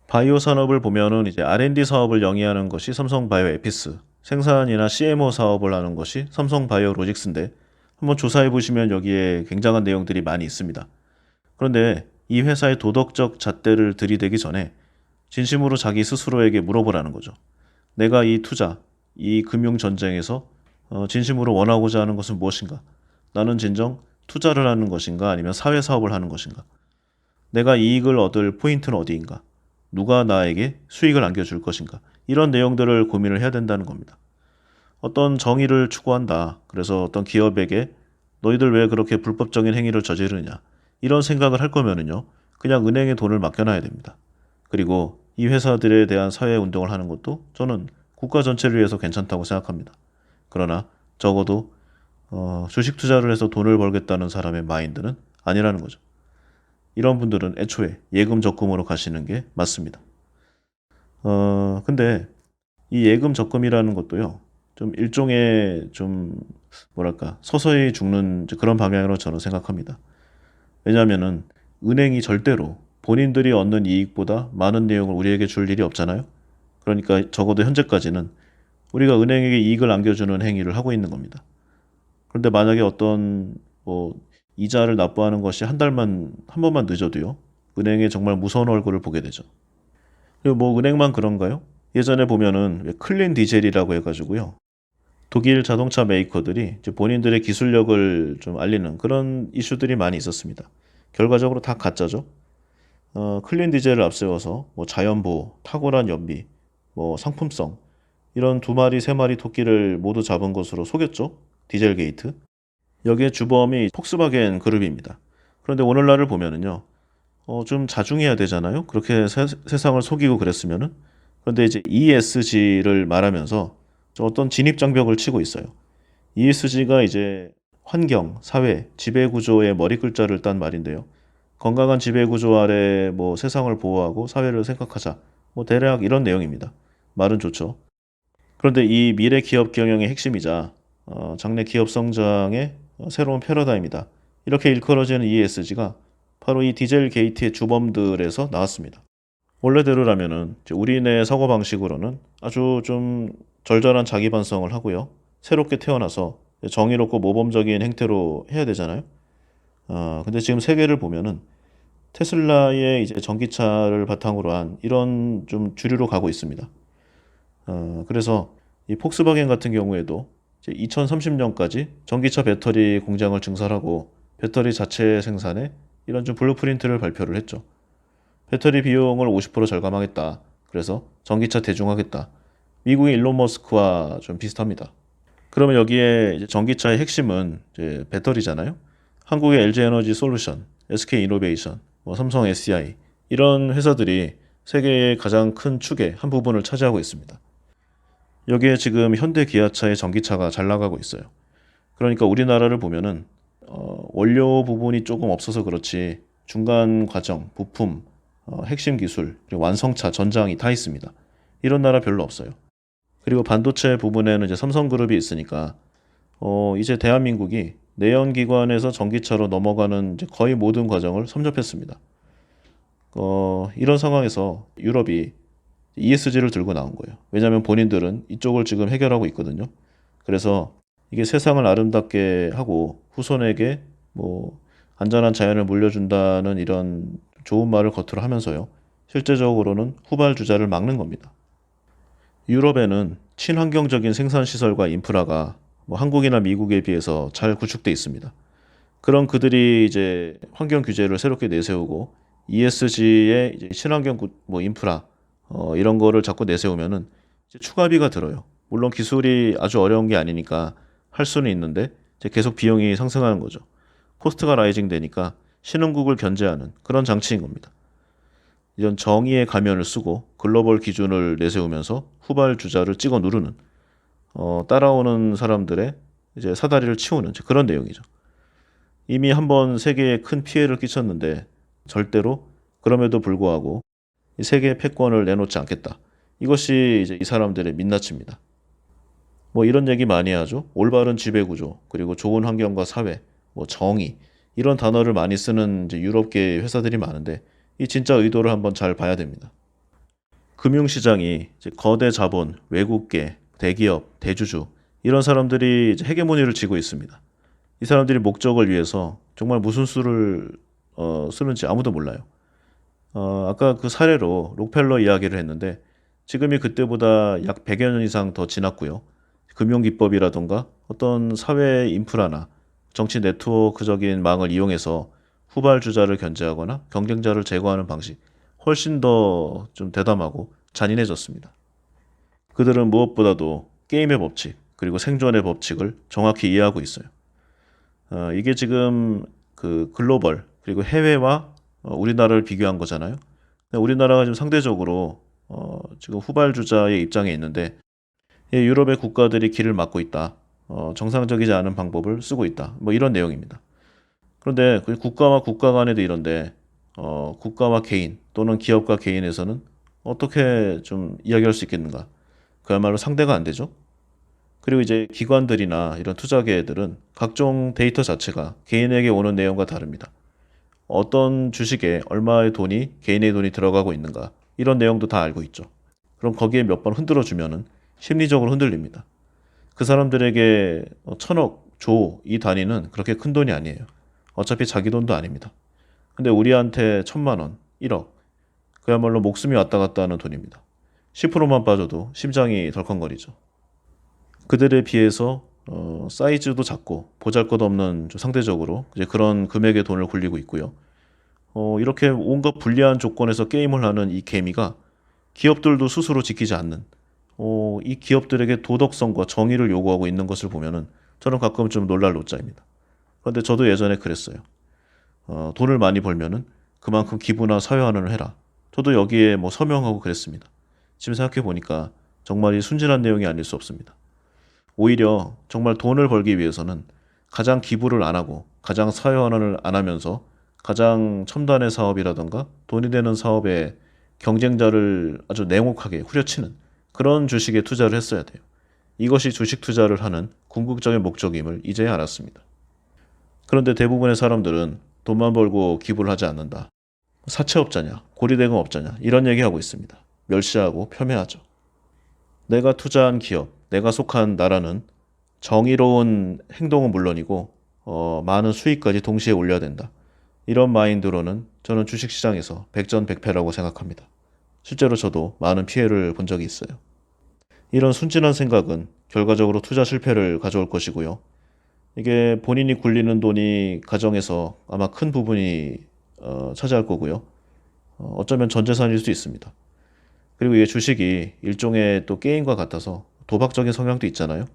A: 바이오 산업을 보면은 이제 R&D 사업을 영위하는 것이 삼성 바이오 에피스, 생산이나 CMO 사업을 하는 것이 삼성 바이오 로직스인데 한번 조사해 보시면 여기에 굉장한 내용들이 많이 있습니다. 그런데 이 회사의 도덕적 잣대를 들이대기 전에 진심으로 자기 스스로에게 물어보라는 거죠. 내가 이 투자, 이 금융 전쟁에서 진심으로 원하고자 하는 것은 무엇인가? 나는 진정 투자를 하는 것인가? 아니면 사회 사업을 하는 것인가? 내가 이익을 얻을 포인트는 어디인가? 누가 나에게 수익을 안겨줄 것인가? 이런 내용들을 고민을 해야 된다는 겁니다. 어떤 정의를 추구한다. 그래서 어떤 기업에게 너희들 왜 그렇게 불법적인 행위를 저지르느냐? 이런 생각을 할 거면은요. 그냥 은행에 돈을 맡겨놔야 됩니다. 그리고 이 회사들에 대한 사회 운동을 하는 것도 저는 국가 전체를 위해서 괜찮다고 생각합니다. 그러나 적어도 주식 투자를 해서 돈을 벌겠다는 사람의 마인드는 아니라는 거죠. 이런 분들은 애초에 예금 적금으로 가시는 게 맞습니다. 근데 이 예금 적금이라는 것도요. 좀 일종의 좀 뭐랄까 서서히 죽는 그런 방향으로 저는 생각합니다. 왜냐하면은 은행이 절대로 본인들이 얻는 이익보다 많은 내용을 우리에게 줄 일이 없잖아요. 그러니까 적어도 현재까지는 우리가 은행에게 이익을 안겨주는 행위를 하고 있는 겁니다. 그런데 만약에 어떤 뭐 이자를 납부하는 것이 한 달만 한 번만 늦어도요. 은행에 정말 무서운 얼굴을 보게 되죠. 그리고 뭐 은행만 그런가요? 예전에 보면은 왜 클린 디젤이라고 해가지고요. 독일 자동차 메이커들이 이제 본인들의 기술력을 좀 알리는 그런 이슈들이 많이 있었습니다. 결과적으로 다 가짜죠. 클린 디젤을 앞세워서 뭐 자연보호, 탁월한 연비, 뭐 상품성 이런 두 마리 세 마리 토끼를 모두 잡은 것으로 속였죠. 디젤 게이트. 여기에 주범이 폭스바겐 그룹입니다. 그런데 오늘날을 보면은요. 좀 자중해야 되잖아요. 그렇게 세상을 속이고 그랬으면은. 그런데 이제 ESG를 말하면서 어떤 진입장벽을 치고 있어요. ESG가 이제 환경, 사회, 지배구조의 머리 글자를 딴 말인데요. 건강한 지배구조 아래 뭐 세상을 보호하고 사회를 생각하자. 뭐 대략 이런 내용입니다. 말은 좋죠. 그런데 이 미래 기업 경영의 핵심이자 장래 기업 성장의 새로운 패러다임이다. 이렇게 일컬어지는 ESG가 바로 이 디젤 게이트의 주범들에서 나왔습니다. 원래대로라면은 우리네 사고 방식으로는 아주 좀 절절한 자기 반성을 하고요. 새롭게 태어나서 정의롭고 모범적인 행태로 해야 되잖아요. 근데 지금 세계를 보면은 테슬라의 이제 전기차를 바탕으로 한 이런 좀 주류로 가고 있습니다. 그래서 이 폭스바겐 같은 경우에도 이제 2030년까지 전기차 배터리 공장을 증설하고 배터리 자체 생산에 이런 좀 블루프린트를 발표를 했죠. 배터리 비용을 50% 절감하겠다. 그래서 전기차 대중화하겠다. 미국의 일론 머스크와 좀 비슷합니다. 그러면 여기에 이제 전기차의 핵심은 이제 배터리잖아요. 한국의 LG에너지 솔루션, SK이노베이션, 삼성 SDI 이런 회사들이 세계의 가장 큰 축의 한 부분을 차지하고 있습니다. 여기에 지금 현대 기아차의 전기차가 잘 나가고 있어요. 그러니까 우리나라를 보면은 원료 부분이 조금 없어서 그렇지 중간 과정, 부품, 핵심 기술, 그리고 완성차, 전장이 다 있습니다. 이런 나라 별로 없어요. 그리고 반도체 부분에는 이제 삼성그룹이 있으니까 이제 대한민국이 내연기관에서 전기차로 넘어가는 이제 거의 모든 과정을 섭렵했습니다. 이런 상황에서 유럽이 ESG를 들고 나온 거예요. 왜냐하면 본인들은 이쪽을 지금 해결하고 있거든요. 그래서 이게 세상을 아름답게 하고 후손에게 뭐 안전한 자연을 물려준다는 이런 좋은 말을 겉으로 하면서요. 실제적으로는 후발주자를 막는 겁니다. 유럽에는 친환경적인 생산시설과 인프라가 한국이나 미국에 비해서 잘 구축돼 있습니다. 그런 그들이 이제 환경 규제를 새롭게 내세우고 ESG의 이제 친환경 인프라 이런 거를 자꾸 내세우면은 이제 추가비가 들어요. 물론 기술이 아주 어려운 게 아니니까 할 수는 있는데 이제 계속 비용이 상승하는 거죠. 코스트가 라이징 되니까 신흥국을 견제하는 그런 장치인 겁니다. 이런 정의의 가면을 쓰고 글로벌 기준을 내세우면서 후발주자를 찍어 누르는 따라오는 사람들의 이제 사다리를 치우는 그런 내용이죠. 이미 한번 세계에 큰 피해를 끼쳤는데 절대로 그럼에도 불구하고 이 세계의 패권을 내놓지 않겠다. 이것이 이제 이 사람들의 민낯입니다. 이런 얘기 많이 하죠. 올바른 지배구조, 그리고 좋은 환경과 사회, 정의 이런 단어를 많이 쓰는 이제 유럽계 회사들이 많은데 이 진짜 의도를 한번 잘 봐야 됩니다. 금융시장이 이제 거대 자본, 외국계, 대기업, 대주주 이런 사람들이 이제 헤게모니를 쥐고 있습니다. 이 사람들이 목적을 위해서 정말 무슨 수를 쓰는지 아무도 몰라요. 아까 그 사례로 록펠러 이야기를 했는데 지금이 그때보다 약 100여 년 이상 더 지났고요. 금융기법이라던가 어떤 사회 인프라나 정치 네트워크적인 망을 이용해서 후발주자를 견제하거나 경쟁자를 제거하는 방식 훨씬 더 좀 대담하고 잔인해졌습니다. 그들은 무엇보다도 게임의 법칙 그리고 생존의 법칙을 정확히 이해하고 있어요. 이게 지금 그 글로벌 그리고 해외와 우리나라를 비교한 거잖아요. 우리나라가 지금 상대적으로 지금 후발주자의 입장에 있는데 유럽의 국가들이 길을 막고 있다. 정상적이지 않은 방법을 쓰고 있다. 이런 내용입니다. 그런데 국가와 국가 간에도 이런데 국가와 개인 또는 기업과 개인에서는 어떻게 좀 이야기할 수 있겠는가? 그야말로 상대가 안 되죠. 그리고 이제 기관들이나 이런 투자계들은 각종 데이터 자체가 개인에게 오는 내용과 다릅니다. 어떤 주식에 얼마의 돈이 개인의 돈이 들어가고 있는가 이런 내용도 다 알고 있죠. 그럼 거기에 몇 번 흔들어 주면은 심리적으로 흔들립니다. 그 사람들에게 천억, 조 이 단위는 그렇게 큰 돈이 아니에요. 어차피 자기 돈도 아닙니다. 근데 우리한테 1,000만 원, 1억 그야말로 목숨이 왔다 갔다 하는 돈입니다. 10%만 빠져도 심장이 덜컹거리죠. 그들에 비해서 사이즈도 작고 보잘것없는 상대적으로 이제 그런 금액의 돈을 굴리고 있고요. 이렇게 온갖 불리한 조건에서 게임을 하는 이 개미가 기업들도 스스로 지키지 않는 이 기업들에게 도덕성과 정의를 요구하고 있는 것을 보면은 저는 가끔 좀 놀랄 노자입니다. 그런데 저도 예전에 그랬어요. 돈을 많이 벌면은 그만큼 기부나 사회환원을 해라. 저도 여기에 서명하고 그랬습니다. 지금 생각해 보니까 정말 이 순진한 내용이 아닐 수 없습니다. 오히려 정말 돈을 벌기 위해서는 가장 기부를 안 하고 가장 사회환원을 안 하면서 가장 첨단의 사업이라던가 돈이 되는 사업에 경쟁자를 아주 냉혹하게 후려치는 그런 주식에 투자를 했어야 돼요. 이것이 주식 투자를 하는 궁극적인 목적임을 이제야 알았습니다. 그런데 대부분의 사람들은 돈만 벌고 기부를 하지 않는다. 사채업자냐, 고리대금업자냐 이런 얘기하고 있습니다. 멸시하고 폄훼하죠. 내가 투자한 기업, 내가 속한 나라는 정의로운 행동은 물론이고 많은 수익까지 동시에 올려야 된다. 이런 마인드로는 저는 주식시장에서 백전백패라고 생각합니다. 실제로 저도 많은 피해를 본 적이 있어요. 이런 순진한 생각은 결과적으로 투자 실패를 가져올 것이고요. 이게 본인이 굴리는 돈이 가정에서 아마 큰 부분이 차지할 거고요. 어쩌면 전 재산일 수도 있습니다. 그리고 이게 주식이 일종의 또 게임과 같아서 도박적인 성향도 있잖아요.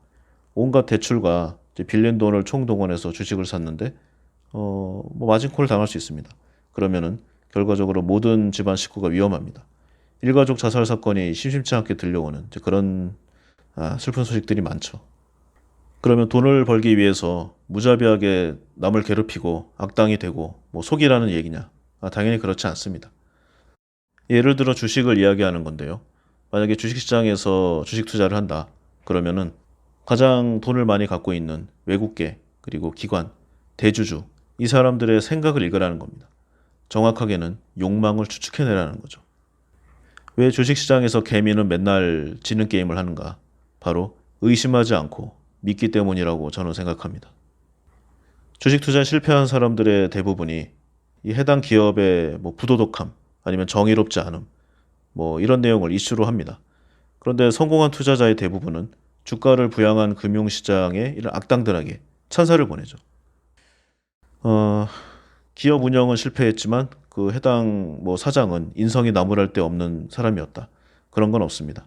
A: 온갖 대출과 이제 빌린 돈을 총동원해서 주식을 샀는데 뭐 마진콜을 당할 수 있습니다. 그러면은 결과적으로 모든 집안 식구가 위험합니다. 일가족 자살 사건이 심심치 않게 들려오는 이제 그런 슬픈 소식들이 많죠. 그러면 돈을 벌기 위해서 무자비하게 남을 괴롭히고 악당이 되고 뭐 속이라는 얘기냐? 당연히 그렇지 않습니다. 예를 들어 주식을 이야기하는 건데요. 만약에 주식시장에서 주식 투자를 한다. 그러면은 가장 돈을 많이 갖고 있는 외국계 그리고 기관, 대주주 이 사람들의 생각을 읽으라는 겁니다. 정확하게는 욕망을 추측해내라는 거죠. 왜 주식시장에서 개미는 맨날 지는 게임을 하는가? 바로 의심하지 않고 믿기 때문이라고 저는 생각합니다. 주식 투자에 실패한 사람들의 대부분이 이 해당 기업의 뭐 부도덕함 아니면 정의롭지 않음 뭐 이런 내용을 이슈로 합니다. 그런데 성공한 투자자의 대부분은 주가를 부양한 금융시장에 이런 악당들에게 찬사를 보내죠. 기업 운영은 실패했지만 그 해당 뭐 사장은 인성이 나무랄 데 없는 사람이었다. 그런 건 없습니다.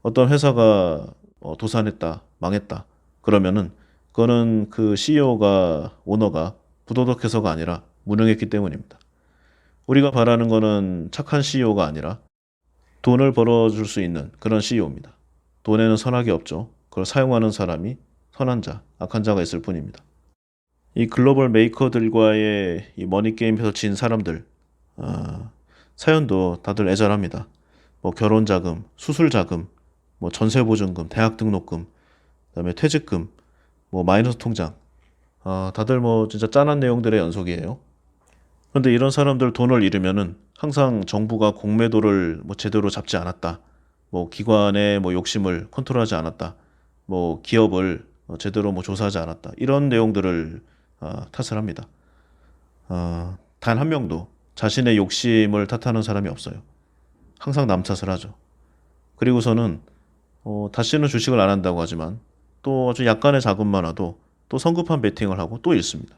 A: 어떤 회사가 도산했다, 망했다. 그러면은 그거는 그 CEO가 오너가 부도덕해서가 아니라 무능했기 때문입니다. 우리가 바라는 거는 착한 CEO가 아니라 돈을 벌어줄 수 있는 그런 CEO입니다. 돈에는 선악이 없죠. 그걸 사용하는 사람이 선한 자, 악한 자가 있을 뿐입니다. 이 글로벌 메이커들과의 이 머니게임에서 진 사람들 사연도 다들 애절합니다. 뭐 결혼자금, 수술자금, 뭐 전세보증금, 대학 등록금, 그다음에 퇴직금, 뭐 마이너스 통장 다들 뭐 진짜 짠한 내용들의 연속이에요. 그런데 이런 사람들 돈을 잃으면은 항상 정부가 공매도를 뭐 제대로 잡지 않았다. 뭐 기관의 뭐 욕심을 컨트롤하지 않았다. 뭐 기업을 제대로 뭐 조사하지 않았다. 이런 내용들을 탓을 합니다. 단 한 명도 자신의 욕심을 탓하는 사람이 없어요. 항상 남 탓을 하죠. 그리고서는 다시는 주식을 안 한다고 하지만 또 아주 약간의 자금만 와도 또 성급한 베팅을 하고 또 잃습니다.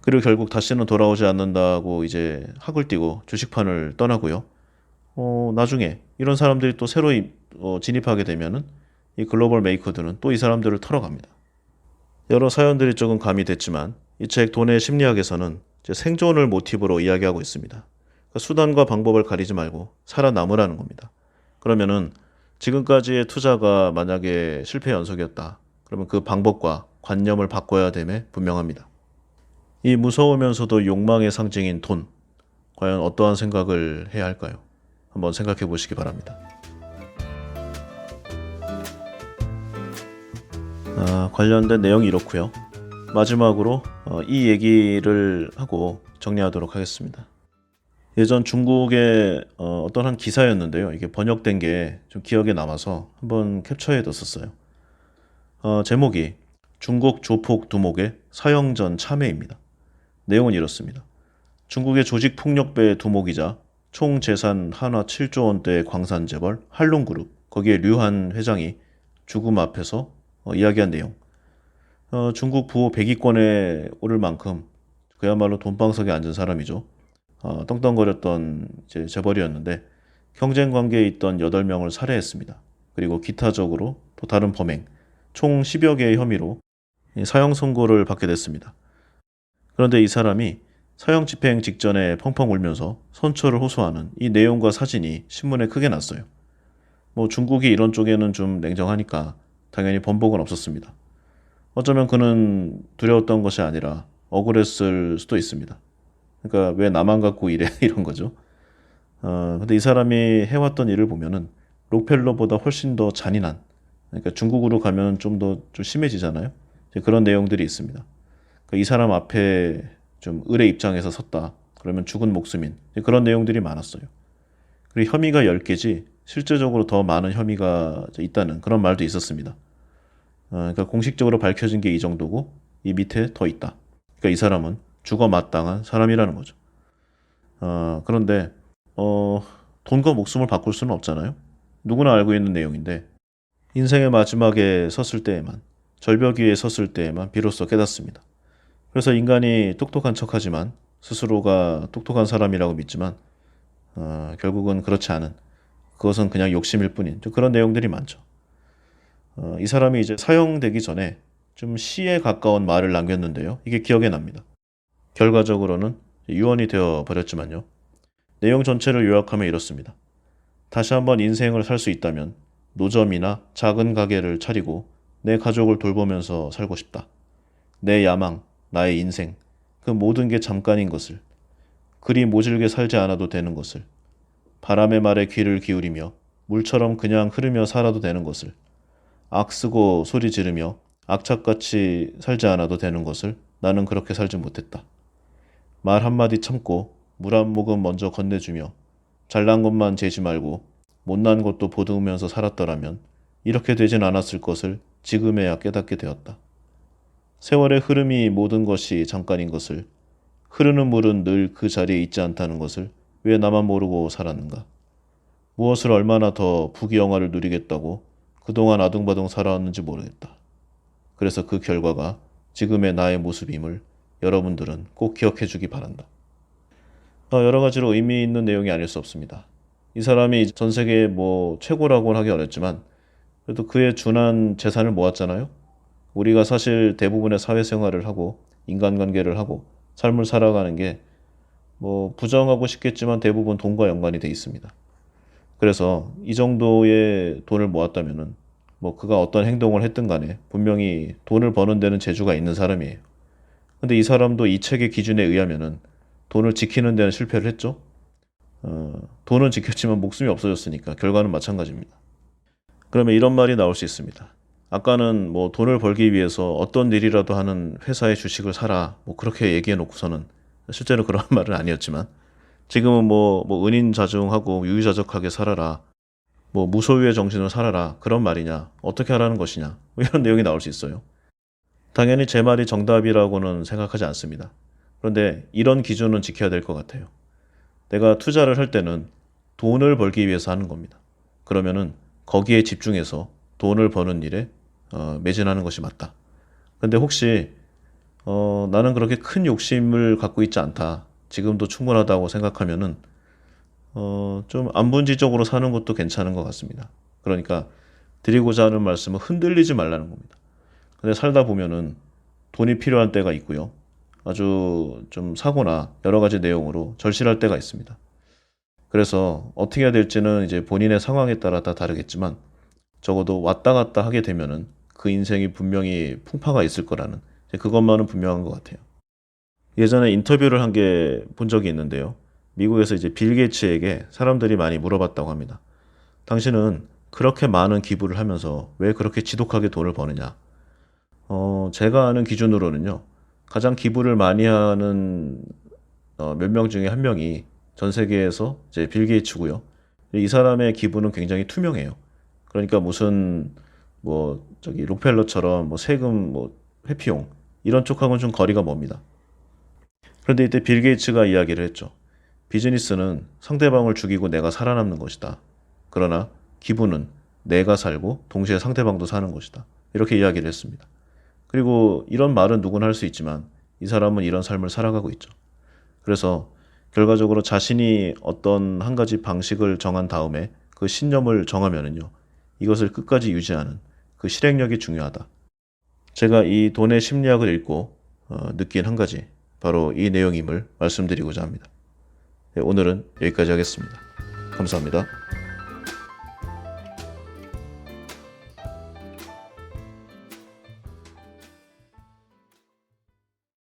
A: 그리고 결국 다시는 돌아오지 않는다고 이제 학을 띄고 주식판을 떠나고요. 나중에 이런 사람들이 또 새로 진입하게 되면은 이 글로벌 메이커들은 또 이 사람들을 털어갑니다. 여러 사연들이 조금 가미됐지만 이 책 돈의 심리학에서는 이제 생존을 모티브로 이야기하고 있습니다. 그러니까 수단과 방법을 가리지 말고 살아남으라는 겁니다. 그러면은 지금까지의 투자가 만약에 실패 연속이었다. 그러면 그 방법과 관념을 바꿔야 됨에 분명합니다. 이 무서우면서도 욕망의 상징인 돈, 과연 어떠한 생각을 해야 할까요? 한번 생각해 보시기 바랍니다. 관련된 내용이 이렇고요. 마지막으로 이 얘기를 하고 정리하도록 하겠습니다. 예전 중국의 어떤 한 기사였는데요. 이게 번역된 게 좀 기억에 남아서 한번 캡처해 뒀었어요. 제목이 중국 조폭 두목의 사형전 참회입니다. 내용은 이렇습니다. 중국의 조직폭력배 두목이자 총 재산 한화 7조 원대의 광산재벌 한롱그룹 거기에 류한 회장이 죽음 앞에서 이야기한 내용. 중국 부호 100위권에 오를 만큼 그야말로 돈방석에 앉은 사람이죠. 떵떵거렸던 이제 재벌이었는데 경쟁 관계에 있던 8명을 살해했습니다. 그리고 기타적으로 또 다른 범행, 총 10여 개의 혐의로 사형 선고를 받게 됐습니다. 그런데 이 사람이 사형 집행 직전에 펑펑 울면서 선처를 호소하는 이 내용과 사진이 신문에 크게 났어요. 뭐 중국이 이런 쪽에는 좀 냉정하니까 당연히 번복은 없었습니다. 어쩌면 그는 두려웠던 것이 아니라 억울했을 수도 있습니다. 그러니까 왜 나만 갖고 이래 이런 거죠. 근데 이 사람이 해왔던 일을 보면은 록펠러보다 훨씬 더 잔인한 그러니까 중국으로 가면 좀 더 좀 심해지잖아요. 이제 그런 내용들이 있습니다. 그러니까 이 사람 앞에 좀 을의 입장에서 섰다. 그러면 죽은 목숨인 그런 내용들이 많았어요. 그리고 혐의가 10개지 실제적으로 더 많은 혐의가 있다는 그런 말도 있었습니다. 그러니까 공식적으로 밝혀진 게 이 정도고 이 밑에 더 있다. 그러니까 이 사람은 죽어 마땅한 사람이라는 거죠. 그런데 돈과 목숨을 바꿀 수는 없잖아요. 누구나 알고 있는 내용인데 인생의 마지막에 섰을 때에만 절벽 위에 섰을 때에만 비로소 깨닫습니다. 그래서 인간이 똑똑한 척하지만 스스로가 똑똑한 사람이라고 믿지만 결국은 그렇지 않은 그것은 그냥 욕심일 뿐인 그런 내용들이 많죠. 이 사람이 이제 사형되기 전에 좀 시에 가까운 말을 남겼는데요. 이게 기억에 납니다. 결과적으로는 유언이 되어 버렸지만요. 내용 전체를 요약하면 이렇습니다. 다시 한번 인생을 살 수 있다면 노점이나 작은 가게를 차리고 내 가족을 돌보면서 살고 싶다. 내 야망, 나의 인생, 그 모든 게 잠깐인 것을, 그리 모질게 살지 않아도 되는 것을, 바람의 말에 귀를 기울이며 물처럼 그냥 흐르며 살아도 되는 것을, 악쓰고 소리 지르며 악착같이 살지 않아도 되는 것을 나는 그렇게 살지 못했다. 말 한마디 참고 물 한 모금 먼저 건네주며 잘난 것만 재지 말고 못난 것도 보듬으면서 살았더라면 이렇게 되진 않았을 것을 지금에야 깨닫게 되었다. 세월의 흐름이 모든 것이 잠깐인 것을, 흐르는 물은 늘 그 자리에 있지 않다는 것을 왜 나만 모르고 살았는가? 무엇을 얼마나 더 부귀영화를 누리겠다고 그동안 아둥바둥 살아왔는지 모르겠다. 그래서 그 결과가 지금의 나의 모습임을 여러분들은 꼭 기억해 주기 바란다. 여러 가지로 의미 있는 내용이 아닐 수 없습니다. 이 사람이 전 세계 최고라고는 하기 어렵지만 그래도 그에 준한 재산을 모았잖아요. 우리가 사실 대부분의 사회생활을 하고 인간관계를 하고 삶을 살아가는 게 부정하고 싶겠지만 대부분 돈과 연관이 돼 있습니다. 그래서 이 정도의 돈을 모았다면은 그가 어떤 행동을 했든 간에 분명히 돈을 버는 데는 재주가 있는 사람이에요. 근데 이 사람도 이 책의 기준에 의하면은 돈을 지키는 데는 실패를 했죠. 돈은 지켰지만 목숨이 없어졌으니까 결과는 마찬가지입니다. 그러면 이런 말이 나올 수 있습니다. 아까는 돈을 벌기 위해서 어떤 일이라도 하는 회사의 주식을 사라 그렇게 얘기해 놓고서는 실제로 그런 말은 아니었지만 지금은 은인자중하고 유유자적하게 살아라 무소유의 정신으로 살아라 그런 말이냐 어떻게 하라는 것이냐 이런 내용이 나올 수 있어요. 당연히 제 말이 정답이라고는 생각하지 않습니다. 그런데 이런 기준은 지켜야 될 것 같아요. 내가 투자를 할 때는 돈을 벌기 위해서 하는 겁니다. 그러면은 거기에 집중해서 돈을 버는 일에 매진하는 것이 맞다. 근데 혹시 나는 그렇게 큰 욕심을 갖고 있지 않다. 지금도 충분하다고 생각하면은 좀 안분지적으로 사는 것도 괜찮은 것 같습니다. 그러니까 드리고자 하는 말씀은 흔들리지 말라는 겁니다. 근데 살다 보면은 돈이 필요한 때가 있고요. 아주 좀 사고나 여러 가지 내용으로 절실할 때가 있습니다. 그래서 어떻게 해야 될지는 이제 본인의 상황에 따라 다 다르겠지만 적어도 왔다 갔다 하게 되면은 그 인생이 분명히 풍파가 있을 거라는 그것만은 분명한 것 같아요. 예전에 인터뷰를 한 게 본 적이 있는데요. 미국에서 이제 빌 게이츠에게 사람들이 많이 물어봤다고 합니다. 당신은 그렇게 많은 기부를 하면서 왜 그렇게 지독하게 돈을 버느냐? 제가 아는 기준으로는요. 가장 기부를 많이 하는 몇 명 중에 한 명이 전 세계에서 이제 빌 게이츠고요. 이 사람의 기부는 굉장히 투명해요. 그러니까 무슨 록펠러처럼 세금 회피용 이런 쪽하고는 좀 거리가 멉니다. 그런데 이때 빌 게이츠가 이야기를 했죠. 비즈니스는 상대방을 죽이고 내가 살아남는 것이다. 그러나 기부는 내가 살고 동시에 상대방도 사는 것이다. 이렇게 이야기를 했습니다. 그리고 이런 말은 누구나 할 수 있지만 이 사람은 이런 삶을 살아가고 있죠. 그래서 결과적으로 자신이 어떤 한 가지 방식을 정한 다음에 그 신념을 정하면은요. 이것을 끝까지 유지하는 그 실행력이 중요하다. 제가 이 돈의 심리학을 읽고 느낀 한 가지 바로 이 내용임을 말씀드리고자 합니다. 네, 오늘은 여기까지 하겠습니다. 감사합니다.